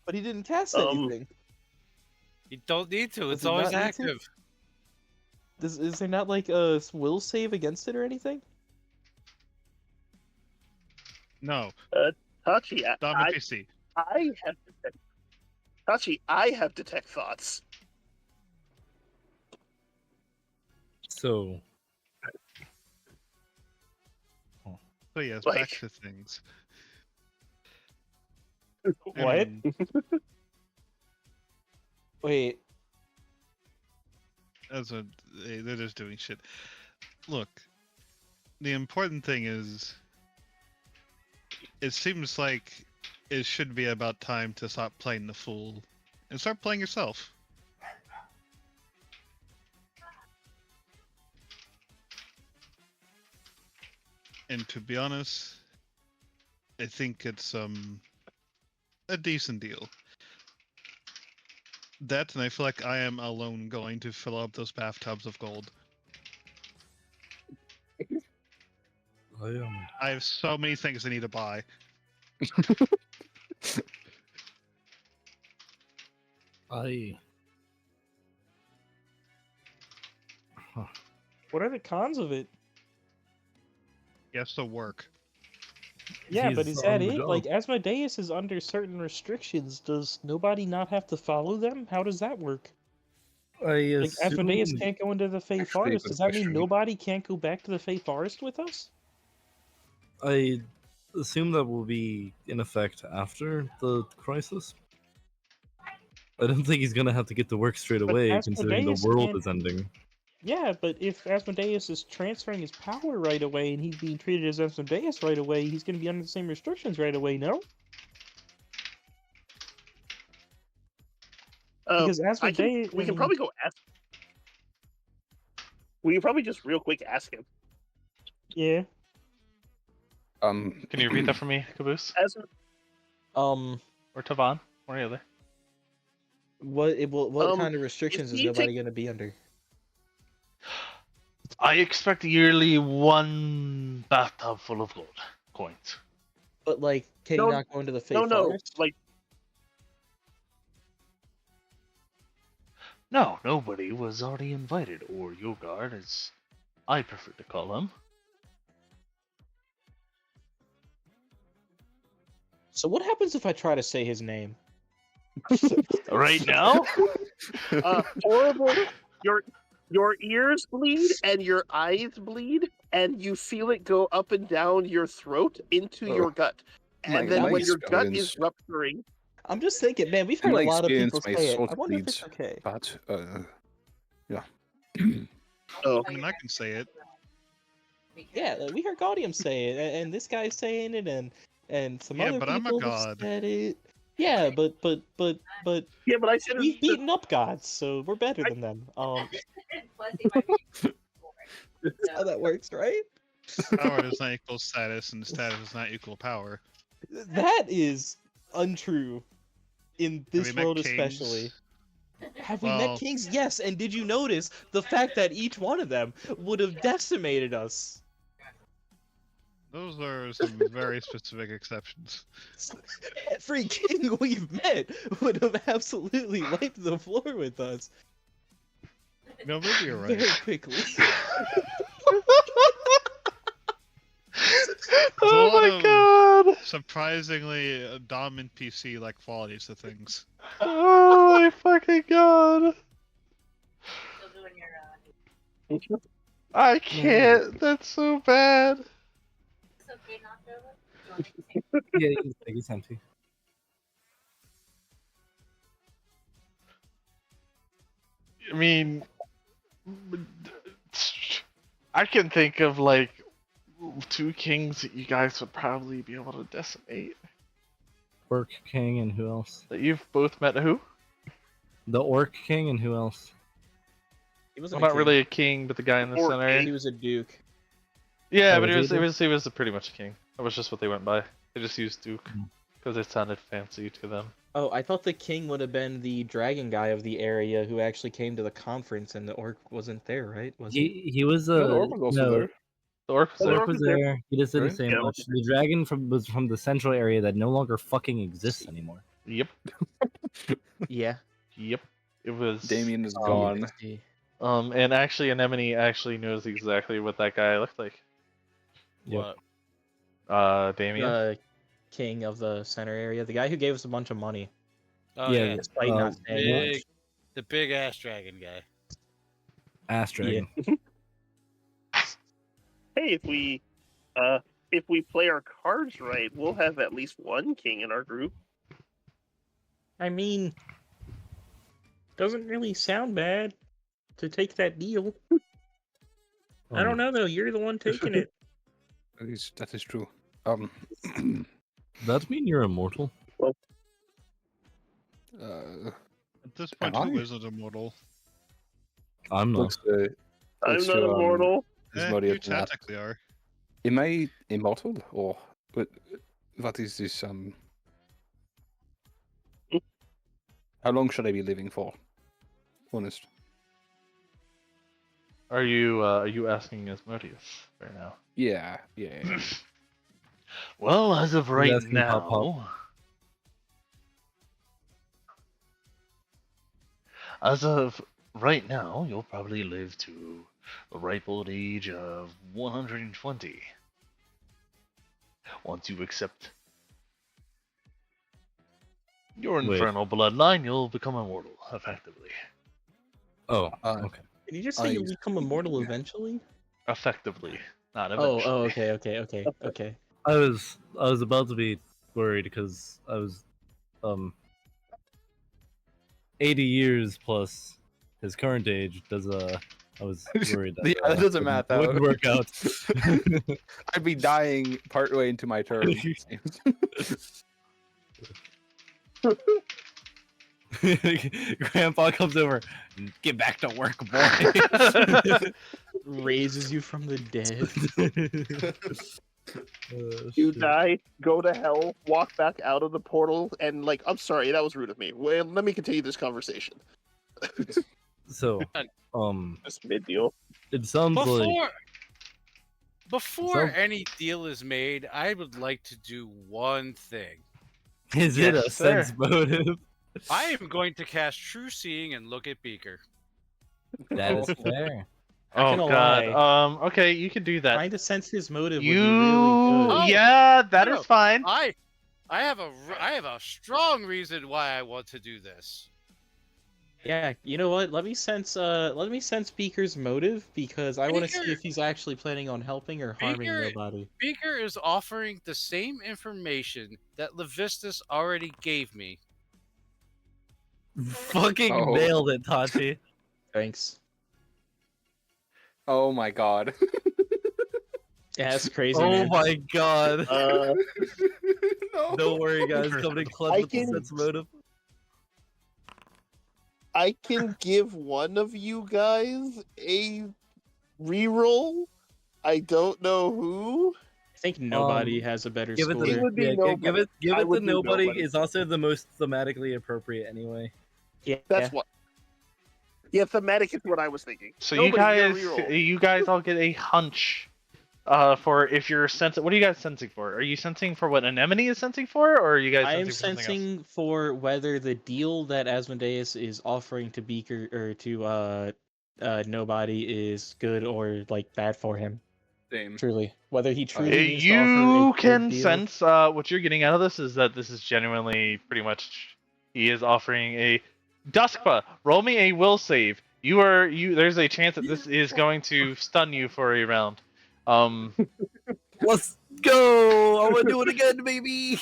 but he didn't cast Um, anything. You don't need to. Does It's he always not need to? active. Is there not like a will save against it or anything? No, Tachi, not on the PC. I have detect. Tachi, I have detect thoughts. So, So yes, Like- back to things. I What? mean, Wait, they're just doing shit. Look, the important thing is, it seems like it should be about time to stop playing the fool and start playing yourself. And to be honest, I think it's a decent deal. That, and I feel like I am alone going to fill up those bathtubs of gold. I have so many things I need to buy. what are the cons of it? He has to work. Yeah, but He's is on that the it? job. Like, Asmodeus is under certain restrictions. Does nobody not have to follow them? How does that work? I Like, Asmodeus assume can't go into the Fey Actually, a Forest. good Does that mean question. nobody can't go back to the Fey Forest with us? I assume that will be in effect after the crisis. I don't think he's gonna have to get to work straight But away, considering the Asmodeus world can't- is ending. Yeah, but if Asmodeus is transferring his power right away and he's being treated as Asmodeus right away, he's going to be under the same restrictions right away, no? Because Asmodeus... We can probably go ask. We can probably just real quick ask him. Yeah. Can you repeat that for me, Caboose? As Um, Or Tavan? One or the other. what Um, kind of restrictions if is he nobody take- going to be under? I expect yearly 1 bathtub full of gold coins. But, like, can No, he not go into the Fey no, Forest? like No, nobody was already invited, or Yogard, as I prefer to call him. So what happens if I try to say his name? Right now? horrible. Your ears bleed and your eyes bleed, and you feel it go up and down your throat into Oh. your gut. My- And then my when your gut is experience- rupturing, I'm just thinking, man, we've In heard my a lot of experience, people my say it. sword I wonder if it's bleeds. okay. But yeah. oh, I mean, I can say it. Yeah, like, we heard Gaudium say it, and this guy's saying it, and some Yeah, other but I'm a people have god. said it. Yeah, but yeah, but I said we've it. beaten up gods, so we're better than them. Plus, he might be That's how that works, right? Power does not equal status, and status does not equal power. That is untrue in Have this we met world, kings? especially. Have we Well- met kings? Yes, and did you notice the fact that each one of them would have decimated us? Those are some very specific exceptions. Every king we've met would have absolutely wiped the floor with us No, maybe you're right. very quickly. Oh lot my of- god! Surprisingly, Dom and PC-like qualities to things. Oh my fucking god! still doing your. I can't. That's so bad. It's okay not to. Do you want me to take Yeah, you can take it's empty. I mean, I can think of like 2 kings that you guys would probably be able to decimate. Orc King and who else? That you've both met who? The Orc King and who else? He Well, wasn't not a king. really a king, but the guy in the Or center. He was a duke. Yeah, Oh, but was he he was pretty much a king. That was just what they went by. They just used Duke Hmm. because it sounded fancy to them. Oh, I thought the king would have been the dragon guy of the area who actually came to the conference, and the orc wasn't there, right? Was he? He was No, the orc was also no, there. The orc was Oh, there. Orc was there. He just didn't Right? say Yeah. much. The dragon was from the central area that no longer fucking exists anymore. Yep. Yeah. Yep. It was Damien is Um, gone. I see. and actually Anemone actually knows exactly what that guy looked like. Yep. What? Damien. King of the center area, the guy who gave us a bunch of money, Oh Yeah, yeah, despite not saying much. big, the big ass dragon guy. Ass dragon. Hey, if we play our cards right, we'll have at least one king in our group. I mean, doesn't really sound bad to take that deal. I don't know though. You're the one taking it. That is true. That mean you're immortal? At this point, Am who I? isn't immortal? I'm not. Looks, I'm looks not to, immortal. Asmodeus You for that. technically are. Am I immortal or what is this? How long should I be living for? Honest. Are you asking Asmodeus right now? Yeah. Well, as of right asking Pop Pop. now, you'll probably live to the ripe old age of 120. Once you accept your Wait. infernal bloodline, you'll become immortal, effectively. Oh, Uh, okay. Did you just say you'll become immortal eventually? Effectively, not Oh, eventually. okay. I was about to be worried because I was 80 years plus his current age does I was worried that Yeah, that doesn't math out. wouldn't work out. I'd be dying partway into my term. Grandpa comes over. Get back to work, boy. Raises you from the dead. You die, go to hell, walk back out of the portal, and I'm sorry, that was rude of me. Well, let me continue this conversation. So, Just mid deal. it sounds like Before So- any deal is made, I would like to do one thing. is it a Yes, sir. sense motive? I am going to cast True Seeing and look at Beaker. That is fair. Oh gonna god. lie. Okay, you can do that. Trying to sense his motive would be You, really good. Oh, yeah, that no, is fine. I have a strong reason why I want to do this. Yeah, you know what? Let me sense Beaker's motive because I want to see Beaker- if he's actually planning on helping or harming Beaker- nobody. Beaker is offering the same information that Levistus already gave me. Fucking Oh. nailed it, Tachi. Thanks. Oh my god. Yeah, that's crazy, Oh man. my god. No. Don't worry, guys. Coming clutch I with the can- sense motive. I can give one of you guys a reroll. I don't know who. I think nobody has a better Give it score. It to would be yeah, nobody. give it I to would do nobody. nobody. Is also the most thematically appropriate anyway. Yeah, That's what. Yeah, thematic is what I was thinking. So Nobody get a you reroll. guys all get a hunch. For if you're sensing, what are you guys sensing for? Are you sensing for what Anemone is sensing for, or are you guys I am sensing for something else? sensing for whether the deal that Asmodeus is offering to Beaker or to nobody is good or bad for him. Same. Truly, whether he truly needs to offer You a good can deal. sense what you're getting out of this is that this is genuinely pretty much he is offering a Duskpa. Roll me a will save. There's a chance that this is going to stun you for a round. Let's go! I want to do it again, baby.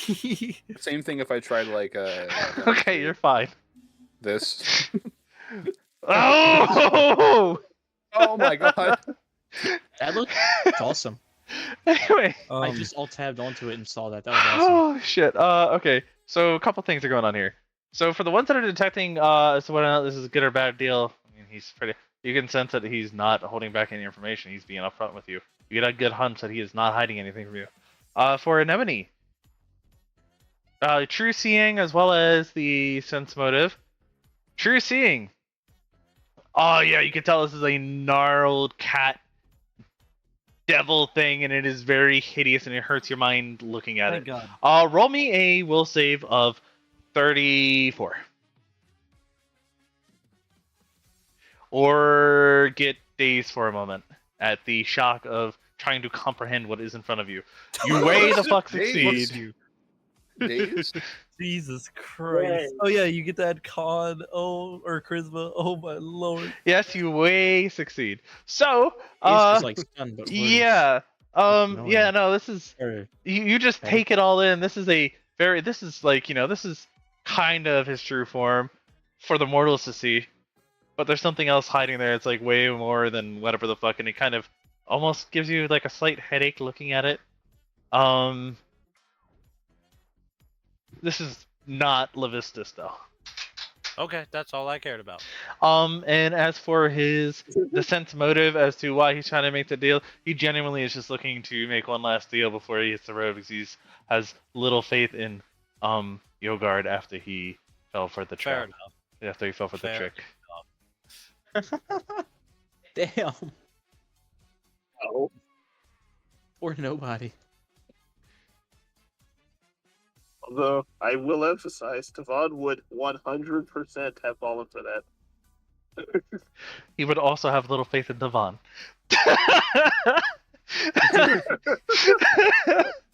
Same thing if I tried Okay, you're fine. this. Oh! Oh my god. That looked awesome. Anyway. I just alt tabbed onto it and saw that. That was awesome. Oh shit. Okay. So a couple things are going on here. So for the ones that are detecting, so whether or not this is a good or bad deal, I mean, he's pretty. You can sense that he's not holding back any information. He's being upfront with you. You get a good hunch that he is not hiding anything from you. For Anemone, True Seeing as well as the Sense Motive. True Seeing. Oh yeah, you can tell this is a gnarled cat devil thing, and it is very hideous, and it hurts your mind looking at Thank it. God. Roll me a will save of 34. Or get dazed for a moment at the shock of trying to comprehend what is in front of you. You way the fuck Dazed? succeed. Dazed? Jesus Christ. Oh yeah, you get that con or charisma. Oh my lord. Yes, you way succeed. So, He's just like stunned, but worse. yeah. annoying. Yeah, no, this is Or- you just Okay. take it all in. This is like, this is kind of his true form for the mortals to see. But there's something else hiding there. It's like way more than whatever the fuck, and it kind of almost gives you like a slight headache looking at it. This is not Levistus though. Okay, that's all I cared about. And as for the sense motive as to why he's trying to make the deal, he genuinely is just looking to make one last deal before he hits the road, because he has little faith in Yogard after he fell for the Fair trap. enough. After he fell for the Fair trick. Damn. Oh, Or nobody. although I will emphasize, Tavon would 100% have fallen for that. He would also have little faith in Devon.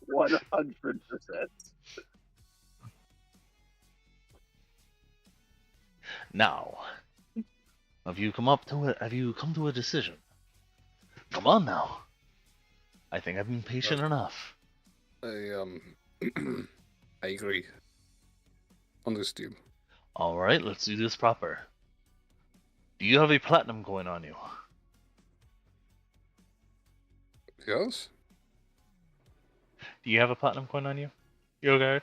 100%. Now, have you come to a decision? Come on now. I think I've been patient enough. I agree. Understood. All right, let's do this proper. Do you have a platinum coin on you? Yes? Do you have a platinum coin on you, Yogard?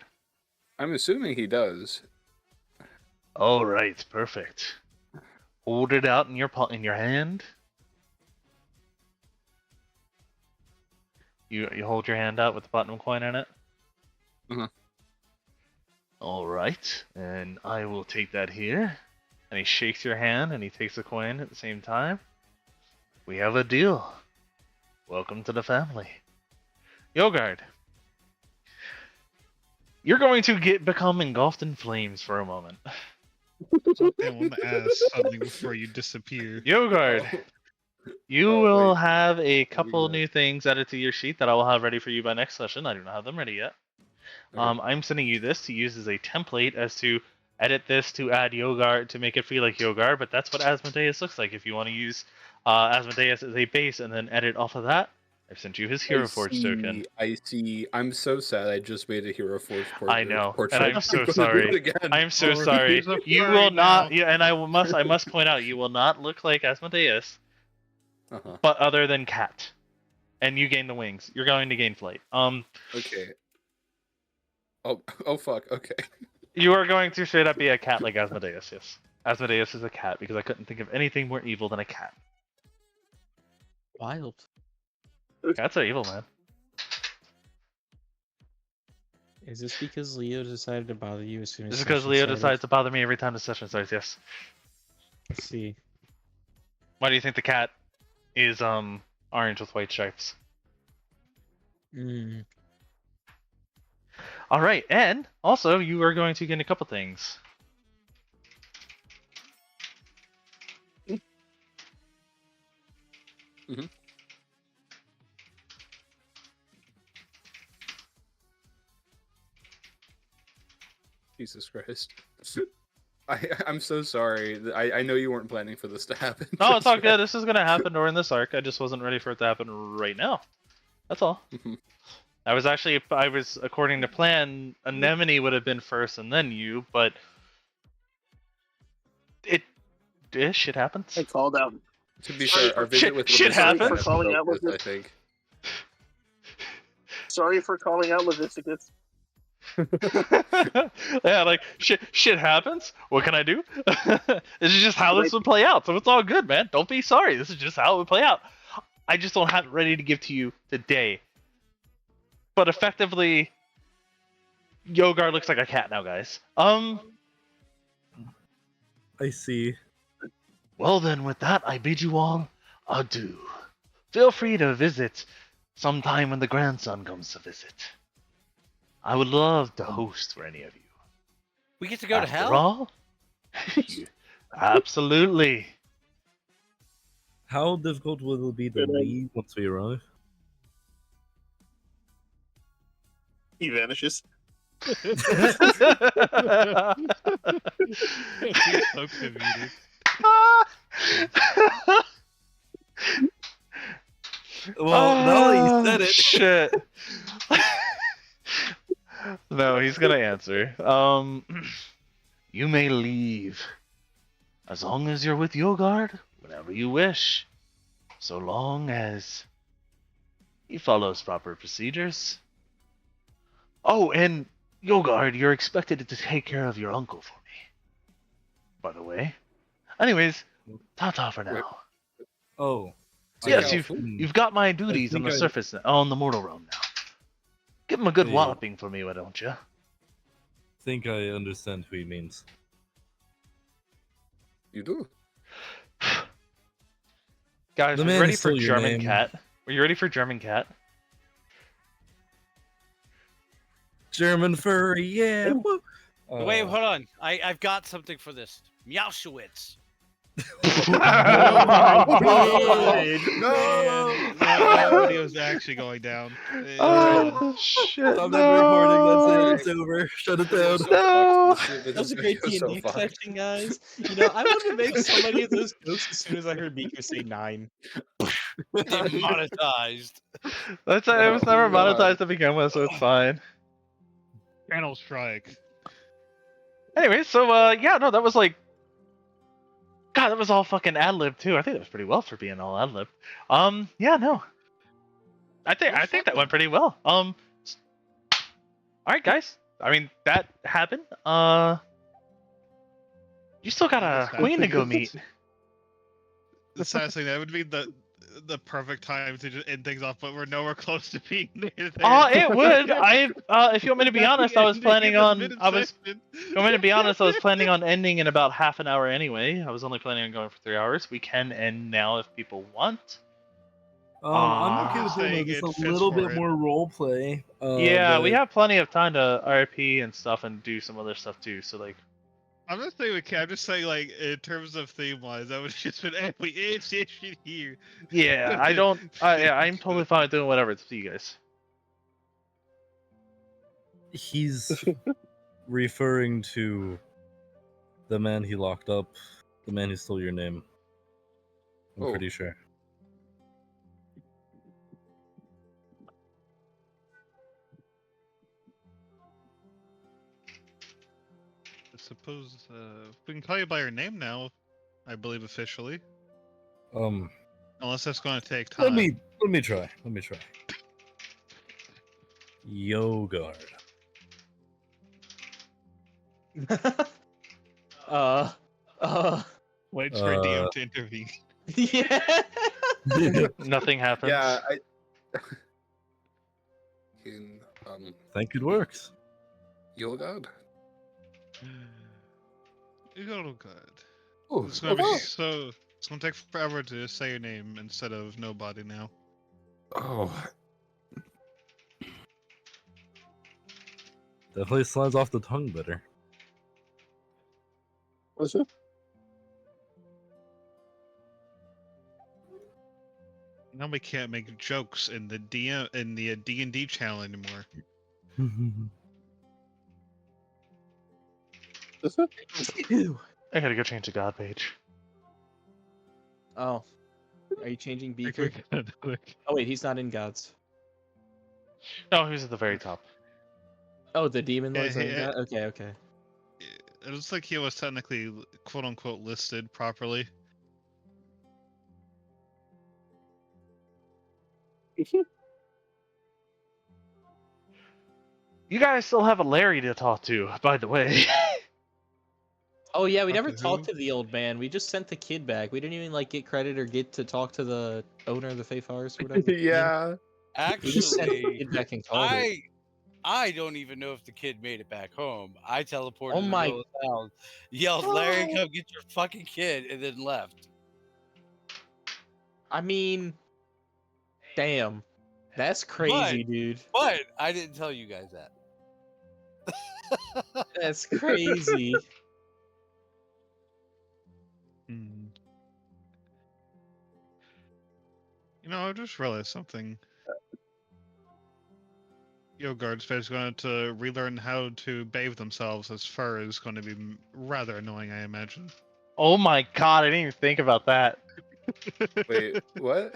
I'm assuming he does. All right, perfect. Hold it out in your hand. You hold your hand out with the platinum coin in it. Uh-huh. All right, and I will take that here. And he shakes your hand, and he takes the coin at the same time. We have a deal. Welcome to the family. Yogard, you're going to become engulfed in flames for a moment. I want to ask something before you disappear. Yogard, you Oh, will wait. have a couple that. new things added to your sheet that I will have ready for you by next session. I do not have them ready yet. Okay. I'm sending you this to use as a template as to edit this to add Yogard to make it feel like Yogard, but that's what Asmodeus looks like if you want to use Asmodeus as a base and then edit off of that. I've sent you his Hero Forge token. I see. I'm so sad. I just made a Hero Forge portrait. I know, portrait. and I'm so gonna do sorry. it again. I'm so Oh, sorry. he's a You furry will not. now. Yeah, and I must point out, you will not look like Asmodeus, Uh-huh. but other than cat, and you gain the wings. You're going to gain flight. Okay. Oh fuck. Okay. You are going to straight up be a cat like Asmodeus. Yes, Asmodeus is a cat because I couldn't think of anything more evil than a cat. Wild. Cats are evil, man. Is this because Leo decided to bother you as soon as This is because session Leo started? decides to bother me every time the session starts. Yes. Let's see. Why do you think the cat is orange with white stripes? Mm. All right, and also you are going to gain a couple things. Mhm. Jesus Christ. I'm so sorry. I know you weren't planning for this to happen. No, it's all good. This is gonna happen during this arc. I just wasn't ready for it to happen right now. That's all. Mhm. I was according to plan, Anemone would have been first and then you, but shit happens. I called out. To be fair, our visit Shit- with shit Levistus happens. kind of Calling provoked out this, I think. Sorry for calling out Levisticus. Yeah, like shit happens. What can I do? This is just how this would play out. So it's all good, man. Don't be sorry. This is just how it would play out. I just don't have it ready to give to you today. But effectively, Yogar looks like a cat now, guys. I see. Well then, with that, I bid you all adieu. Feel free to visit sometime when the grandson comes to visit. I would love to host for any of you. We get to go to After hell? all, absolutely. How difficult will it be to Good idea. leave once we arrive? He vanishes. He's so comedic. Well, now that you said it. Shit. No, he's gonna answer. You may leave. As long as you're with Yogard, whenever you wish. So long as he follows proper procedures. Oh, and Yogard, you're expected to take care of your uncle for me. By the way. Anyways, ta-ta for now. Oh. Yes, Yeah. you've got my duties on think the I- surface, on the mortal realm now. Give him a good Hey. walloping for me, why don't you? think I understand who he means. You do. Guys, The are man you ready is for still your German name. Cat? Are you ready for German Cat? German furry, yeah. woo. Wait, hold on. I've got something for this. Meowshowitz. No, that video's actually going down. Oh, shit, Stop no. that recording. That's it. It's over. Shut it down. No. That was a great D&D section, guys. You know, I wanted to make so many of those jokes as soon as I heard Beaker say 9. Demonetized. That's it was Oh, never God. monetized to begin with, so it's fine. Channel strike. Anyway, so yeah, no, that was like, God, that was all fucking ad lib too. I think that was pretty well for being all ad lib. Yeah, no, I think that went pretty well. All right, guys. I mean, that happened. You still got a That queen to go meet. The saddest thing, that would be the perfect time to just end things off, but we're nowhere close to being there. Oh, it would. If you want me to be honest, I was planning on. You want me to be honest, I was planning on ending in about half an hour anyway. I was only planning on going for 3 hours. We can end now if people want. I'm okay with saying doing just it a fits little for bit it. more role play. Yeah, we but- have plenty of time to RP and stuff and do some other stuff too. So like, I'm not saying we can. I'm just saying, like, in terms of theme wise, that would just been it's shit here. yeah, I don't. I'm totally fine with doing whatever. It's up to you guys. He's referring to the man he locked up, the man who stole your name. I'm Oh. pretty sure. I suppose we can call you by your name now. I believe officially, unless that's going to take time. Let me try. Yogard. Wait for DM to intervene. Yeah. Nothing happens. Yeah, Think it works. Your God. You go, good. Oh, It's gonna be okay. so. It's gonna take forever to say your name instead of nobody now. Oh, Definitely slides off the tongue better. What's it? Now we can't make jokes in the D&D channel anymore. What's it? I gotta go change the God page. Oh. Are you changing Quick, Beaker? quick. Oh wait, he's not in gods. No, he was at the very top. Oh, the demon Yeah, lord's not in yeah. god? Okay, okay. It looks like he was technically quote unquote listed properly. You guys still have a Larry to talk to, by the way. Oh yeah, we Talk never to talked who? to the old man. We just sent the kid back. We didn't even like get credit or get to talk to the owner of the Fae Forest or whatever. yeah. We just sent the Actually, kid back and called it. I don't even know if the kid made it back home. I teleported Oh in the my- middle of town, yelled, "Larry, come get your fucking kid," and then left. I mean, damn, that's crazy, dude. But I didn't tell you guys that. That's crazy. Hmm. You know, I just realized something. Yogurt's basically going to relearn how to bathe themselves, as fur is going to be rather annoying, I imagine. Oh my god, I didn't even think about that. Wait, what?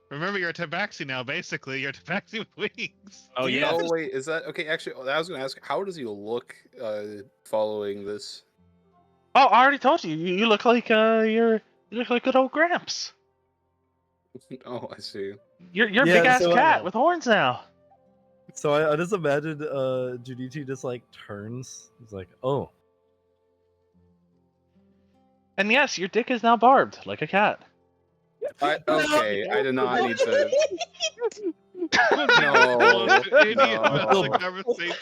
Remember, you're a tabaxi now, basically. You're a tabaxi with wings. Oh Do you yeah. have Oh wait, is that okay? Actually, I was going to ask, how does he look following this? Oh, I already told you. You look like you look like good old Gramps. Oh, I see. You're Yeah, big ass so, cat with horns now. So I just imagine Junichi just like turns. He's like, oh. And yes, your dick is now barbed like a cat. Okay, I did not need to. Most idiot no. about the conversation.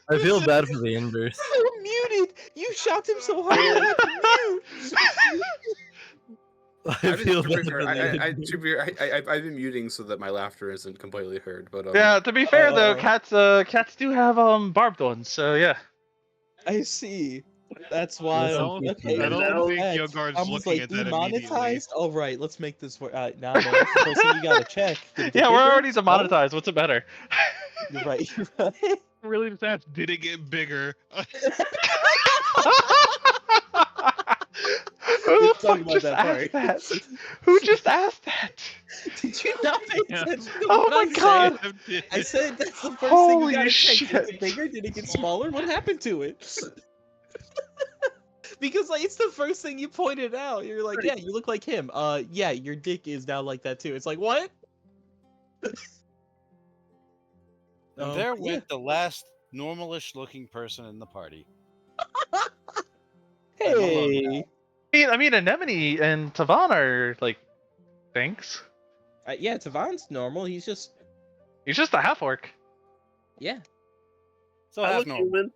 I feel bad for the inverse. Oh, muted! You shocked him so hard. You had to mute. I feel to be bad fair, for the to be fair, I've been muting so that my laughter isn't completely heard. But Yeah, to be fair though, Oh. cats do have barbed ones, so yeah. I see. That's I wild. don't, Okay, I and don't now- think facts. Yogurt's I was looking like, at that immediately. demonetized? All right, let's make this work. Now, man, that's the first thing you gotta check. Did it get Yeah, we're bigger? already No? demonetized. What's it better? You're right. You're right. Really just asked, did it get bigger? Who the Let's talk fuck about just that asked part. that? Who just asked that? Did you not pay Yeah. attention to Oh what my I said? god! I said that's the first thing Holy you gotta check. Did it shit. get bigger? Did it get smaller? What happened to it? Because like it's the first thing you pointed out. You're like, yeah, you look like him. Yeah, your dick is now like that too. It's like what? And there yeah. went the last normalish looking person in the party. Hey. I mean, Anemone and Tavan are like things. Yeah, Tavan's normal. He's just He's just a half orc. yeah. So I half look normal. human.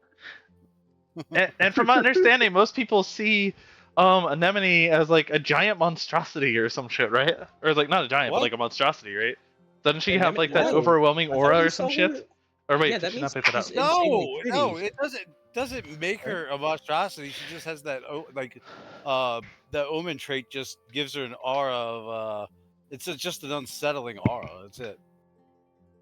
And from my understanding, most people see Anemone as like a giant monstrosity or some shit, right? Or like not a giant, but What? like a monstrosity, right? Doesn't she have Anemone- like that no. overwhelming I thought aura we or some saw shit? her- Or wait, Yeah, did that she means not pick that she's up? insanely No, pretty. it doesn't make her a monstrosity. She just has that the omen trait just gives her an aura of just an unsettling aura. That's it.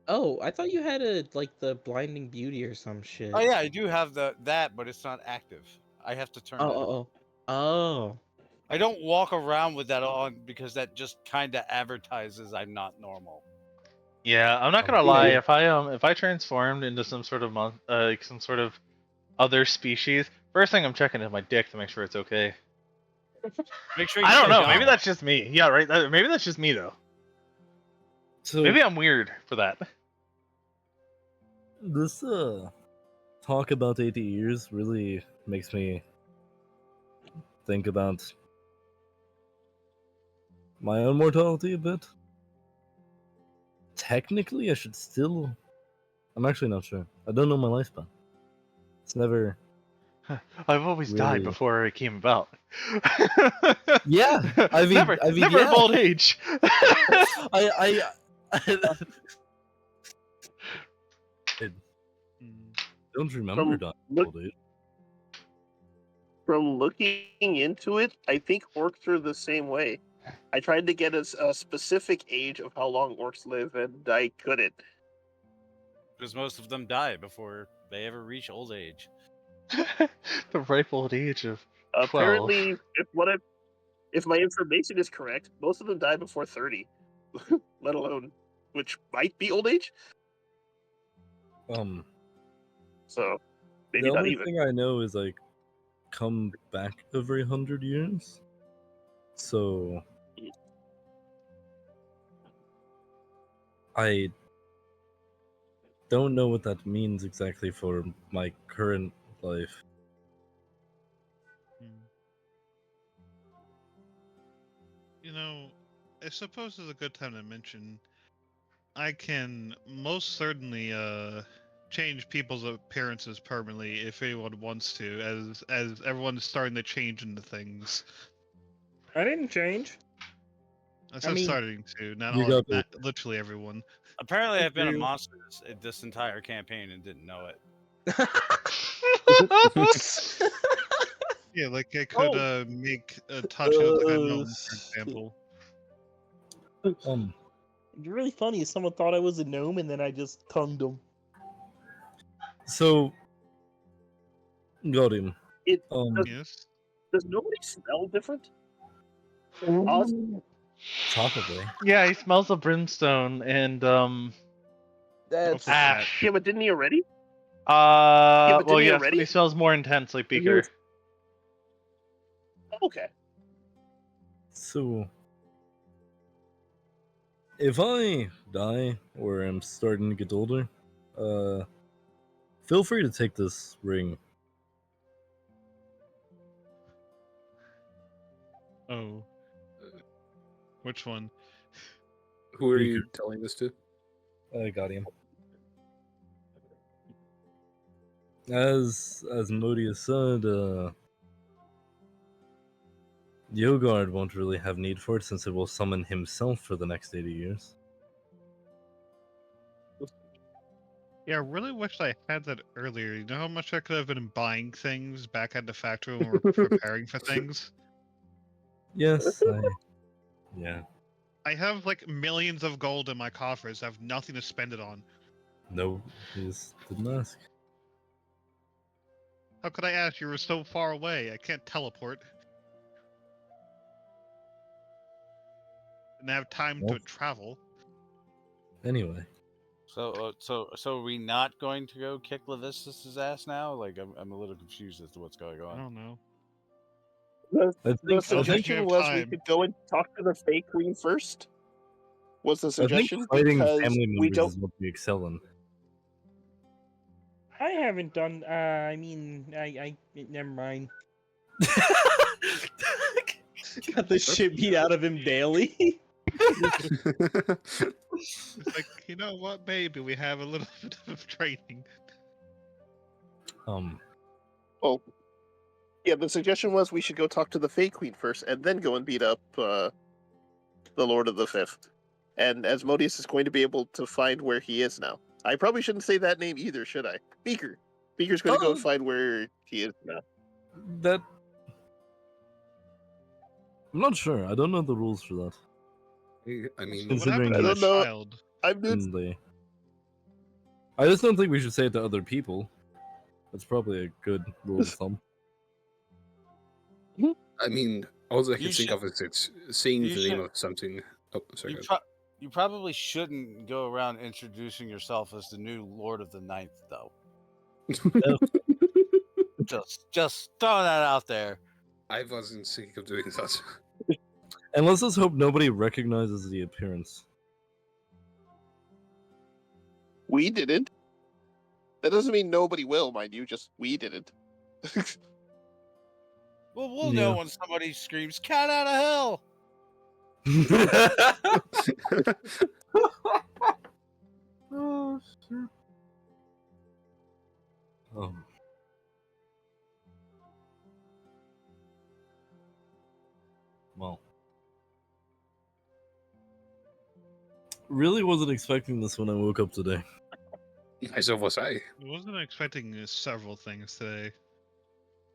Oh, I thought you had the blinding beauty or some shit. Oh yeah, I do have that, but it's not active. I have to turn it on. Oh. I don't walk around with that on because that just kind of advertises I'm not normal. Yeah, I'm not gonna Okay. lie. If I transformed into some sort of some sort of other species, first thing I'm checking is my dick to make sure it's okay. Make sure you I don't stay know. down. Maybe that's just me. Yeah, right. Maybe that's just me though. So Maybe I'm weird for that. this talk about 80 years really makes me think about my own mortality a bit. Technically, I should still. I'm actually not sure. I don't know my lifespan. It's never. I've always died Really? before it came about. Yeah, I mean, never yeah. of old age. I don't remember dying of old age. From looking into it, I think orcs are the same way. I tried to get a specific age of how long orcs live, and I couldn't. Because most of them die before they ever reach old age. The ripe old age of 12. Apparently, if my information is correct, most of them die before 30, let alone which might be old age. So maybe The not only even. thing I know is like come back every 100 years. So I don't know what that means exactly for my current life. You know, I suppose it's a good time to mention I can most certainly change people's appearances permanently if anyone wants to, as everyone's starting to change into things. I didn't change. I I said mean, starting to, not you all, got not literally everyone. Apparently, I've been a True. monster this entire campaign and didn't know it. Yeah, like I could Oh. make Tachi look like a gnome, for shit. example. Um, It's really funny. Someone thought I was a gnome, and then I just tongued them. so got him. It Yes. does nobody smell different? Oz? Possibly. Yeah, he smells of brimstone and That's ash. Yeah, but didn't he already? but Well, didn't he yes, already? he smells more intense like He Beaker. was- Okay. So, if I die or am starting to get older, feel free to take this ring. Oh. Which one? Who are Beaker. you telling this to? I got him. As Modius said, Yogard won't really have need for it since it will summon himself for the next 80 years. Yeah, I really wish I had that earlier. You know how much I could have been buying things back at the factory when we were preparing for things? Yes, yeah. I have like millions of gold in my coffers. I have nothing to spend it on. No, he just didn't ask. How could I ask? You were so far away. I can't teleport. And I have time Well. to travel. Anyway, So are we not going to go kick Levistus's ass now? Like, I'm a little confused as to what's going I on. don't know. The I think suggestion you was have we time. could go and talk to the fake queen first. Was the I think suggestion fighting because family we members don't? is what we excel in. I haven't done. I mean, I never mind. Got the shit beat out of him daily. It's like, you know what? Maybe we have a little bit of training. Well, yeah. The suggestion was we should go talk to the fake queen first, and then go and beat up the Lord of the Fifth. And Asmodeus is going to be able to find where he is now. I probably shouldn't say that name either, should I? Beaker. Beaker's going to go and find where he is now. That I'm not sure. I don't know the rules for that. I mean, What Considering happened to I the don't know. child? I'm new. I just don't think we should say it to other people. That's probably a good rule of thumb. I mean, all I can You think should- of is it's saying you the name should- of something. Oh, sorry. You, go ahead. you probably shouldn't go around introducing yourself as the new Lord of the Ninth, though. Just throw that out there. I wasn't thinking of doing that. And let's just hope nobody recognizes the appearance. We didn't. That doesn't mean nobody will, mind you. Just we didn't. Well, we'll know Yeah. when somebody screams "Cat out of hell." Oh shit. Well. Really wasn't expecting this when I woke up today. So was I. I wasn't expecting several things today.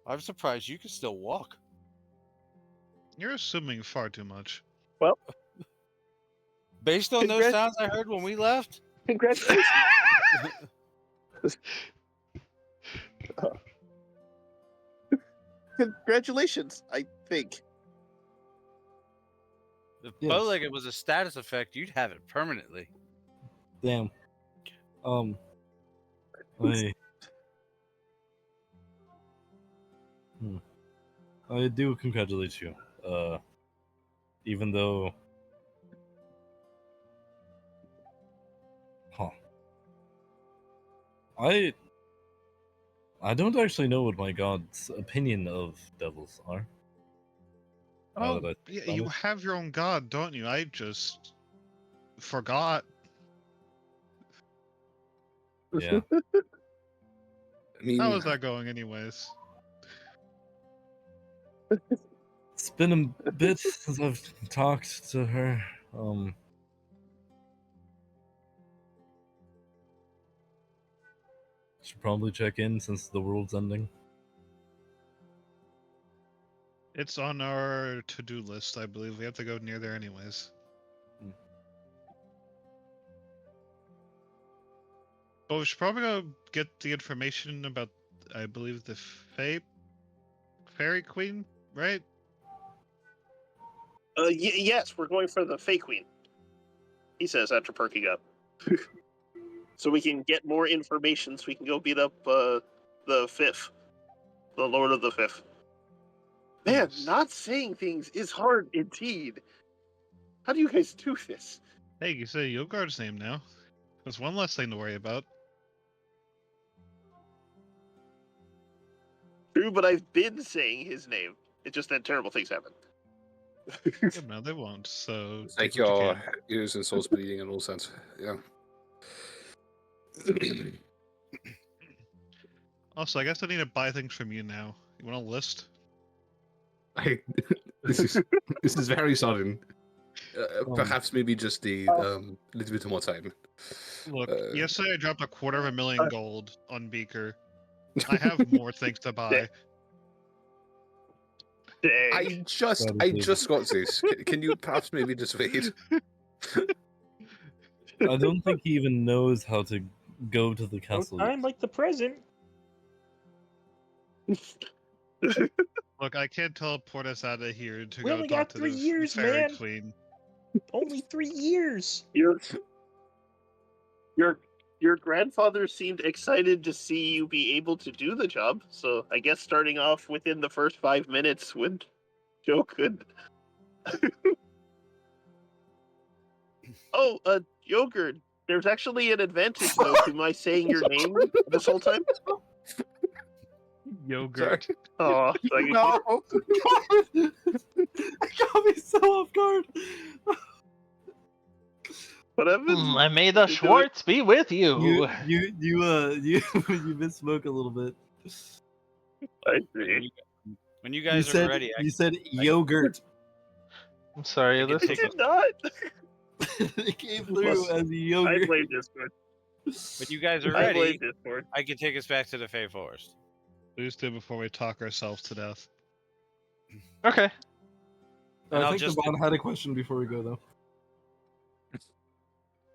I'm surprised you can still walk. You're assuming far too much. Well, Based on those sounds I heard when we left. Congratulations. Congratulations, I think. If Yes. Bowlegged was a status effect, you'd have it permanently. Damn. I do congratulate you. Even though, I don't actually know what my god's opinion of devils are. now Oh, that I yeah, think you about have your own god, don't you? I just forgot. it. Yeah. I mean, How is that going, anyways? It's been a bit since I've talked to her. Should probably check in since the world's ending. It's on our to-do list, I believe. We have to go near there anyways. But we should probably go get the information about, I believe, the Fairy Queen, right? Yes, we're going for the Fey Queen. He says after perking up. So we can get more information so we can go beat up the Fifth. The Lord of the Fifth. Man, Yes. not saying things is hard indeed. How do you guys do this? Hey, you say Yogard's name now. That's one less thing to worry about. True, but I've been saying his name. It's just that terrible things happen. Yeah, no, they won't. So it's take like what you your can. ears and souls bleeding and all sense. Yeah. Also, I guess I need to buy things from you now. You want a list? This is very sudden. Perhaps maybe just the little bit more time. Look, yesterday I dropped $250,000 gold on Beaker. I have more things to buy. Dang. I just got this. Can you perhaps maybe just wait? I don't think he even knows how to go to the No castle. time like the present. Look, I can't teleport us out of here to We go only talk got to 3 the years, Fairy man. Queen. Only 3 years. Your grandfather seemed excited to see you be able to do the job, so I guess starting off within the first 5 minutes would Joe could. Oh, Yogurt. There's actually an advantage though to my saying your name this whole time. Yogurt. Oh, No! It got me so off guard. What happened? I may the Schwartz be with you. You misspoke a little bit. I see. When you guys are ready, you said yogurt. I'm sorry, I can this take I is did not. It came through as I yogurt. blame Discord. when you guys are I blame ready, Discord. I can take us back to the Fey Forest. Please do before we talk ourselves to death. okay. And I I'll think just- Devon had a question before we go, though.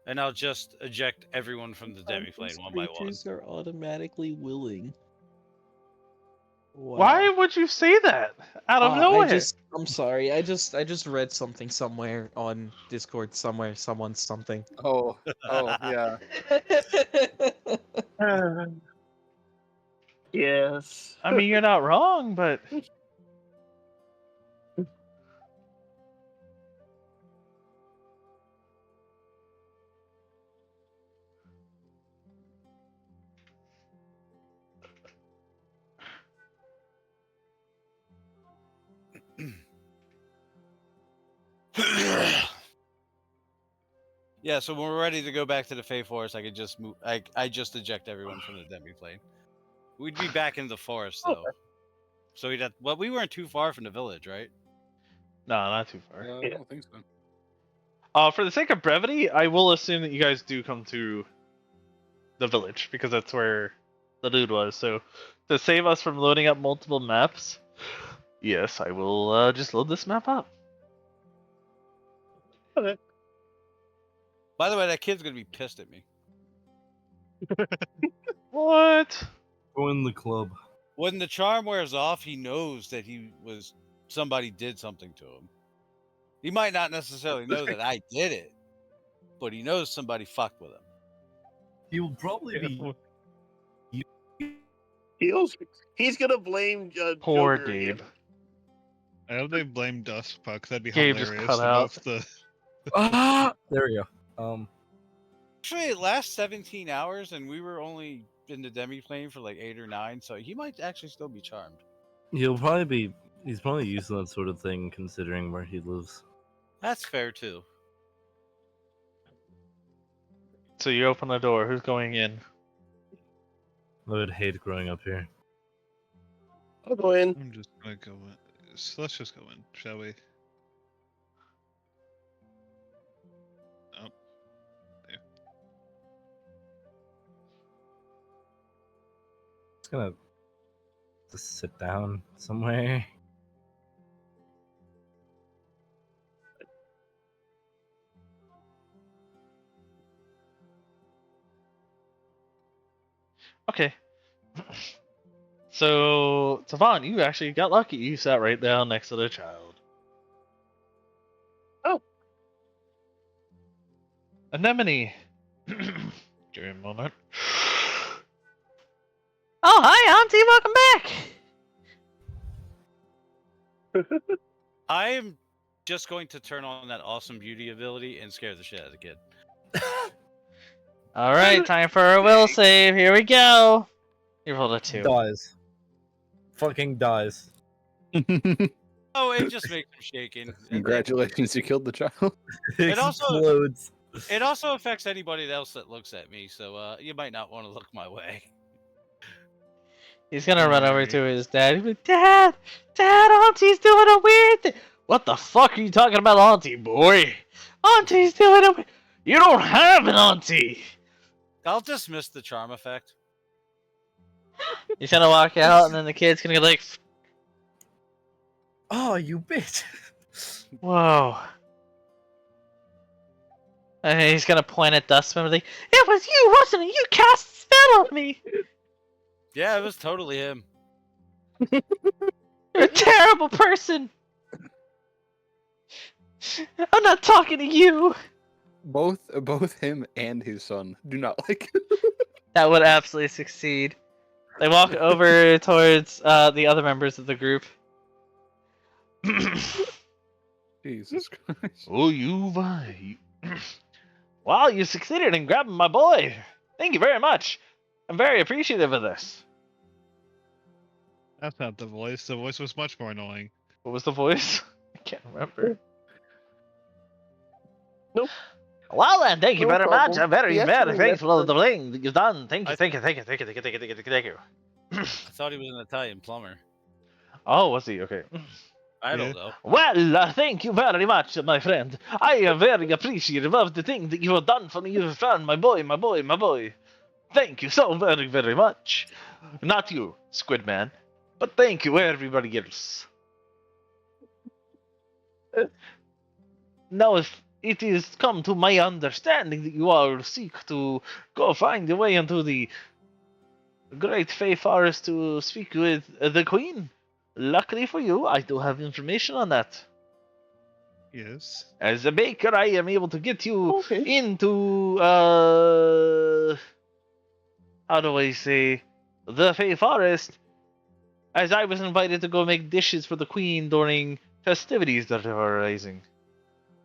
And I'll just eject everyone from the demiplane one by one. Creatures are automatically willing. Wow. Why would you say that out of I nowhere? I'm sorry. I just read something somewhere on Discord somewhere. Someone's something. Oh, yeah. Yes. I mean, you're not wrong, but Yeah, so when we're ready to go back to the Fey Forest, I could just move. I just eject everyone from the demiplane. We'd be back in the forest though, so we'd have. Well, we weren't too far from the village, right? no, not too far. I don't think so. For the sake of brevity, I will assume that you guys do come to the village because that's where the dude was. So to save us from loading up multiple maps, yes, I will just load this map up. Okay. By the way, that kid's gonna be pissed at me. What? Join the club. When the charm wears off, he knows that somebody did something to him. He might not necessarily know that I did it, but he knows somebody fucked with him. He will probably be. He's gonna blame Poor Joker Gabe. again. I hope they blame Dust Puck. That'd be Gabe just hilarious. cut out. There we go. Actually, it lasts 17 hours, and we were only in the demi-plane for like 8 or 9, so he might actually still be charmed. He'll probably be. He's probably used to that sort of thing, considering where he lives. That's fair too. So you open the door. Who's going in? I would hate growing up here. I'll go in. I'm just gonna go in. So let's just go in, shall we? Oh, there. Just gonna just sit down somewhere. Okay. So, Savon, you actually got lucky. You sat right down next to the child. Oh. Anemone. Give me a moment. Oh, hi, Auntie. Welcome back. I am just going to turn on that awesome beauty ability and scare the shit out of the kid. All right, time for a will save. Here we go. You rolled a 2. Dies. Fucking dies. Oh, it just makes him shaking. Congratulations, you killed the child. It also- Explodes. It also affects anybody else that looks at me, so you might not want to look my way. He's gonna run over to his dad. He's like, Dad, Auntie's doing a weird thing. What the fuck are you talking about, Auntie, boy? Auntie's doing a. You don't have an auntie. I'll dismiss the charm effect. He's gonna walk out, and then the kid's gonna go like, Oh, you bitch. whoa. And he's gonna point at Dustman and be like, it was you, wasn't it? You cast a spell on me. Yeah, it was totally him. You're a terrible person. I'm not talking to you. Both him and his son do not like. That would absolutely succeed. They walk over towards the other members of the group. Jesus Christ. Oh, Wow, you succeeded in grabbing my boy. Thank you very much. I'm very appreciative of this. That's not the voice. The voice was much more annoying. What was the voice? I can't remember. Nope. Well then, thank you No very much. problem. I'm very, Yes, very yes, thankful of yes. the thing that you've done. Thank you, I- thank you, thank you, thank you, thank you, thank you, thank you, thank you. I thought he was an Italian plumber. Oh, was he? Okay. I don't know. Well, thank you very much, my friend. I am very appreciative of the thing that you have done for me. You have found my boy, my boy, my boy. Thank you so very, very much. Not you, Squidman, but thank you, everybody else. Now, if it is come to my understanding that you all seek to go find your way into the great Fey Forest to speak with the Queen, luckily for you, I do have information on that. Yes. As a baker, I am able to get you Okay. into, how do I say, the Fey Forest, as I was invited to go make dishes for the Queen during festivities that are arising.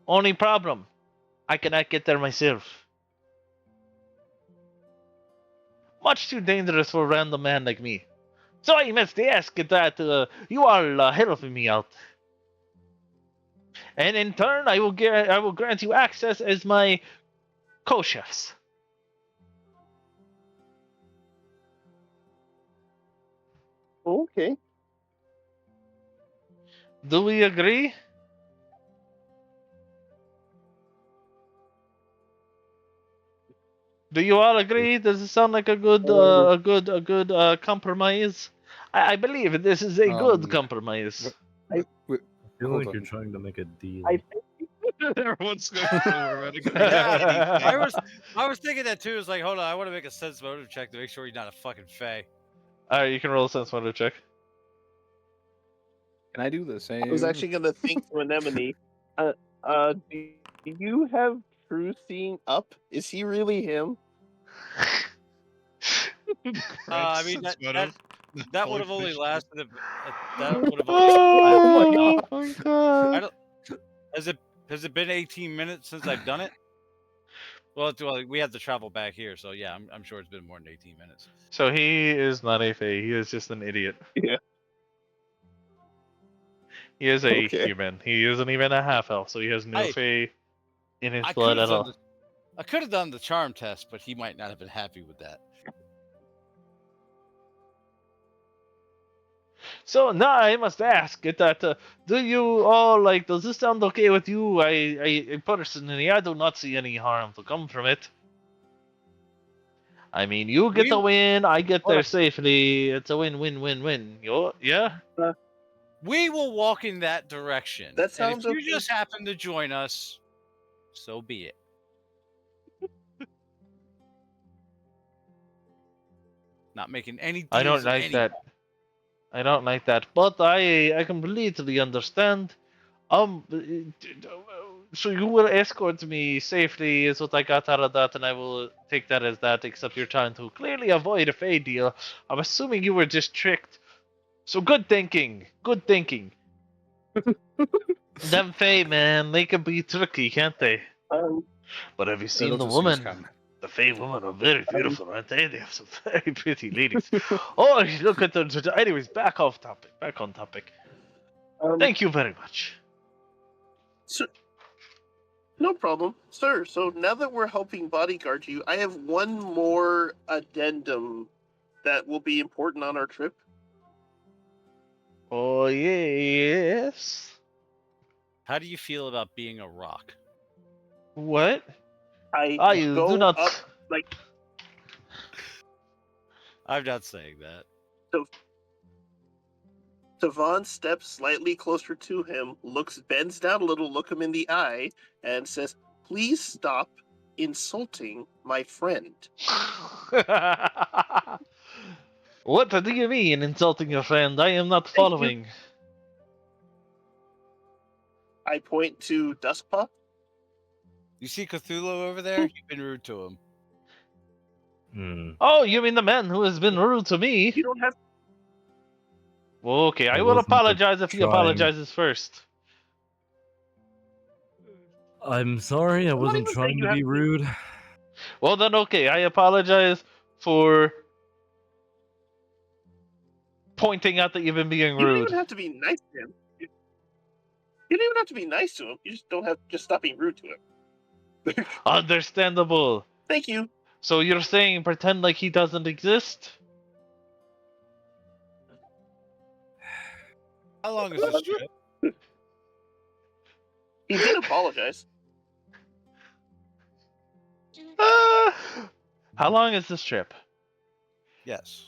Only problem, I cannot get there myself. Much too dangerous for a random man like me. So I must ask that you are helping me out. And in turn, I will grant you access as my co-chefs. Okay. Do we agree? Do you all agree? Does it sound like a good compromise? I believe this is a good compromise. Wait, I feel hold like on. you're trying to make a deal. Everyone's going forward. Yeah, I was thinking that too. It's like, hold on, I want to make a sense motive check to make sure he's not a fucking Fey. Alright, you can roll a sense motive check. Can I do the same? I was actually gonna think to Anemone. Do you have True Seeing Up? Is he really him? I mean, that would have only lasted. That would have. Oh my god. I don't. Has it been 18 minutes since I've done it? Well, we have to travel back here, so yeah, I'm sure it's been more than 18 minutes. So he is not a Fae. He is just an idiot. Yeah. He is a Okay. human. He isn't even a half elf, so he has no Hey, Fae in his I blood could have at done all. I could have done the charm test, but he might not have been happy with that. So now I must ask that do you all like? Does this sound okay with you? I personally, I do not see any harm to come from it. I mean, you get We- the win, I get Hold there on. safely. It's a win-win-win-win. Yeah. We will walk in that direction. That And sounds if you okay. just happen to join us, so be it. Not making any deals. I don't with like anyone. that. I don't like that, but I completely understand. So you will escort me safely is what I got out of that, and I will take that as that. Except you're trying to clearly avoid a Fey deal. I'm assuming you were just tricked. So good thinking. Good thinking. Them Fey, man, they can be tricky, can't they? But have you A seen lot the of things woman? can. The Fey women are very beautiful, aren't they? They have some very pretty ladies. Oh, look at them. Anyways, back off topic. Back on topic. Thank you very much. So, no problem, sir. So now that we're helping bodyguard you, I have one more addendum that will be important on our trip. Oh, yes. How do you feel about being a rock? What? I You go do not. up like I'm not saying that. Devon steps slightly closer to him, bends down a little, look him in the eye, and says, "Please stop insulting my friend." What do you mean insulting your friend? I am not Thank you. following. I point to Duskpaw. You see Cthulhu over there? You've been rude to him. Oh, you mean the man who has been rude to me? You don't have. Well, okay, I It will wasn't the apologize if he trying. apologizes first. I'm sorry, I I'm not wasn't even saying trying you to have be to. rude. Well, then, okay, I apologize for pointing out that you've been being You don't rude. even have to be nice to him. You don't even have to be nice to him. You just don't have. Just stop being rude to him. Understandable. Thank you. So you're saying pretend like he doesn't exist? How long is this trip? He did apologize. How long is this trip? Yes.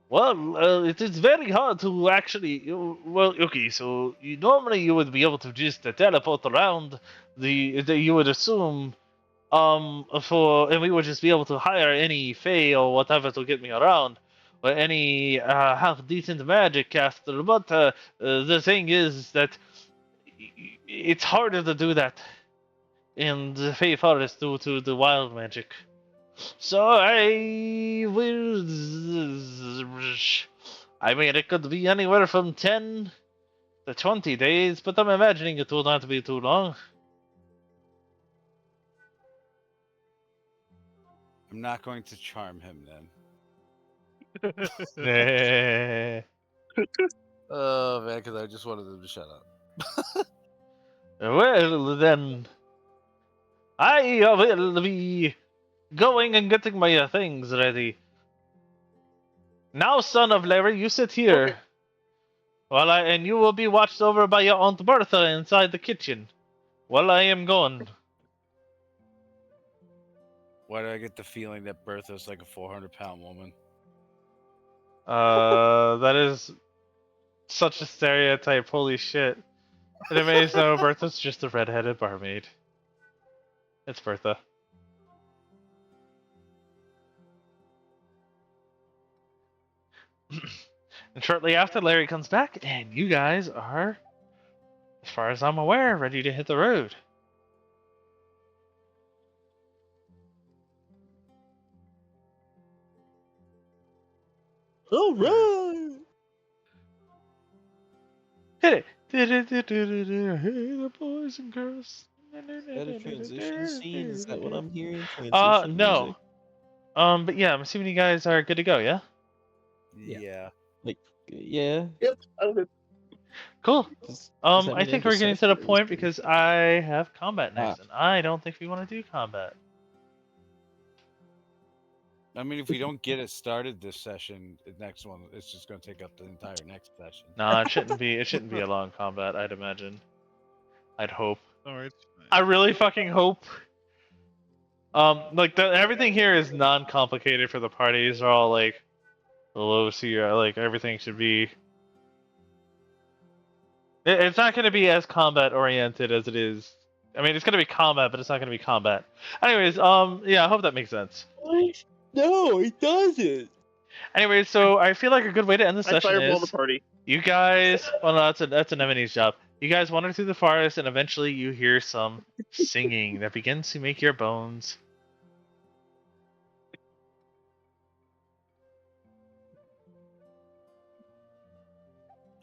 It is very hard to actually. Well, okay, so normally you would be able to just teleport around you would assume, and we would just be able to hire any Fae or whatever to get me around, or any half decent magic caster. But the thing is that it's harder to do that in the Fae Forest due to the wild magic. So I will. I mean, it could be anywhere from 10 to 20 days, but I'm imagining it will not be too long. I'm not going to charm him then. Oh man, because I just wanted him to shut up. Well, then. I will be going and getting my things ready. Now, son of Larry, you sit here. Okay. And you will be watched over by your Aunt Bertha inside the kitchen. While I am gone. Why do I get the feeling that Bertha's like a 400-pound woman? That is such a stereotype. Holy shit. And anyways, no, Bertha's just a redheaded barmaid. It's Bertha. And shortly after, Larry comes back, and you guys are, as far as I'm aware, ready to hit the road. All right. Hit it. Hey, the boys and girls. that a transition scene? Is that what I'm hearing? Transition No. music? But yeah, I'm assuming you guys are good to go, yeah? Yeah. Like, yeah. Yep, I'm good. Cool. Does I that mean think end we're the getting to session, the or is point there- because I have combat next, Ah. and I don't think we want to do combat. I mean, if we don't get it started this session, the next one, it's just going to take up the entire next session. No, it shouldn't be. It shouldn't be a long combat. I'd imagine. I'd hope. Alright. I really fucking hope. Like everything here is non-complicated for the parties. They're all like low tier. Like everything should be. It's not going to be as combat oriented as it is. I mean, it's going to be combat, but it's not going to be combat. Anyways, yeah, I hope that makes sense. What? No, it doesn't. Anyways, so I feel like a good way to end the I session fireball is the party. you guys. Well, no, that's an Eminem's job. You guys wander through the forest, and eventually you hear some singing that begins to make your bones.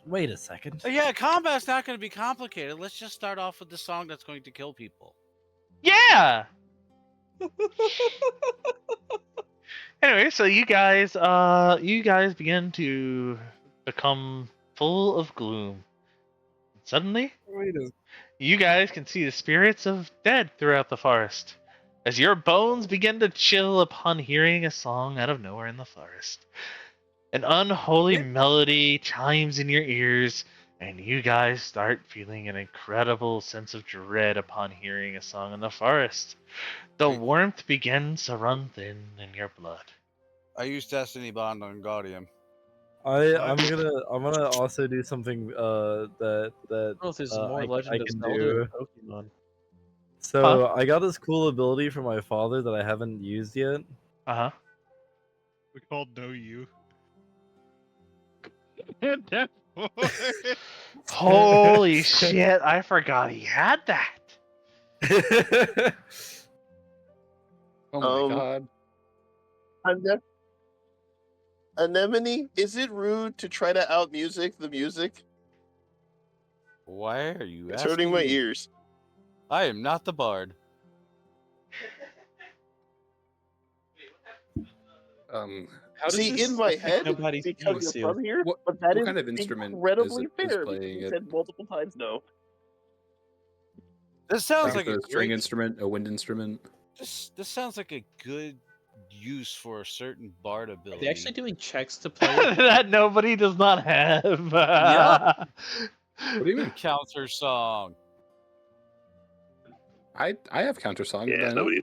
Wait a second. Yeah, combat's not going to be complicated. Let's just start off with the song that's going to kill people. Yeah. Anyway, so you guys begin to become full of gloom. Suddenly, you guys can see the spirits of dead throughout the forest, as your bones begin to chill upon hearing a song out of nowhere in the forest. An unholy melody chimes in your ears, and you guys start feeling an incredible sense of dread upon hearing a song in the forest. The warmth begins to run thin in your blood. I used Destiny Bond on Guardian. I'm gonna also do something that Oh, there's more I Legend of can Zelda do. and Pokemon. So I got this cool ability from my father that I haven't used yet. Uh-huh. We called Know You. Holy shit, I forgot he had that. Oh my god. Anemone, is it rude to try to out music the music? Why are you It's asking hurting my me? ears. I am not the bard. How does See, this in my affect head, nobody's because penis, you're dude? from here, What- but that what is kind of instrument is incredibly it- is fair playing because you it? said multiple times no. This sounds Is like it a a string great. instrument, a wind instrument. This sounds like a good use for a certain bard Are ability. they actually doing checks to play it? That nobody does not have. Yup. What do you mean? Counter song. I have counter song. Yeah, did I not? nobody.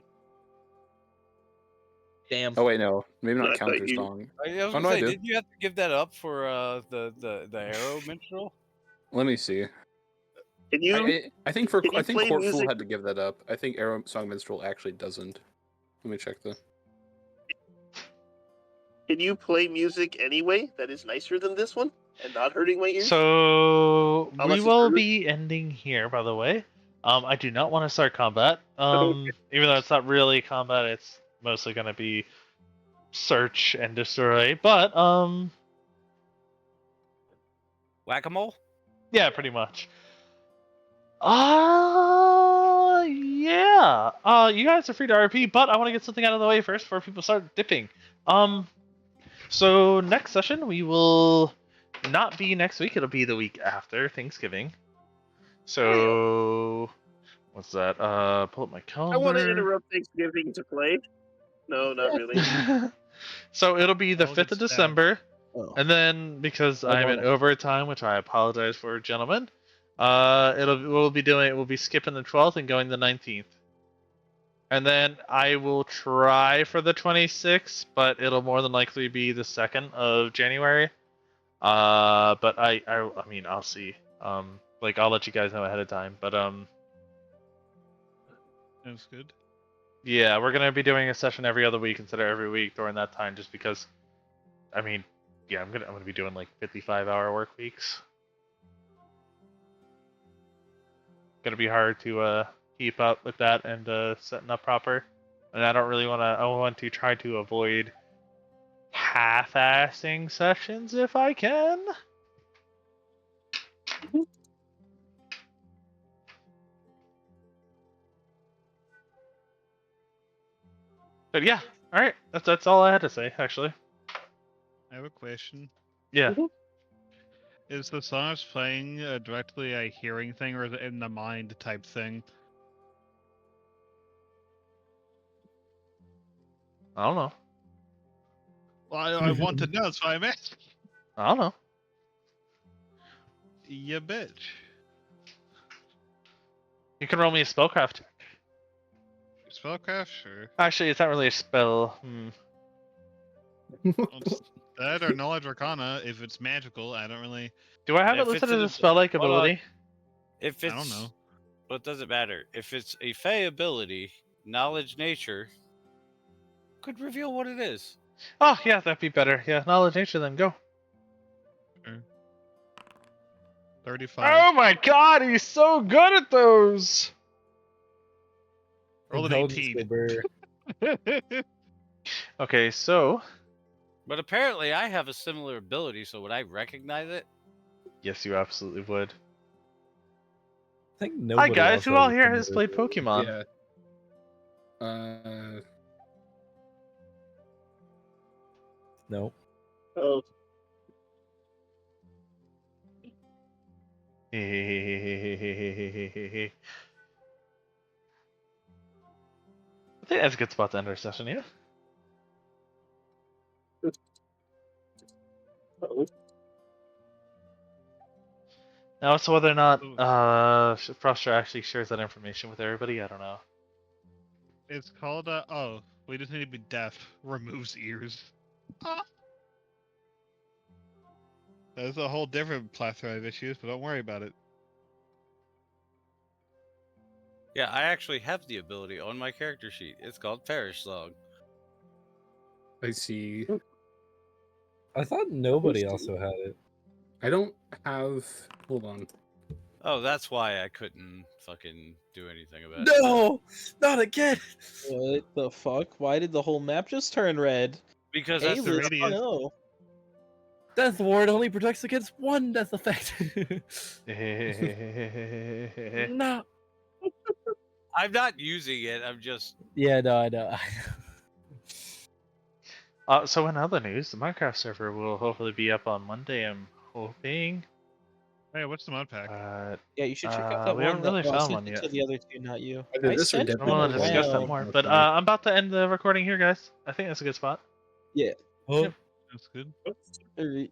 Damn. Oh wait, no, maybe No, not I thought counter you- song. I was Oh, gonna no, I say, do. didn't you have to give that up for the arrow minstrel? Let me see. Can you? I think can you I think play Court music? Fool had to give that up. I think Arrow Song Minstrel actually doesn't. Let me check the. Can you play music anyway that is nicer than this one and not hurting my ears? So Unless we it's will rude. be ending here, by the way. I do not want to start combat. Even though it's not really combat, it's mostly gonna be search and destroy. But Whack-a-mole? yeah, pretty much. Yeah. You guys are free to RP, but I want to get something out of the way first before people start dipping. So next session we will not be next week. It'll be the week after Thanksgiving. So what's that? Pull up my calendar. I want to interrupt Thanksgiving to play. No, not really. So it'll be the I'll 5th get of stabbed. December. Oh. And then because I I'm in wanna- overtime, which I apologize for, gentlemen, we'll be skipping the 12th and going the 19th. And then I will try for the 26th, but it'll more than likely be the 2nd of January. But I mean, I'll see. Like I'll let you guys know ahead of time. But Sounds good. yeah, we're gonna be doing a session every other week instead of every week during that time, just because. I mean, yeah, I'm gonna be doing like 55-hour work weeks. Gonna be hard to keep up with that and setting up proper, and I don't really want to. I want to try to avoid half-assing sessions if I can. But yeah, all right. That's all I had to say, actually. I have a question. Yeah. Is the song it's playing directly a hearing thing, or is it in the mind type thing? I don't know. Well, I want to know, so I'm asking. I don't know. You bitch. You can roll me a spellcraft check. Spellcraft, sure. Actually, it's not really a spell. Well, it's that or knowledge arcana. If it's magical, I don't really. Do I have it If listed it's as an a spell-like hold on. ability? If I it's, don't know. well, it doesn't matter. If it's a fey ability, knowledge nature could reveal what it is. Oh, yeah, that'd be better. Yeah, knowledge nature, then go. 35. Oh my god, he's so good at those! Roll an Intelligence 18. go brr. Okay, so... But apparently, I have a similar ability, so would I recognize it? Yes, you absolutely would. I think Hi nobody guys, else who all a here has similar played Pokemon? Yeah. No. Oh, I think that's a good spot to end our session, yeah? oh. Now, as to whether or not Frostra actually shares that information with everybody, I don't know. It's called, oh, we just need to be deaf. Removes ears. Ah. That's a whole different plethora of issues, but don't worry about it. Yeah, I actually have the ability on my character sheet. It's called Parish Song. I see. I thought nobody also had it. I don't have. Hold on. Oh, that's why I couldn't fucking do anything about it. No! Not again! What the fuck? Why did the whole map just turn red? Because Hey, that's the Liz, radius. no. Death Ward only protects against one death effect. No. I'm not using it. I'm just. Yeah, no, I know. So in other news, the Minecraft server will hopefully be up on Monday, I'm hoping. Hey, what's the mod pack? Yeah, you should check out that we one. haven't really I found sent one it yet. to the other two, not you. I did I this or sent Dead I them want to discuss that around. more, but I'm about to end the recording here, guys. I think that's a good spot. Yeah. Oh. That's good. Alright.